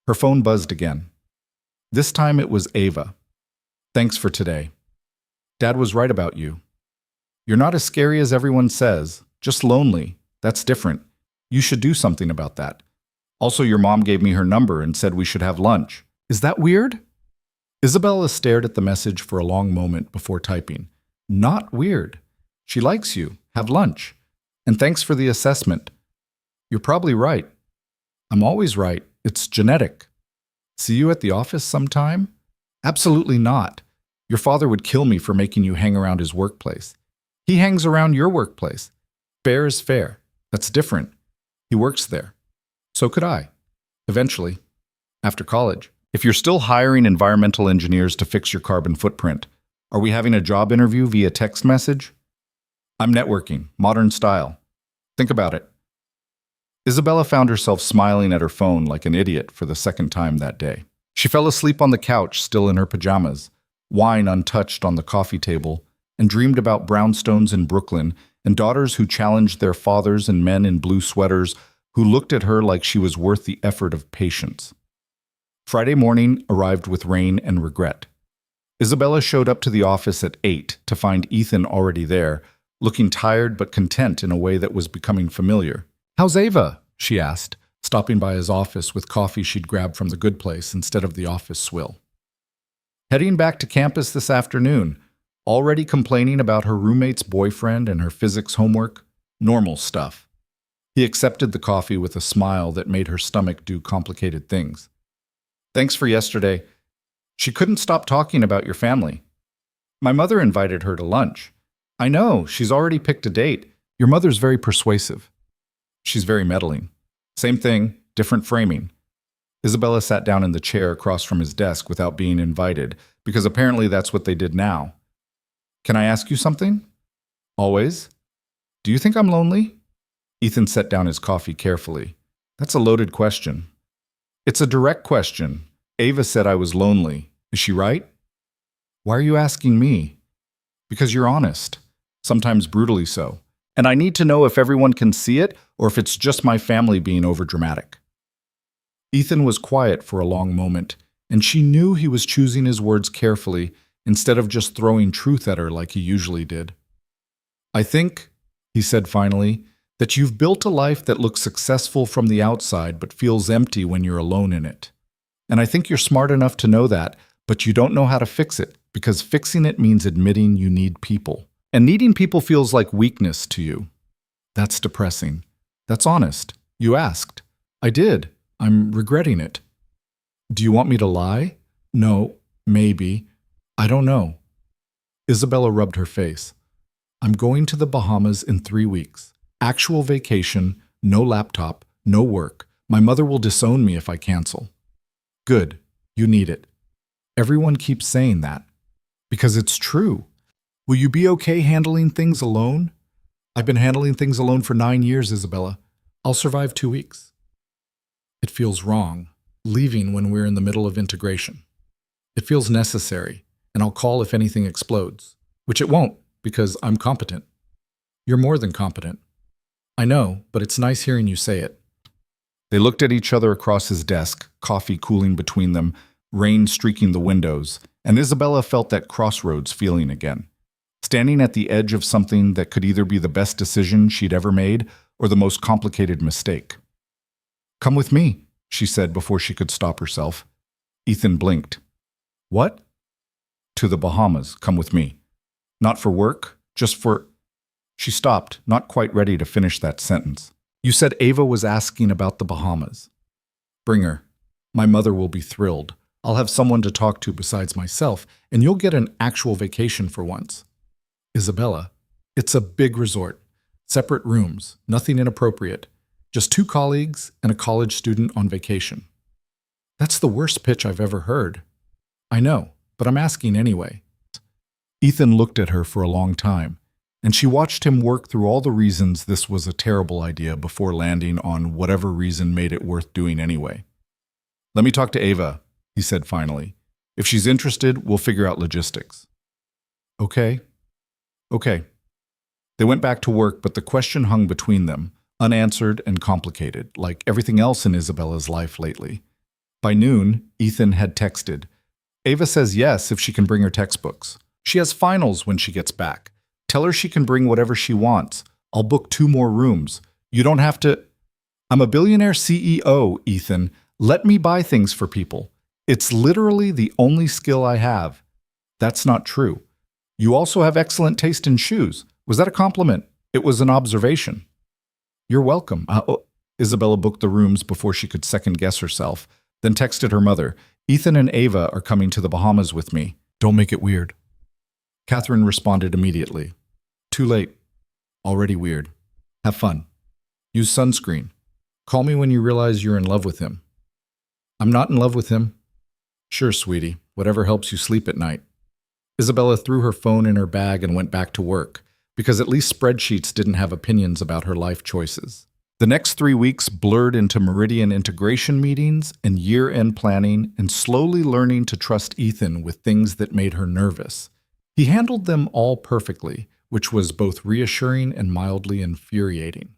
Her phone buzzed again. This time it was Ava. Thanks for today. Dad was right about you. You're not as scary as everyone says, just lonely. That's different. You should do something about that. Also, your mom gave me her number and said we should have lunch. Is that weird? Isabella stared at the message for a long moment before typing. Not weird. She likes you. Have lunch. And thanks for the assessment. You're probably right. I'm always right. It's genetic. See you at the office sometime? Absolutely not. Your father would kill me for making you hang around his workplace. He hangs around your workplace. Fair is fair. That's different. He works there. So could I. Eventually. After college. If you're still hiring environmental engineers to fix your carbon footprint, are we having a job interview via text message? I'm networking, modern style. Think about it. Isabella found herself smiling at her phone like an idiot for the second time that day. She fell asleep on the couch, still in her pajamas, wine untouched on the coffee table, and dreamed about brownstones in Brooklyn and daughters who challenged their fathers and men in blue sweaters who looked at her like she was worth the effort of patience. Friday morning arrived with rain and regret. Isabella showed up to the office at 8 to find Ethan already there, looking tired but content in a way that was becoming familiar. "How's Ava?" she asked, stopping by his office with coffee she'd grabbed from the good place instead of the office swill. "Heading back to campus this afternoon. Already complaining about her roommate's boyfriend and her physics homework. Normal stuff." He accepted the coffee with a smile that made her stomach do complicated things. "Thanks for yesterday. She couldn't stop talking about your family. My mother invited her to lunch. I know, she's already picked a date. Your mother's very persuasive." "She's very meddling." "Same thing, different framing." Isabella sat down in the chair across from his desk without being invited, because apparently that's what they did now. "Can I ask you something?" "Always." "Do you think I'm lonely?" Ethan set down his coffee carefully. "That's a loaded question." "It's a direct question. Ava said I was lonely. Is she right?" "Why are you asking me?" "Because you're honest. Sometimes brutally so. And I need to know if everyone can see it or if it's just my family being overdramatic." Ethan was quiet for a long moment, and she knew he was choosing his words carefully instead of just throwing truth at her like he usually did. "I think," he said finally, "that you've built a life that looks successful from the outside but feels empty when you're alone in it. And I think you're smart enough to know that, but you don't know how to fix it, because fixing it means admitting you need people. And needing people feels like weakness to you." "That's depressing." "That's honest. You asked." "I did. I'm regretting it." "Do you want me to lie?" "No, maybe. I don't know." Isabella rubbed her face. "I'm going to the Bahamas in 3 weeks. Actual vacation, no laptop, no work. My mother will disown me if I cancel." "Good. You need it." "Everyone keeps saying that." "Because it's true. Will you be okay handling things alone?" "I've been handling things alone for 9 years, Isabella. I'll survive 2 weeks." "It feels wrong, leaving when we're in the middle of integration. It feels necessary, and I'll call if anything explodes. Which it won't, because I'm competent." "You're more than competent." "I know, but it's nice hearing you say it." They looked at each other across his desk, coffee cooling between them, rain streaking the windows, and Isabella felt that crossroads feeling again. Standing at the edge of something that could either be the best decision she'd ever made or the most complicated mistake. "Come with me," she said before she could stop herself. Ethan blinked. "What?" "To the Bahamas. Come with me. Not for work, just for—" She stopped, not quite ready to finish that sentence. "You said Ava was asking about the Bahamas." "Bring her. My mother will be thrilled. I'll have someone to talk to besides myself, and you'll get an actual vacation for once." "Isabella, it's a big resort. Separate rooms, nothing inappropriate. Just 2 colleagues and a college student on vacation." "That's the worst pitch I've ever heard." "I know, but I'm asking anyway." Ethan looked at her for a long time, and she watched him work through all the reasons this was a terrible idea before landing on whatever reason made it worth doing anyway. "Let me talk to Ava," he said finally. "If she's interested, we'll figure out logistics." "Okay." "Okay." They went back to work, but the question hung between them, unanswered and complicated, like everything else in Isabella's life lately. By noon, Ethan had texted, "Ava says yes if she can bring her textbooks. She has finals when she gets back. Tell her she can bring whatever she wants. I'll book 2 more rooms. You don't have to—" "I'm a billionaire CEO, Ethan. Let me buy things for people. It's literally the only skill I have." "That's not true. You also have excellent taste in shoes." "Was that a compliment?" "It was an observation." "You're welcome." Isabella booked the rooms before she could second-guess herself, then texted her mother, "Ethan and Ava are coming to the Bahamas with me. Don't make it weird." Catherine responded immediately. "Too late. Already weird. Have fun. Use sunscreen. Call me when you realize you're in love with him." "I'm not in love with him." "Sure, sweetie. Whatever helps you sleep at night." Isabella threw her phone in her bag and went back to work, because at least spreadsheets didn't have opinions about her life choices. The next 3 weeks blurred into Meridian integration meetings and year-end planning and slowly learning to trust Ethan with things that made her nervous. He handled them all perfectly, which was both reassuring and mildly infuriating.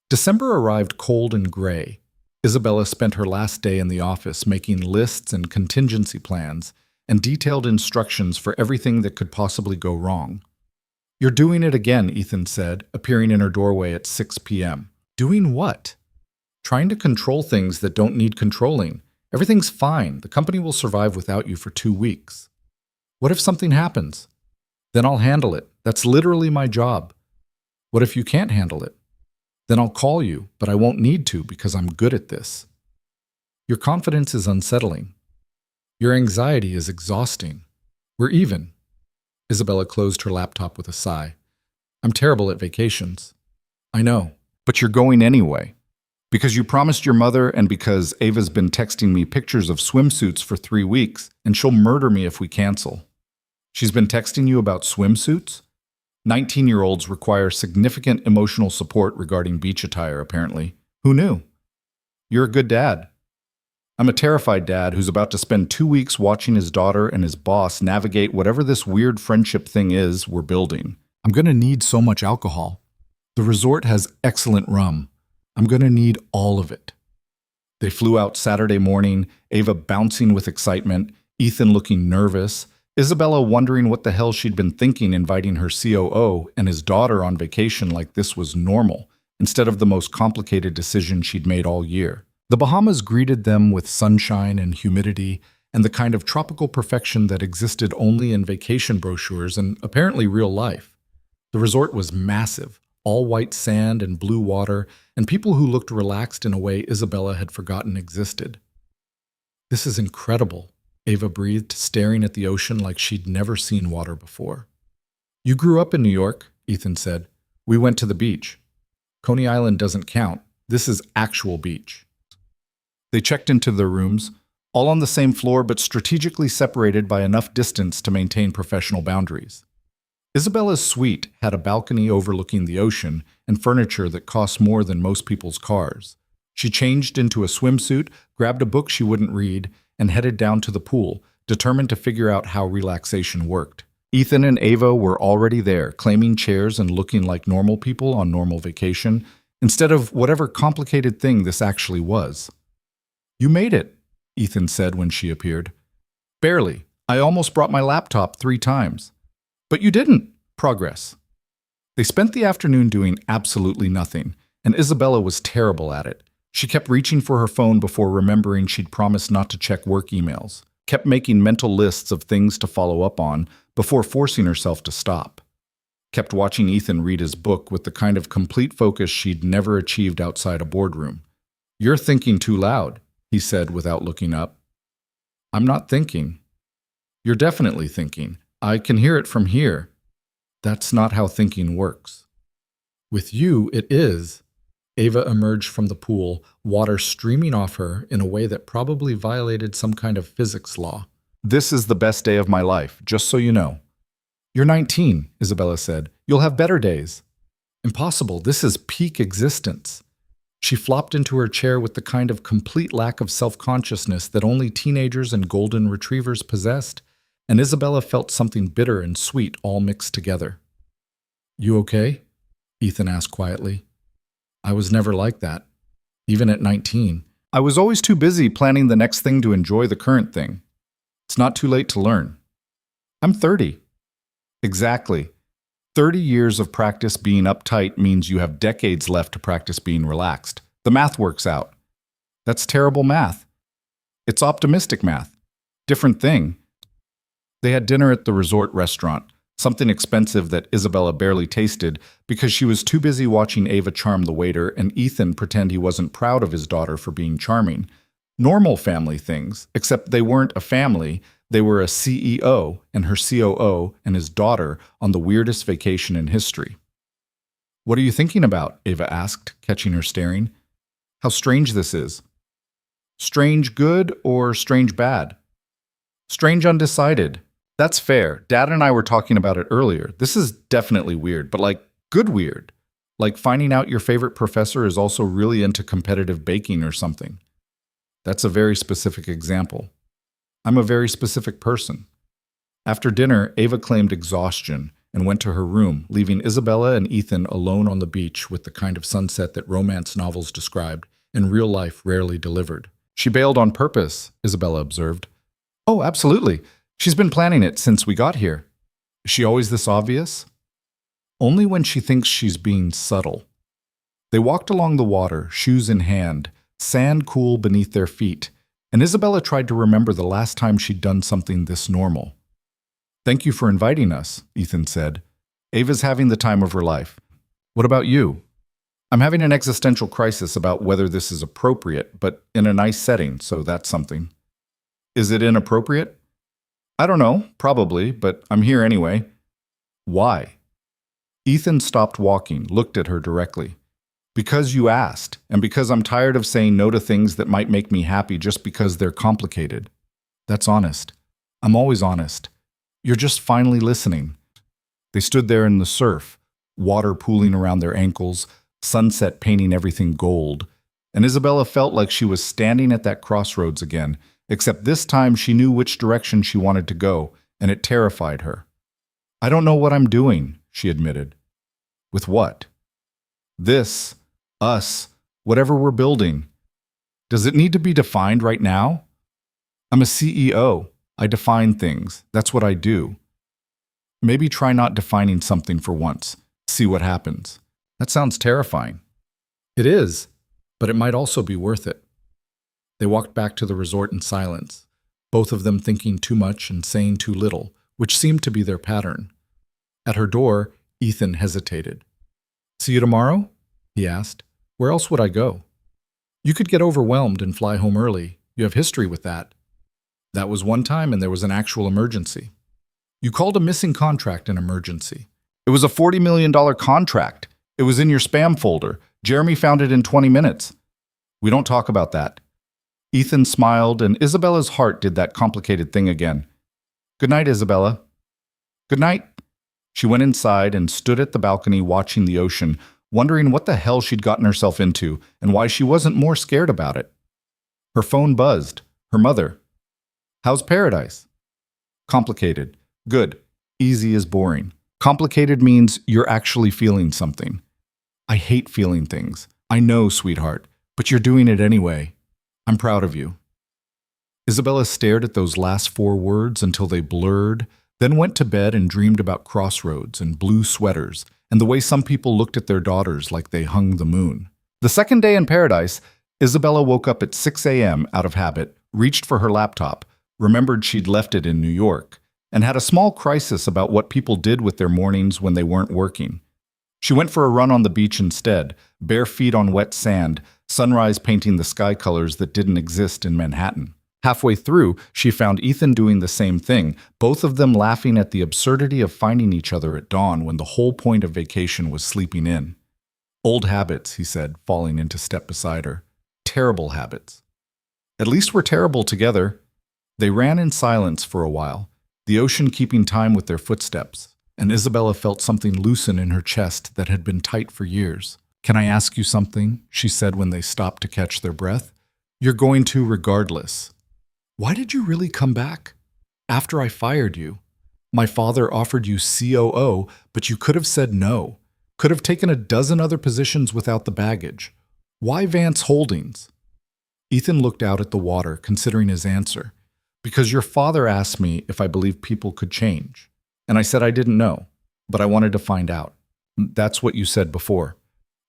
December arrived cold and gray. Isabella spent her last day in the office making lists and contingency plans and detailed instructions for everything that could possibly go wrong. "You're doing it again," Ethan said, appearing in her doorway at 6 p.m. "Doing what?" "Trying to control things that don't need controlling. Everything's fine. The company will survive without you for 2 weeks." "What if something happens?" "Then I'll handle it. That's literally my job." "What if you can't handle it?" "Then I'll call you, but I won't need to because I'm good at this." "Your confidence is unsettling. Your anxiety is exhausting. We're even." Isabella closed her laptop with a sigh. "I'm terrible at vacations." "I know, but you're going anyway. Because you promised your mother and because Ava's been texting me pictures of swimsuits for 3 weeks, and she'll murder me if we cancel." "She's been texting you about swimsuits?" 19-year-olds require significant emotional support regarding beach attire, apparently. Who knew? "You're a good dad." "I'm a terrified dad who's about to spend 2 weeks watching his daughter and his boss navigate whatever this weird friendship thing is we're building. I'm going to need so much alcohol. The resort has excellent rum. I'm going to need all of it." They flew out Saturday morning, Ava bouncing with excitement, Ethan looking nervous, Isabella wondering what the hell she'd been thinking inviting her COO and his daughter on vacation like this was normal, instead of the most complicated decision she'd made all year. The Bahamas greeted them with sunshine and humidity and the kind of tropical perfection that existed only in vacation brochures and apparently real life. The resort was massive, all white sand and blue water, and people who looked relaxed in a way Isabella had forgotten existed. "This is incredible," Ava breathed, staring at the ocean like she'd never seen water before. "You grew up in New York," Ethan said. "We went to the beach. Coney Island doesn't count. This is actual beach." They checked into their rooms, all on the same floor but strategically separated by enough distance to maintain professional boundaries. Isabella's suite had a balcony overlooking the ocean and furniture that cost more than most people's cars. She changed into a swimsuit, grabbed a book she wouldn't read, and headed down to the pool, determined to figure out how relaxation worked. Ethan and Ava were already there, claiming chairs and looking like normal people on normal vacation, instead of whatever complicated thing this actually was. "You made it," Ethan said when she appeared. "Barely. I almost brought my laptop 3 times. "But you didn't." Progress. They spent the afternoon doing absolutely nothing, and Isabella was terrible at it. She kept reaching for her phone before remembering she'd promised not to check work emails, kept making mental lists of things to follow up on before forcing herself to stop, kept watching Ethan read his book with the kind of complete focus she'd never achieved outside a boardroom. "You're thinking too loud," he said without looking up. "I'm not thinking." "You're definitely thinking. I can hear it from here." "That's not how thinking works." "With you, it is." Ava emerged from the pool, water streaming off her in a way that probably violated some kind of physics law. "This is the best day of my life, just so you know." "You're 19, Isabella said. "You'll have better days." "Impossible. This is peak existence." She flopped into her chair with the kind of complete lack of self-consciousness that only teenagers and golden retrievers possessed, and Isabella felt something bitter and sweet all mixed together. "You okay?" Ethan asked quietly. "I was never like that, even at 19. I was always too busy planning the next thing to enjoy the current thing. It's not too late to learn." "I'm 30. "Exactly. 30 years of practice being uptight means you have decades left to practice being relaxed. The math works out." "That's terrible math." "It's optimistic math. Different thing." They had dinner at the resort restaurant, something expensive that Isabella barely tasted because she was too busy watching Ava charm the waiter and Ethan pretend he wasn't proud of his daughter for being charming. Normal family things, except they weren't a family, they were a CEO and her COO and his daughter on the weirdest vacation in history. "What are you thinking about?" Ava asked, catching her staring. "How strange this is." "Strange good or strange bad?" "Strange undecided." "That's fair. Dad and I were talking about it earlier. This is definitely weird, but like good weird. Like finding out your favorite professor is also really into competitive baking or something." "That's a very specific example." "I'm a very specific person." After dinner, Ava claimed exhaustion, and went to her room, leaving Isabella and Ethan alone on the beach with the kind of sunset that romance novels described and real life rarely delivered. She bailed on purpose, Isabella observed. Oh, absolutely. She's been planning it since we got here. Is she always this obvious? Only when she thinks she's being subtle. They walked along the water, shoes in hand, sand cool beneath their feet, and Isabella tried to remember the last time she'd done something this normal. Thank you for inviting us, Ethan said. Ava's having the time of her life. What about you? I'm having an existential crisis about whether this is appropriate, but in a nice setting, so that's something. Is it inappropriate? I don't know, probably, but I'm here anyway. Why? Ethan stopped walking, looked at her directly. Because you asked, and because I'm tired of saying no to things that might make me happy just because they're complicated. That's honest. I'm always honest. You're just finally listening. They stood there in the surf, water pooling around their ankles, sunset painting everything gold, and Isabella felt like she was standing at that crossroads again, except this time she knew which direction she wanted to go, and it terrified her. I don't know what I'm doing, she admitted. With what? This, us, whatever we're building. Does it need to be defined right now? I'm a CEO. I define things. That's what I do. Maybe try not defining something for once. See what happens. That sounds terrifying. It is, but it might also be worth it. They walked back to the resort in silence, both of them thinking too much and saying too little, which seemed to be their pattern. At her door, Ethan hesitated. See you tomorrow? He asked. Where else would I go? You could get overwhelmed and fly home early. You have history with that. That was one time and there was an actual emergency. You called a missing contract an emergency. It was a $40 million contract. It was in your spam folder. Jeremy found it in 20 minutes. We don't talk about that. Ethan smiled, and Isabella's heart did that complicated thing again. Good night, Isabella. Good night. She went inside and stood at the balcony watching the ocean, wondering what the hell she'd gotten herself into and why she wasn't more scared about it. Her phone buzzed. Her mother. How's paradise? Complicated. Good. Easy is boring. Complicated means you're actually feeling something. I hate feeling things. I know, sweetheart, but you're doing it anyway. I'm proud of you. Isabella stared at those last 4 words until they blurred, then went to bed and dreamed about crossroads and blue sweaters and the way some people looked at their daughters like they hung the moon. The second day in paradise, Isabella woke up at 6 a.m. out of habit, reached for her laptop, remembered she'd left it in New York, and had a small crisis about what people did with their mornings when they weren't working. She went for a run on the beach instead, bare feet on wet sand, sunrise painting the sky colors that didn't exist in Manhattan. Halfway through, she found Ethan doing the same thing, both of them laughing at the absurdity of finding each other at dawn when the whole point of vacation was sleeping in. Old habits, he said, falling into step beside her. Terrible habits. At least we're terrible together. They ran in silence for a while, the ocean keeping time with their footsteps, and Isabella felt something loosen in her chest that had been tight for years. Can I ask you something? She said when they stopped to catch their breath. You're going to regardless. Why did you really come back? After I fired you. My father offered you COO, but you could have said no. Could have taken a dozen other positions without the baggage. Why Vance Holdings? Ethan looked out at the water, considering his answer. Because your father asked me if I believed people could change. And I said I didn't know, but I wanted to find out. That's what you said before.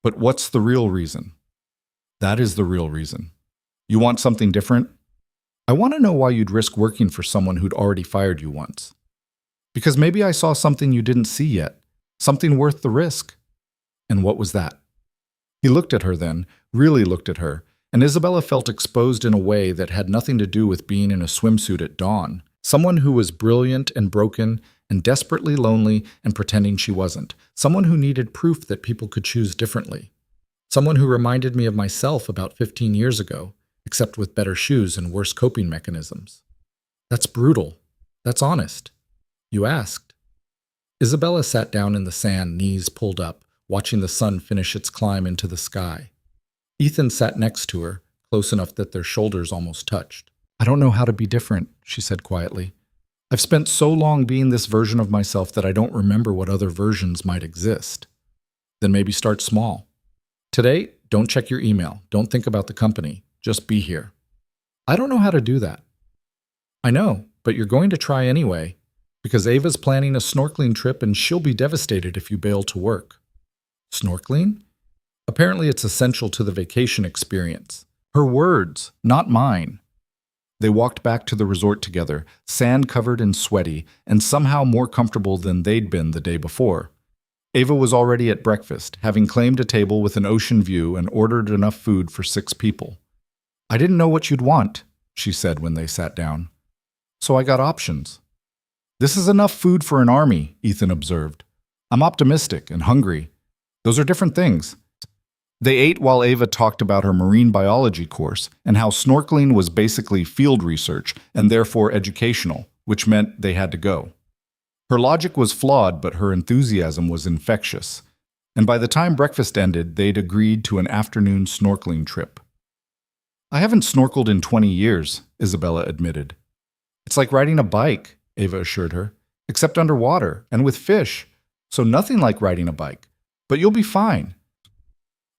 But what's the real reason? That is the real reason. You want something different? I want to know why you'd risk working for someone who'd already fired you once. Because maybe I saw something you didn't see yet, something worth the risk. And what was that? He looked at her then, really looked at her, and Isabella felt exposed in a way that had nothing to do with being in a swimsuit at dawn. Someone who was brilliant and broken and desperately lonely and pretending she wasn't. Someone who needed proof that people could choose differently. Someone who reminded me of myself about 15 years ago, except with better shoes and worse coping mechanisms. That's brutal. That's honest. You asked. Isabella sat down in the sand, knees pulled up, watching the sun finish its climb into the sky. Ethan sat next to her, close enough that their shoulders almost touched. I don't know how to be different, she said quietly. I've spent so long being this version of myself that I don't remember what other versions might exist. Then maybe start small. Today, don't check your email. Don't think about the company. Just be here. I don't know how to do that. I know, but you're going to try anyway, because Ava's planning a snorkeling trip and she'll be devastated if you bail to work. Snorkeling? Apparently it's essential to the vacation experience. Her words, not mine. They walked back to the resort together, sand-covered and sweaty, and somehow more comfortable than they'd been the day before. Ava was already at breakfast, having claimed a table with an ocean view and ordered enough food for 6 people. I didn't know what you'd want, she said when they sat down. So I got options. This is enough food for an army, Ethan observed. I'm optimistic and hungry. Those are different things. They ate while Ava talked about her marine biology course and how snorkeling was basically field research and therefore educational, which meant they had to go. Her logic was flawed, but her enthusiasm was infectious. And by the time breakfast ended, they'd agreed to an afternoon snorkeling trip. I haven't snorkeled in 20 years, Isabella admitted. It's like riding a bike, Ava assured her, except underwater and with fish, so nothing like riding a bike. But you'll be fine.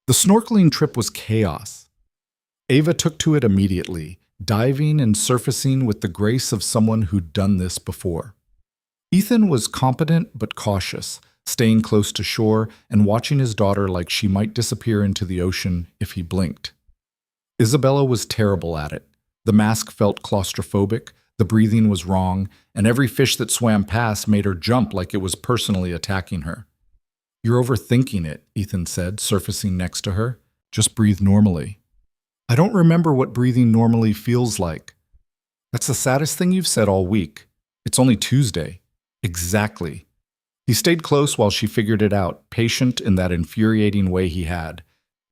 The snorkeling trip was chaos. Ava took to it immediately, diving and surfacing with the grace of someone who'd done this before. Ethan was competent but cautious, staying close to shore and watching his daughter like she might disappear into the ocean if he blinked. Isabella was terrible at it. The mask felt claustrophobic, the breathing was wrong, and every fish that swam past made her jump like it was personally attacking her. You're overthinking it, Ethan said, surfacing next to her. Just breathe normally. I don't remember what breathing normally feels like. That's the saddest thing you've said all week. It's only Tuesday. Exactly. He stayed close while she figured it out, patient in that infuriating way he had.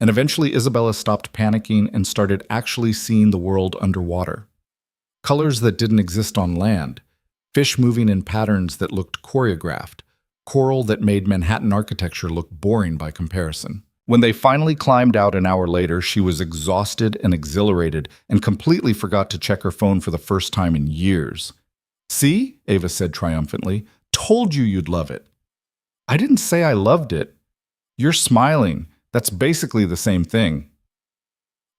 And eventually Isabella stopped panicking and started actually seeing the world underwater. Colors that didn't exist on land. Fish moving in patterns that looked choreographed. Coral that made Manhattan architecture look boring by comparison. When they finally climbed out an hour later, she was exhausted and exhilarated and completely forgot to check her phone for the first time in years. See, Ava said triumphantly, told you you'd love it. I didn't say I loved it. You're smiling. That's basically the same thing.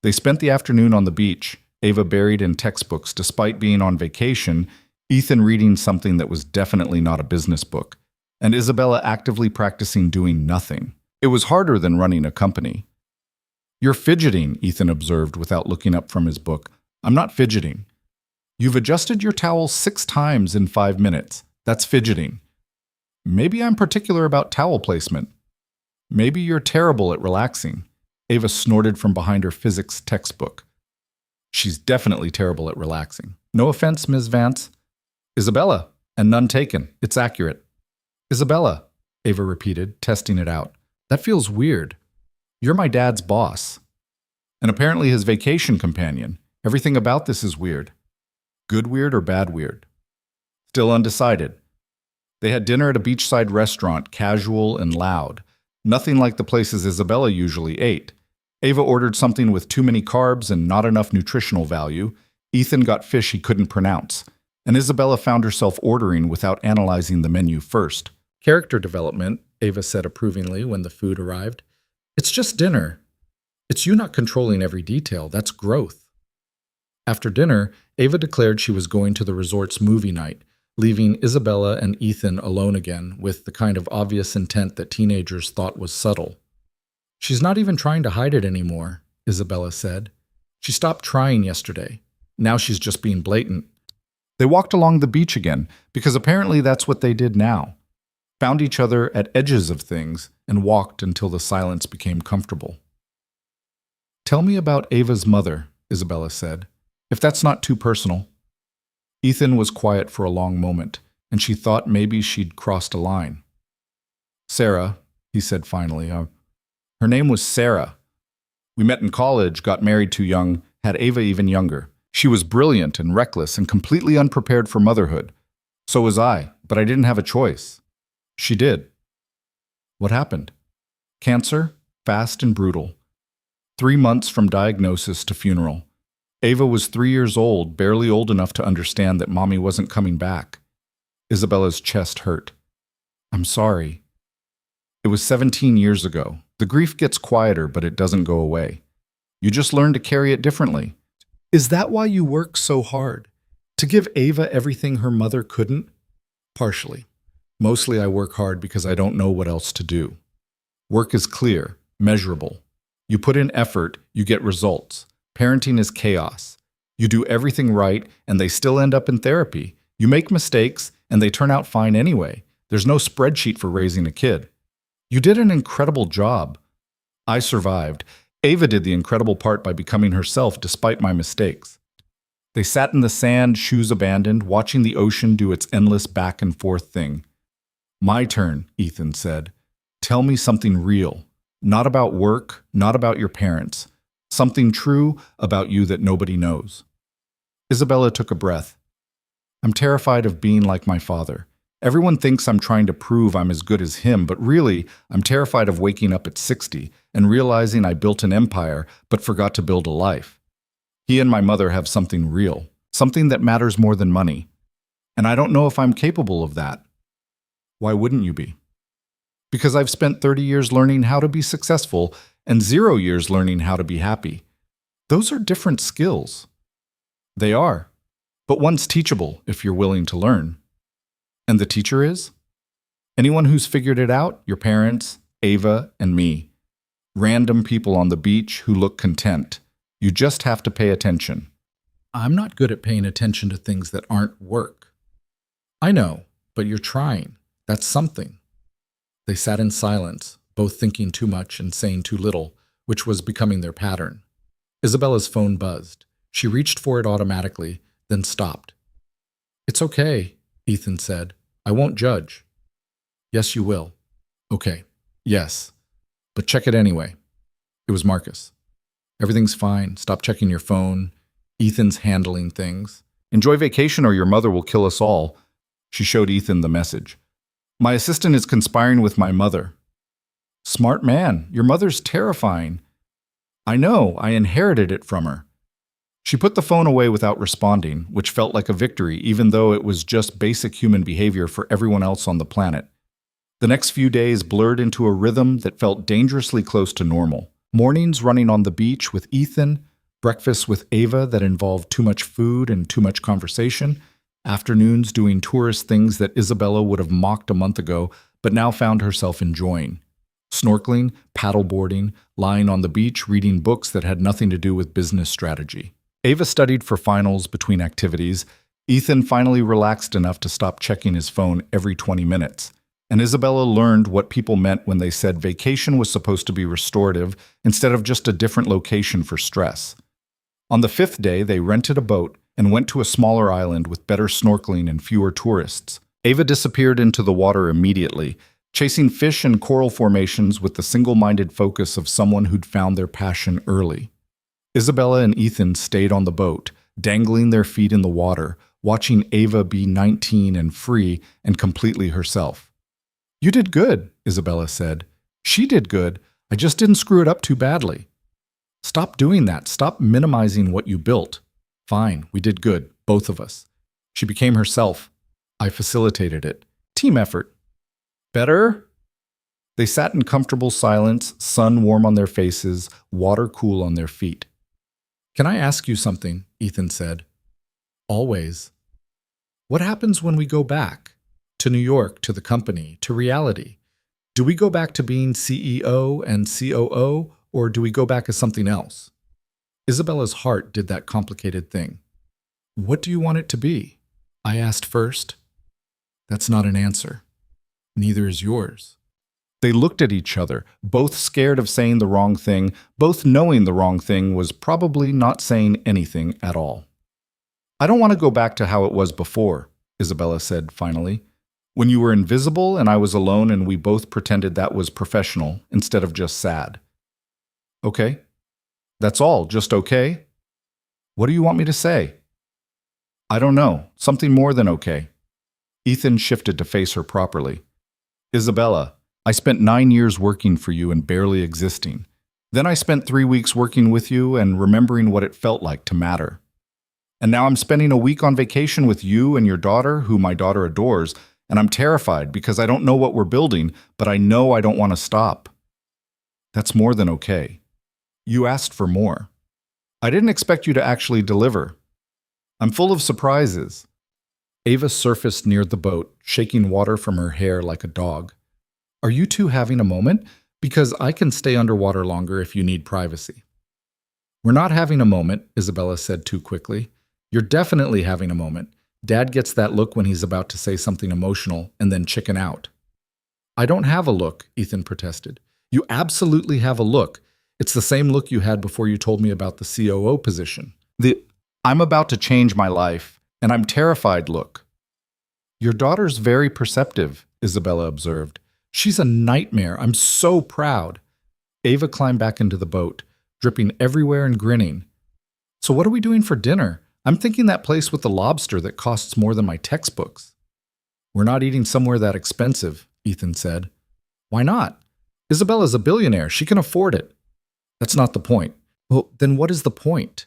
They spent the afternoon on the beach, Ava buried in textbooks despite being on vacation, Ethan reading something that was definitely not a business book, and Isabella actively practicing doing nothing. It was harder than running a company. You're fidgeting, Ethan observed without looking up from his book. I'm not fidgeting. You've adjusted your towel 6 times in 5 minutes. That's fidgeting. Maybe I'm particular about towel placement. Maybe you're terrible at relaxing. Ava snorted from behind her physics textbook. She's definitely terrible at relaxing. No offense, Ms. Vance. Isabella, and none taken. It's accurate. Isabella, Ava repeated, testing it out. That feels weird. You're my dad's boss. And apparently his vacation companion. Everything about this is weird. Good weird or bad weird? Still undecided. They had dinner at a beachside restaurant, casual and loud. Nothing like the places Isabella usually ate. Ava ordered something with too many carbs and not enough nutritional value. Ethan got fish he couldn't pronounce. And Isabella found herself ordering without analyzing the menu first. Character development, Ava said approvingly when the food arrived. It's just dinner. It's you not controlling every detail. That's growth. After dinner, Ava declared she was going to the resort's movie night, leaving Isabella and Ethan alone again with the kind of obvious intent that teenagers thought was subtle. She's not even trying to hide it anymore, Isabella said. She stopped trying yesterday. Now she's just being blatant. They walked along the beach again, because apparently that's what they did now. Found each other at edges of things and walked until the silence became comfortable. Tell me about Ava's mother, Isabella said, if that's not too personal. Ethan was quiet for a long moment, and she thought maybe she'd crossed a line. Sarah, he said finally. Her name was Sarah. We met in college, got married too young, had Ava even younger. She was brilliant and reckless and completely unprepared for motherhood. So was I, but I didn't have a choice. She did. What happened? Cancer, fast and brutal. 3 months from diagnosis to funeral. Ava was 3 years old, barely old enough to understand that mommy wasn't coming back. Isabella's chest hurt. I'm sorry. It was 17 years ago. The grief gets quieter, but it doesn't go away. You just learn to carry it differently. Is that why you work so hard? To give Ava everything her mother couldn't? Partially. Mostly I work hard because I don't know what else to do. Work is clear, measurable. You put in effort, you get results. Parenting is chaos. You do everything right, and they still end up in therapy. You make mistakes, and they turn out fine anyway. There's no spreadsheet for raising a kid. You did an incredible job. I survived. Ava did the incredible part by becoming herself despite my mistakes. They sat in the sand, shoes abandoned, watching the ocean do its endless back and forth thing. My turn, Ethan said. Tell me something real. Not about work, not about your parents. Something true about you that nobody knows. Isabella took a breath. I'm terrified of being like my father. Everyone thinks I'm trying to prove I'm as good as him, but really, I'm terrified of waking up at 60 and realizing I built an empire but forgot to build a life. He and my mother have something real, something that matters more than money. And I don't know if I'm capable of that. Why wouldn't you be? Because I've spent 30 years learning how to be successful and 0 years learning how to be happy. Those are different skills. They are, but one's teachable if you're willing to learn. And the teacher is? Anyone who's figured it out, your parents, Ava, and me. Random people on the beach who look content. You just have to pay attention. I'm not good at paying attention to things that aren't work. I know, but you're trying. That's something. They sat in silence, both thinking too much and saying too little, which was becoming their pattern. Isabella's phone buzzed. She reached for it automatically, then stopped. It's okay, Ethan said. I won't judge. Yes, you will. Okay. Yes. But check it anyway. It was Marcus. Everything's fine. Stop checking your phone. Ethan's handling things. Enjoy vacation or your mother will kill us all. She showed Ethan the message. My assistant is conspiring with my mother. Smart man. Your mother's terrifying. I know. I inherited it from her. She put the phone away without responding, which felt like a victory, even though it was just basic human behavior for everyone else on the planet. The next few days blurred into a rhythm that felt dangerously close to normal. Mornings running on the beach with Ethan, breakfasts with Ava that involved too much food and too much conversation, afternoons doing tourist things that Isabella would have mocked a month ago, but now found herself enjoying. Snorkeling, paddleboarding, lying on the beach reading books that had nothing to do with business strategy. Ava studied for finals between activities. Ethan finally relaxed enough to stop checking his phone every 20 minutes. And Isabella learned what people meant when they said vacation was supposed to be restorative instead of just a different location for stress. On the 5th day, they rented a boat and went to a smaller island with better snorkeling and fewer tourists. Ava disappeared into the water immediately, chasing fish and coral formations with the single-minded focus of someone who'd found their passion early. Isabella and Ethan stayed on the boat, dangling their feet in the water, watching Ava be 19 and free and completely herself. You did good, Isabella said. She did good. I just didn't screw it up too badly. Stop doing that. Stop minimizing what you built. Fine, we did good, both of us. She became herself. I facilitated it. Team effort. Better? They sat in comfortable silence, sun warm on their faces, water cool on their feet. Can I ask you something? Ethan said. Always. What happens when we go back? To New York, to the company, to reality? Do we go back to being CEO and COO, or do we go back as something else? Isabella's heart did that complicated thing. What do you want it to be? I asked first. That's not an answer. Neither is yours. They looked at each other, both scared of saying the wrong thing, both knowing the wrong thing was probably not saying anything at all. I don't want to go back to how it was before, Isabella said finally. When you were invisible and I was alone and we both pretended that was professional instead of just sad. Okay. That's all, just okay? What do you want me to say? I don't know, something more than okay. Ethan shifted to face her properly. Isabella, I spent 9 years working for you and barely existing. Then I spent 3 weeks working with you and remembering what it felt like to matter. And now I'm spending a week on vacation with you and your daughter, who my daughter adores, and I'm terrified because I don't know what we're building, but I know I don't want to stop. That's more than okay. You asked for more. I didn't expect you to actually deliver. I'm full of surprises. Ava surfaced near the boat, shaking water from her hair like a dog. Are you two having a moment? Because I can stay underwater longer if you need privacy. We're not having a moment, Isabella said too quickly. You're definitely having a moment. Dad gets that look when he's about to say something emotional and then chicken out. I don't have a look, Ethan protested. You absolutely have a look. It's the same look you had before you told me about the COO position. I'm about to change my life, and I'm terrified look. Your daughter's very perceptive, Isabella observed. She's a nightmare. I'm so proud. Ava climbed back into the boat, dripping everywhere and grinning. So what are we doing for dinner? I'm thinking that place with the lobster that costs more than my textbooks. We're not eating somewhere that expensive, Ethan said. Why not? Isabella's a billionaire. She can afford it. That's not the point. Well, then what is the point?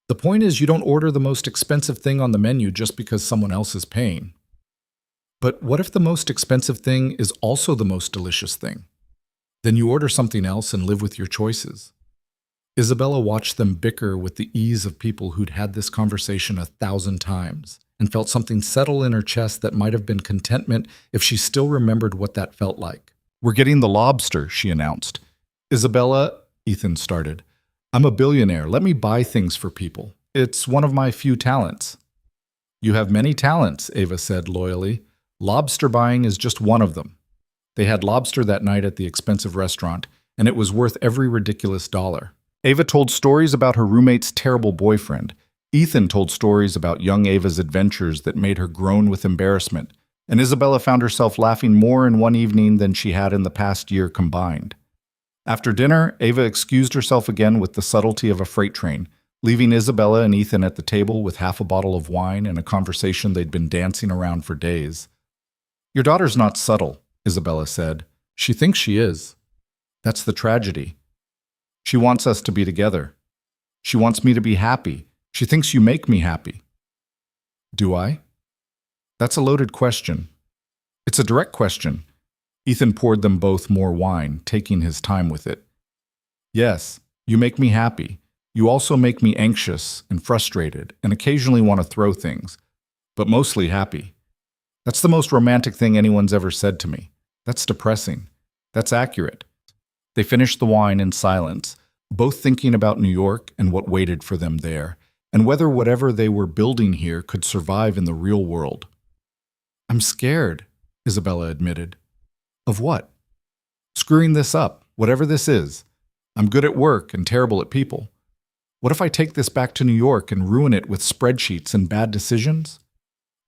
The point is you don't order the most expensive thing on the menu just because someone else is paying. But what if the most expensive thing is also the most delicious thing? Then you order something else and live with your choices. Isabella watched them bicker with the ease of people who'd had this conversation 1,000 times and felt something settle in her chest that might have been contentment if she still remembered what that felt like. We're getting the lobster, she announced. Isabella, Ethan started. I'm a billionaire. Let me buy things for people. It's one of my few talents. You have many talents, Ava said loyally. Lobster buying is just one of them. They had lobster that night at the expensive restaurant, and it was worth every ridiculous dollar. Ava told stories about her roommate's terrible boyfriend. Ethan told stories about young Ava's adventures that made her groan with embarrassment, and Isabella found herself laughing more in one evening than she had in the past year combined. After dinner, Ava excused herself again with the subtlety of a freight train, leaving Isabella and Ethan at the table with half a bottle of wine and a conversation they'd been dancing around for days. Your daughter's not subtle, Isabella said. She thinks she is. That's the tragedy. She wants us to be together. She wants me to be happy. She thinks you make me happy. Do I? That's a loaded question. It's a direct question. Ethan poured them both more wine, taking his time with it. Yes, you make me happy. You also make me anxious and frustrated and occasionally want to throw things, but mostly happy. That's the most romantic thing anyone's ever said to me. That's depressing. That's accurate. They finished the wine in silence, both thinking about New York and what waited for them there, and whether whatever they were building here could survive in the real world. I'm scared, Isabella admitted. Of what? Screwing this up, whatever this is. I'm good at work and terrible at people. What if I take this back to New York and ruin it with spreadsheets and bad decisions?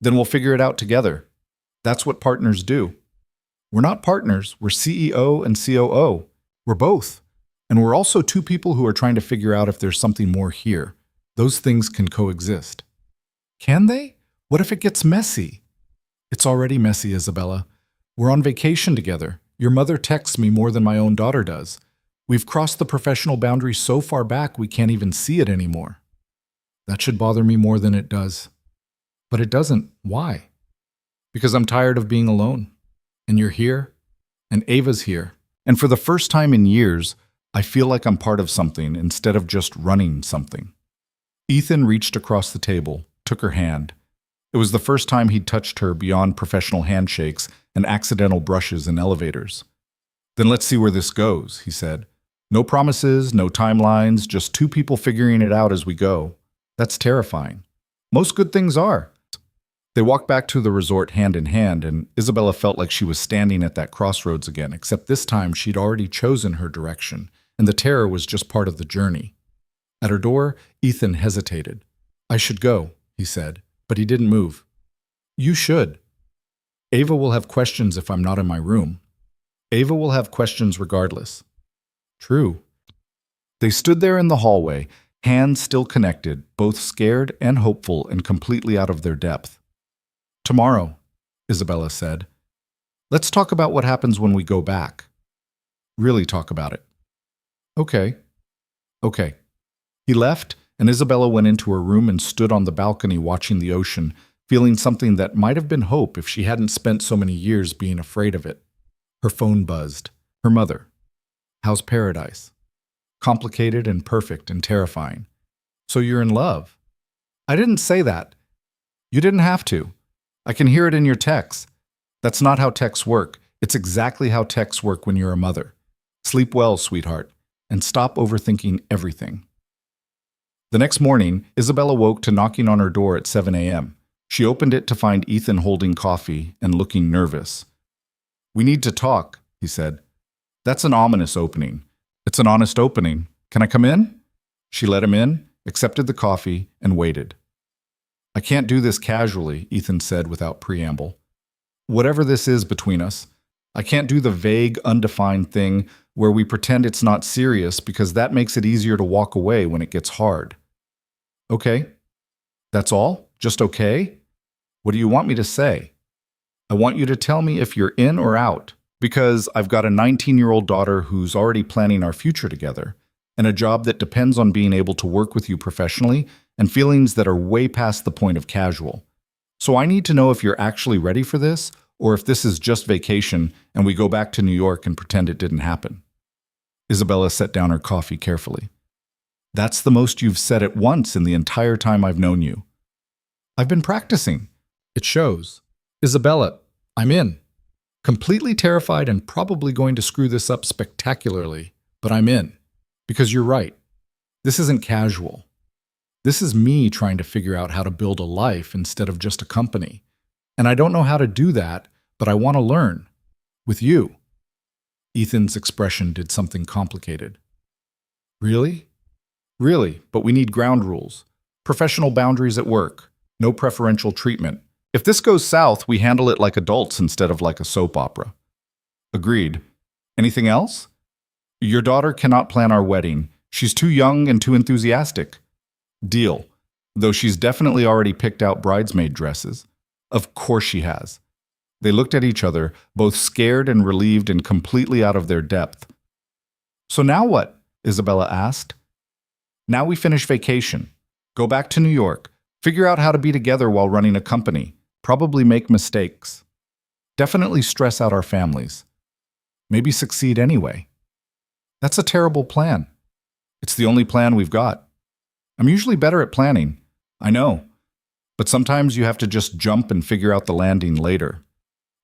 Then we'll figure it out together. That's what partners do. We're not partners, we're CEO and COO. We're both. And we're also two people who are trying to figure out if there's something more here. Those things can coexist. Can they? What if it gets messy? It's already messy, Isabella. We're on vacation together. Your mother texts me more than my own daughter does. We've crossed the professional boundary so far back we can't even see it anymore. That should bother me more than it does. But it doesn't. Why? Because I'm tired of being alone. And you're here, and Ava's here. And for the first time in years, I feel like I'm part of something instead of just running something. Ethan reached across the table, took her hand. It was the first time he'd touched her beyond professional handshakes and accidental brushes in elevators. Then let's see where this goes, he said. No promises, no timelines, just two people figuring it out as we go. That's terrifying. Most good things are. They walked back to the resort hand in hand, and Isabella felt like she was standing at that crossroads again, except this time she'd already chosen her direction, and the terror was just part of the journey. At her door, Ethan hesitated. I should go, he said, but he didn't move. You should. Ava will have questions if I'm not in my room. Ava will have questions regardless. True. They stood there in the hallway, hands still connected, both scared and hopeful and completely out of their depth. Tomorrow, Isabella said. Let's talk about what happens when we go back. Really talk about it. Okay. He left, and Isabella went into her room and stood on the balcony watching the ocean, feeling something that might have been hope if she hadn't spent so many years being afraid of it. Her phone buzzed. Her mother. How's paradise? Complicated and perfect and terrifying. So you're in love? I didn't say that. You didn't have to. I can hear it in your texts. That's not how texts work. It's exactly how texts work when you're a mother. Sleep well, sweetheart, and stop overthinking everything. The next morning, Isabella woke to knocking on her door at 7 a.m. She opened it to find Ethan holding coffee and looking nervous. We need to talk, he said. That's an ominous opening. It's an honest opening. Can I come in? She let him in, accepted the coffee, and waited. I can't do this casually, Ethan said without preamble. Whatever this is between us, I can't do the vague, undefined thing where we pretend it's not serious because that makes it easier to walk away when it gets hard. Okay. That's all? Just okay? What do you want me to say? I want you to tell me if you're in or out, because I've got a 19-year-old daughter who's already planning our future together, and a job that depends on being able to work with you professionally, and feelings that are way past the point of casual. So I need to know if you're actually ready for this, or if this is just vacation and we go back to New York and pretend it didn't happen. Isabella set down her coffee carefully. That's the most you've said at once in the entire time I've known you. I've been practicing. It shows. Isabella, I'm in. Completely terrified and probably going to screw this up spectacularly, but I'm in. Because you're right. This isn't casual. This is me trying to figure out how to build a life instead of just a company. And I don't know how to do that, but I want to learn. With you. Ethan's expression did something complicated. Really? Really, but we need ground rules. Professional boundaries at work. No preferential treatment. If this goes south, we handle it like adults instead of like a soap opera. Agreed. Anything else? Your daughter cannot plan our wedding. She's too young and too enthusiastic. Deal. Though she's definitely already picked out bridesmaid dresses. Of course she has. They looked at each other, both scared and relieved and completely out of their depth. So now what? Isabella asked. Now we finish vacation. Go back to New York. Figure out how to be together while running a company. Probably make mistakes. Definitely stress out our families. Maybe succeed anyway. That's a terrible plan. It's the only plan we've got. I'm usually better at planning. I know. But sometimes you have to just jump and figure out the landing later.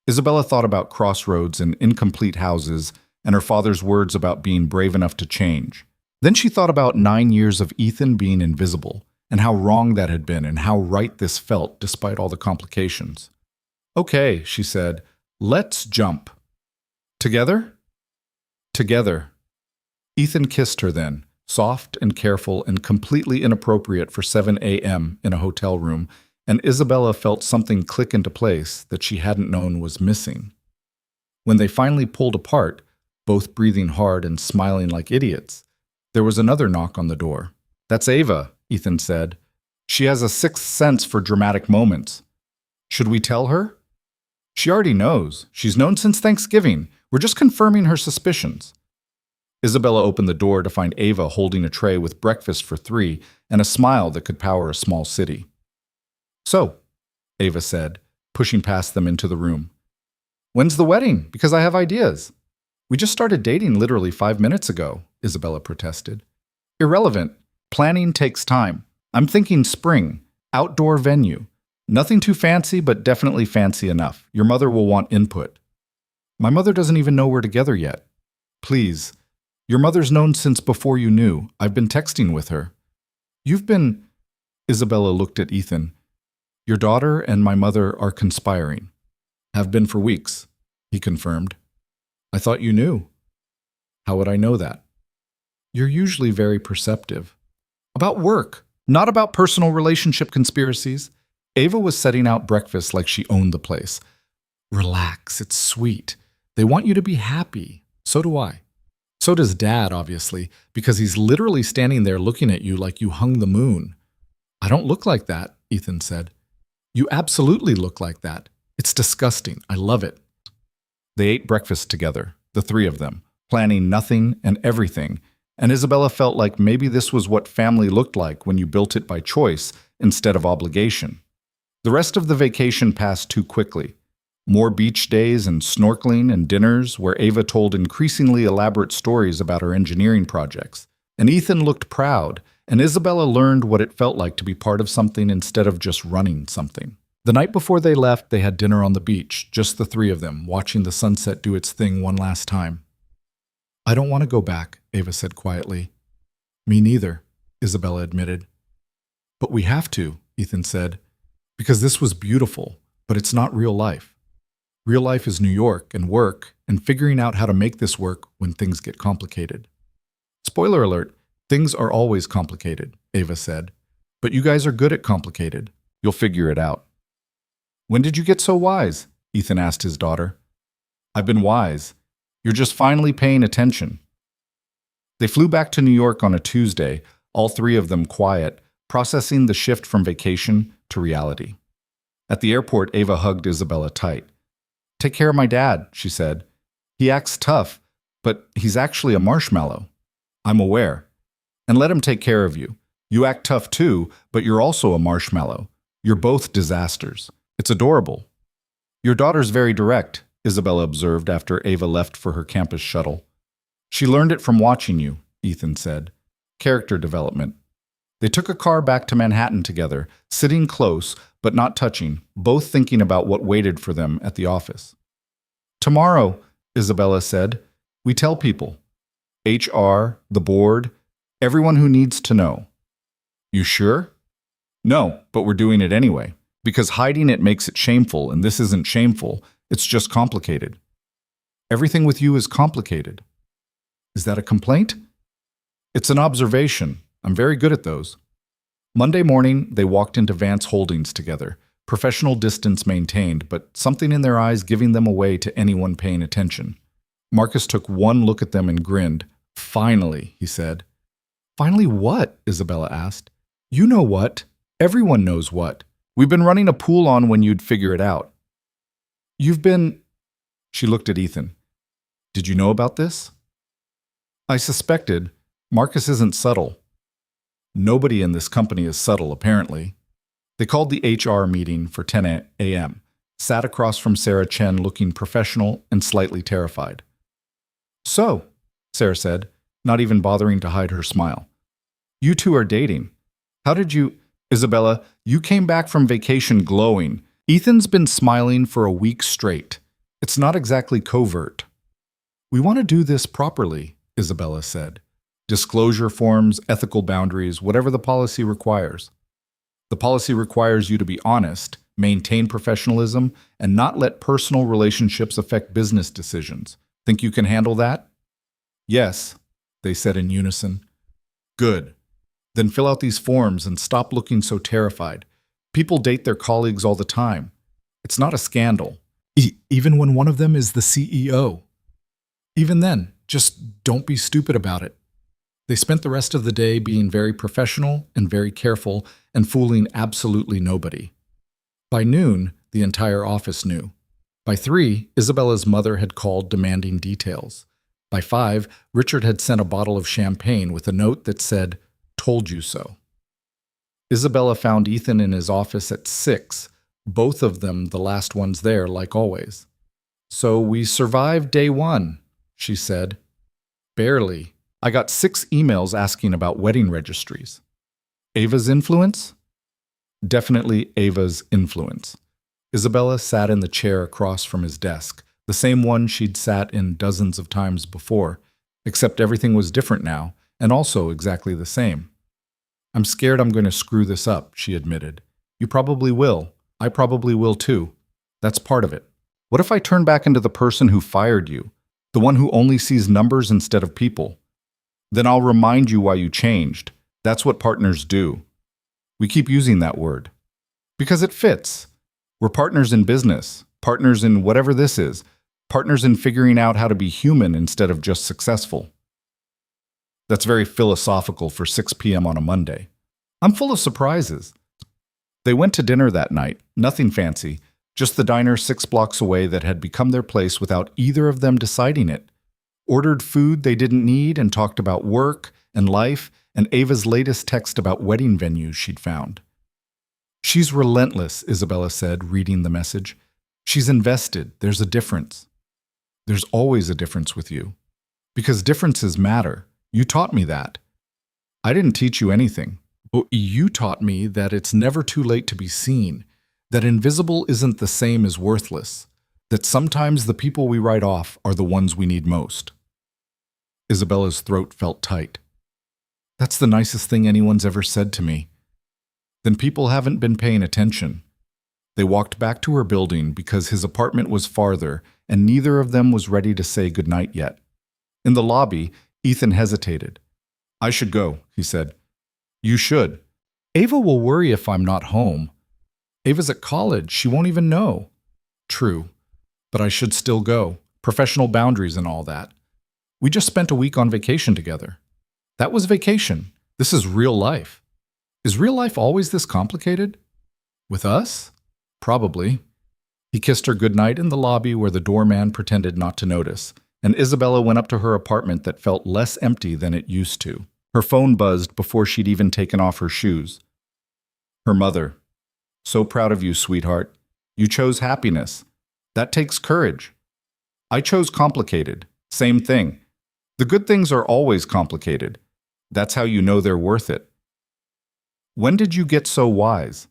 Isabella thought about crossroads and incomplete houses and her father's words about being brave enough to change. Then she thought about 9 years of Ethan being invisible and how wrong that had been and how right this felt despite all the complications. Okay, she said, let's jump. Together? Together. Ethan kissed her then, soft and careful and completely inappropriate for 7 a.m. in a hotel room, and Isabella felt something click into place that she hadn't known was missing. When they finally pulled apart, both breathing hard and smiling like idiots, there was another knock on the door. That's Ava, Ethan said. She has a sixth sense for dramatic moments. Should we tell her? She already knows. She's known since Thanksgiving. We're just confirming her suspicions. Isabella opened the door to find Ava holding a tray with breakfast for 3 and a smile that could power a small city. So, Ava said, pushing past them into the room. When's the wedding? Because I have ideas. We just started dating literally 5 minutes ago, Isabella protested. Irrelevant. Planning takes time. I'm thinking spring, outdoor venue. Nothing too fancy, but definitely fancy enough. Your mother will want input. My mother doesn't even know we're together yet. Please. Your mother's known since before you knew. I've been texting with her. You've been... Isabella looked at Ethan. Your daughter and my mother are conspiring. Have been for weeks, he confirmed. I thought you knew. How would I know that? You're usually very perceptive. About work, not about personal relationship conspiracies. Ava was setting out breakfast like she owned the place. Relax, it's sweet. They want you to be happy. So do I. So does Dad, obviously, because he's literally standing there looking at you like you hung the moon. I don't look like that, Ethan said. You absolutely look like that. It's disgusting. I love it. They ate breakfast together, the 3 of them, planning nothing and everything, and Isabella felt like maybe this was what family looked like when you built it by choice instead of obligation. The rest of the vacation passed too quickly. More beach days and snorkeling and dinners where Ava told increasingly elaborate stories about her engineering projects. And Ethan looked proud, and Isabella learned what it felt like to be part of something instead of just running something. The night before they left, they had dinner on the beach, just the three of them, watching the sunset do its thing one last time. "I don't want to go back," Ava said quietly. "Me neither," Isabella admitted. "But we have to," Ethan said, "because this was beautiful, but it's not real life. Real life is New York and work and figuring out how to make this work when things get complicated." "Spoiler alert, things are always complicated," Ava said. "But you guys are good at complicated. You'll figure it out." "When did you get so wise?" Ethan asked his daughter. "I've been wise. You're just finally paying attention." They flew back to New York on a Tuesday, all three of them quiet, processing the shift from vacation to reality. At the airport, Ava hugged Isabella tight. "Take care of my dad," she said. "He acts tough, but he's actually a marshmallow." "I'm aware. And let him take care of you. You act tough too, but you're also a marshmallow. You're both disasters. It's adorable." "Your daughter's very direct," Isabella observed after Ava left for her campus shuttle. "She learned it from watching you," Ethan said. "Character development." They took a car back to Manhattan together, sitting close but not touching, both thinking about what waited for them at the office. "Tomorrow," Isabella said, "we tell people. HR, the board, everyone who needs to know." "You sure?" "No, but we're doing it anyway. Because hiding it makes it shameful, and this isn't shameful. It's just complicated." "Everything with you is complicated." "Is that a complaint?" "It's an observation. I'm very good at those." Monday morning, they walked into Vance Holdings together, professional distance maintained, but something in their eyes giving them away to anyone paying attention. Marcus took one look at them and grinned. "Finally," he said. "Finally what?" Isabella asked. "You know what. Everyone knows what. We've been running a pool on when you'd figure it out." "You've been—" She looked at Ethan. "Did you know about this?" "I suspected. Marcus isn't subtle." Nobody in this company is subtle, apparently. They called the HR meeting for 10 a.m., sat across from Sarah Chen looking professional and slightly terrified. "So," Sarah said, not even bothering to hide her smile. "You two are dating. How did you—" "Isabella, you came back from vacation glowing. Ethan's been smiling for a week straight. It's not exactly covert." "We want to do this properly," Isabella said. "Disclosure forms, ethical boundaries, whatever the policy requires. The policy requires you to be honest, maintain professionalism, and not let personal relationships affect business decisions. Think you can handle that?" "Yes," they said in unison. "Good. Then fill out these forms and stop looking so terrified. People date their colleagues all the time. It's not a scandal. Even when one of them is the CEO. Even then, just don't be stupid about it." They spent the rest of the day being very professional and very careful and fooling absolutely nobody. By noon, the entire office knew. By 3, Isabella's mother had called demanding details. By 5, Richard had sent a bottle of champagne with a note that said, "Told you so." Isabella found Ethan in his office at 6, both of them the last ones there, like always. "So we survived day 1, she said. "Barely. I got 6 emails asking about wedding registries." "Ava's influence?" "Definitely Ava's influence." Isabella sat in the chair across from his desk, the same one she'd sat in dozens of times before, except everything was different now, and also exactly the same. "I'm scared I'm going to screw this up," she admitted. "You probably will. I probably will too. That's part of it. What if I turn back into the person who fired you, the one who only sees numbers instead of people? Then I'll remind you why you changed. That's what partners do." We keep using that word. Because it fits. We're partners in business, partners in whatever this is, partners in figuring out how to be human instead of just successful. That's very philosophical for 6 p.m. on a Monday. I'm full of surprises. They went to dinner that night, nothing fancy, just the diner 6 blocks away that had become their place without either of them deciding it. ordered food they didn't need and talked about work and life and Ava's latest text about wedding venues she'd found. She's relentless, Isabella said, reading the message. She's invested. There's a difference. There's always a difference with you. Because differences matter. You taught me that. I didn't teach you anything. But you taught me that it's never too late to be seen, that invisible isn't the same as worthless, that sometimes the people we write off are the ones we need most. Isabella's throat felt tight. That's the nicest thing anyone's ever said to me. Then people haven't been paying attention. They walked back to her building because his apartment was farther and neither of them was ready to say goodnight yet. In the lobby, Ethan hesitated. I should go, he said. You should. Ava will worry if I'm not home. Ava's at college. She won't even know. True. But I should still go. Professional boundaries and all that. We just spent a week on vacation together. That was vacation. This is real life. Is real life always this complicated? With us? Probably. He kissed her goodnight in the lobby where the doorman pretended not to notice, and Isabella went up to her apartment that felt less empty than it used to. Her phone buzzed before she'd even taken off her shoes. Her mother. So proud of you, sweetheart. You chose happiness. That takes courage. I chose complicated. Same thing. The good things are always complicated. That's how you know they're worth it. When did you get so wise?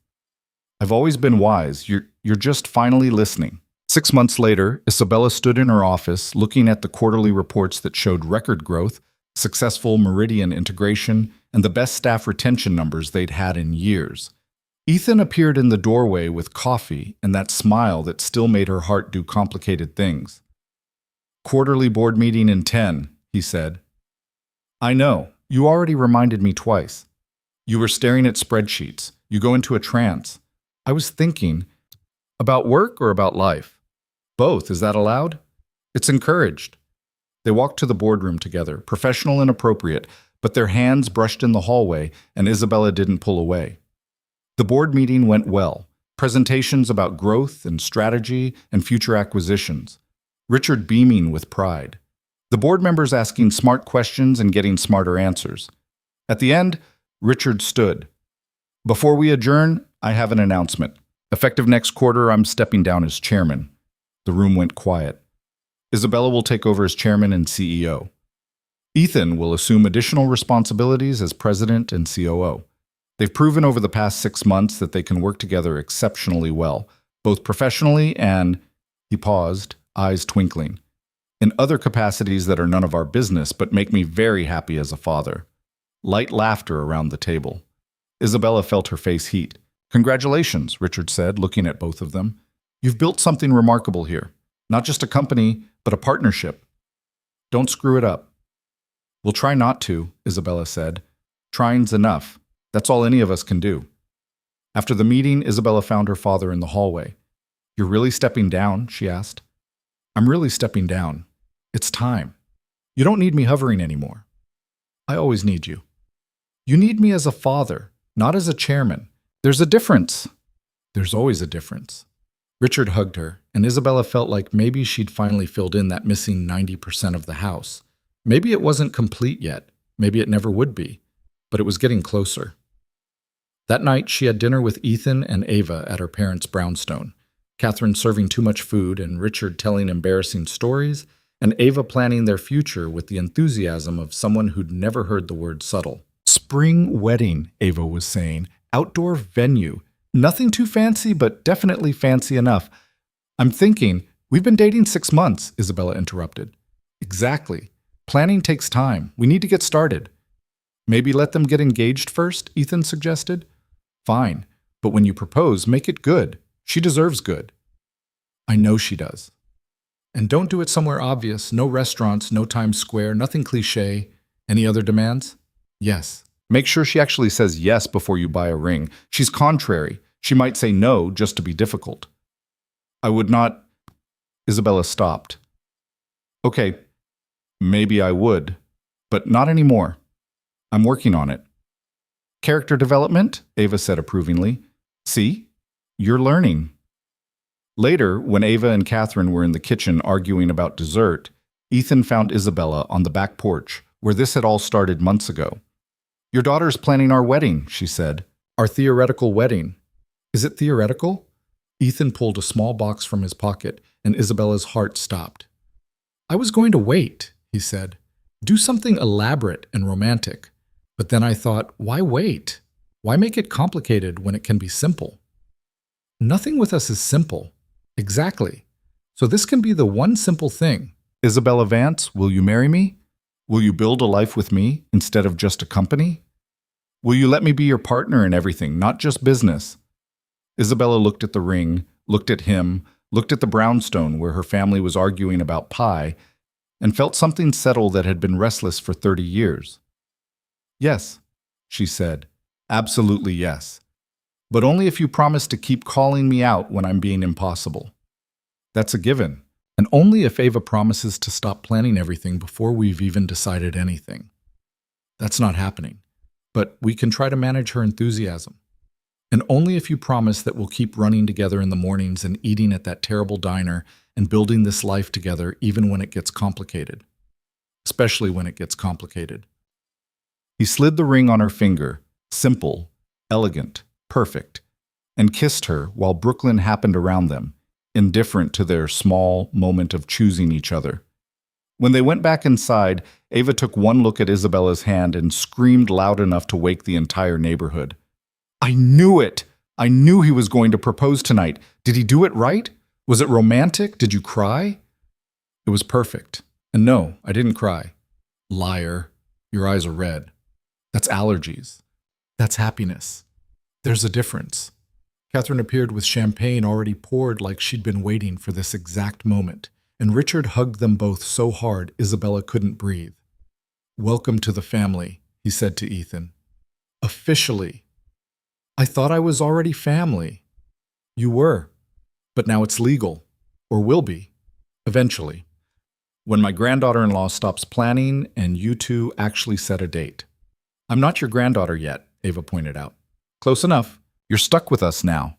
I've always been wise. You're just finally listening. 6 months later, Isabella stood in her office looking at the quarterly reports that showed record growth, successful Meridian integration, and the best staff retention numbers they'd had in years. Ethan appeared in the doorway with coffee and that smile that still made her heart do complicated things. Quarterly board meeting in 10, he said. I know. You already reminded me twice. You were staring at spreadsheets. You go into a trance. I was thinking, about work or about life? Both. Is that allowed? It's encouraged. They walked to the boardroom together, professional and appropriate, but their hands brushed in the hallway and Isabella didn't pull away. The board meeting went well. Presentations about growth and strategy and future acquisitions. Richard beaming with pride. The board members asking smart questions and getting smarter answers. At the end, Richard stood. Before we adjourn, I have an announcement. Effective next quarter, I'm stepping down as chairman. The room went quiet. Isabella will take over as chairman and CEO. Ethan will assume additional responsibilities as president and COO. They've proven over the past 6 months that they can work together exceptionally well, both professionally and, he paused, eyes twinkling, in other capacities that are none of our business but make me very happy as a father. Light laughter around the table. Isabella felt her face heat. Congratulations, Richard said, looking at both of them. You've built something remarkable here. Not just a company, but a partnership. Don't screw it up. We'll try not to, Isabella said. Trying's enough. That's all any of us can do. After the meeting, Isabella found her father in the hallway. You're really stepping down? She asked. I'm really stepping down. It's time. You don't need me hovering anymore. I always need you. You need me as a father, not as a chairman. There's a difference. There's always a difference. Richard hugged her, and Isabella felt like maybe she'd finally filled in that missing 90% of the house. Maybe it wasn't complete yet. Maybe it never would be. But it was getting closer. That night, she had dinner with Ethan and Ava at her parents' brownstone. Catherine serving too much food and Richard telling embarrassing stories, and Ava planning their future with the enthusiasm of someone who'd never heard the word subtle. Spring wedding, Ava was saying. Outdoor venue. Nothing too fancy, but definitely fancy enough. I'm thinking, we've been dating 6 months, Isabella interrupted. Exactly. Planning takes time. We need to get started. Maybe let them get engaged first, Ethan suggested. Fine, but when you propose, make it good. She deserves good. I know she does. And don't do it somewhere obvious. No restaurants, no Times Square, nothing cliché. Any other demands? Yes. Make sure she actually says yes before you buy a ring. She's contrary. She might say no just to be difficult. I would not... Isabella stopped. Okay, maybe I would, but not anymore. I'm working on it. Character development? Ava said approvingly. See? You're learning. Later, when Ava and Catherine were in the kitchen arguing about dessert, Ethan found Isabella on the back porch, where this had all started months ago. "Your daughter's planning our wedding," she said. "Our theoretical wedding." "Is it theoretical?" Ethan pulled a small box from his pocket, and Isabella's heart stopped. "I was going to wait," he said. "Do something elaborate and romantic. But then I thought, why wait? Why make it complicated when it can be simple?" "Nothing with us is simple." "Exactly. So this can be the one simple thing. Isabella Vance, will you marry me? Will you build a life with me instead of just a company? Will you let me be your partner in everything, not just business?" Isabella looked at the ring, looked at him, looked at the brownstone where her family was arguing about pie, and felt something settle that had been restless for 30 years. "Yes," she said. "Absolutely yes. But only if you promise to keep calling me out when I'm being impossible." "That's a given. And only if Ava promises to stop planning everything before we've even decided anything." "That's not happening. But we can try to manage her enthusiasm. And only if you promise that we'll keep running together in the mornings and eating at that terrible diner and building this life together even when it gets complicated. Especially when it gets complicated." He slid the ring on her finger, simple, elegant, perfect, and kissed her while Brooklyn happened around them, indifferent to their small moment of choosing each other. When they went back inside, Ava took one look at Isabella's hand and screamed loud enough to wake the entire neighborhood. "I knew it! I knew he was going to propose tonight. Did he do it right? Was it romantic? Did you cry?" "It was perfect. And no, I didn't cry." "Liar. Your eyes are red." "That's allergies. That's happiness. There's a difference." Catherine appeared with champagne already poured like she'd been waiting for this exact moment, and Richard hugged them both so hard Isabella couldn't breathe. "Welcome to the family," he said to Ethan. "Officially." "I thought I was already family." "You were. But now it's legal. Or will be. Eventually. When my granddaughter-in-law stops planning and you two actually set a date." "I'm not your granddaughter yet," Ava pointed out. "Close enough. You're stuck with us now."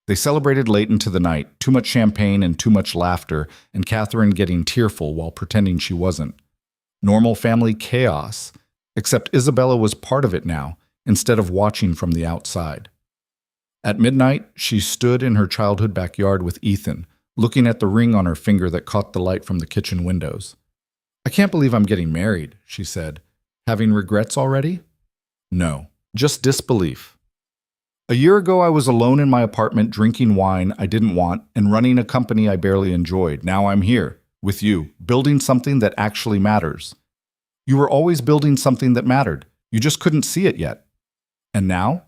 They celebrated late into the night, too much champagne and too much laughter, and Catherine getting tearful while pretending she wasn't. Normal family chaos, except Isabella was part of it now, instead of watching from the outside. At midnight, she stood in her childhood backyard with Ethan, looking at the ring on her finger that caught the light from the kitchen windows. "I can't believe I'm getting married," she said. "Having regrets already?" "No, just disbelief. A year ago, I was alone in my apartment drinking wine I didn't want and running a company I barely enjoyed. Now I'm here, with you, building something that actually matters. You were always building something that mattered. You just couldn't see it yet. And now?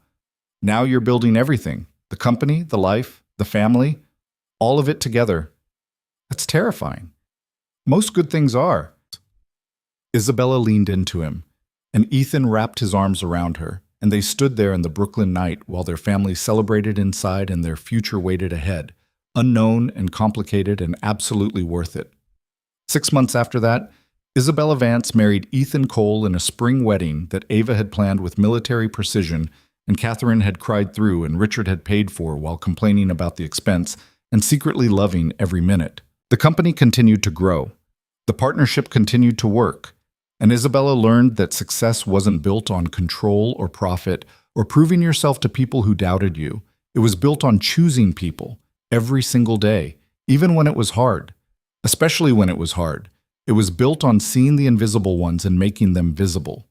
Now you're building everything. The company, the life, the family, all of it together. That's terrifying. Most good things are." Isabella leaned into him, and Ethan wrapped his arms around her, and they stood there in the Brooklyn night while their family celebrated inside and their future waited ahead, unknown and complicated and absolutely worth it. 6 months after that, Isabella Vance married Ethan Cole in a spring wedding that Ava had planned with military precision and Catherine had cried through and Richard had paid for while complaining about the expense and secretly loving every minute. The company continued to grow. The partnership continued to work. And Isabella learned that success wasn't built on control or profit or proving yourself to people who doubted you. It was built on choosing people every single day, even when it was hard. Especially when it was hard. It was built on seeing the invisible ones and making them visible.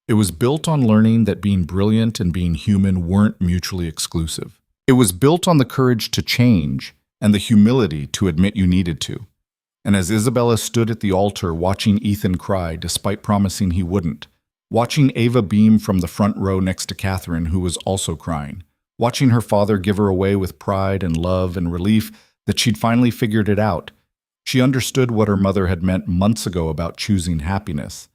It was built on learning that being brilliant and being human weren't mutually exclusive. It was built on the courage to change and the humility to admit you needed to. And as Isabella stood at the altar watching Ethan cry despite promising he wouldn't, watching Ava beam from the front row next to Catherine, who was also crying, watching her father give her away with pride and love and relief that she'd finally figured it out, she understood what her mother had meant months ago about choosing happiness.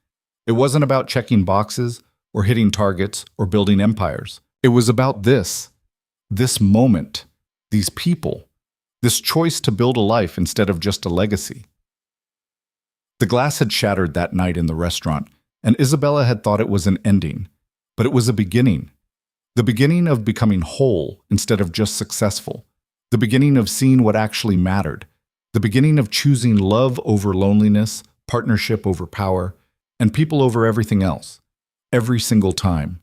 It wasn't about checking boxes or hitting targets or building empires. It was about this moment, these people, this choice to build a life instead of just a legacy. The glass had shattered that night in the restaurant, and Isabella had thought it was an ending, but it was a beginning. The beginning of becoming whole instead of just successful. The beginning of seeing what actually mattered. The beginning of choosing love over loneliness, partnership over power, and people over everything else. Every single time.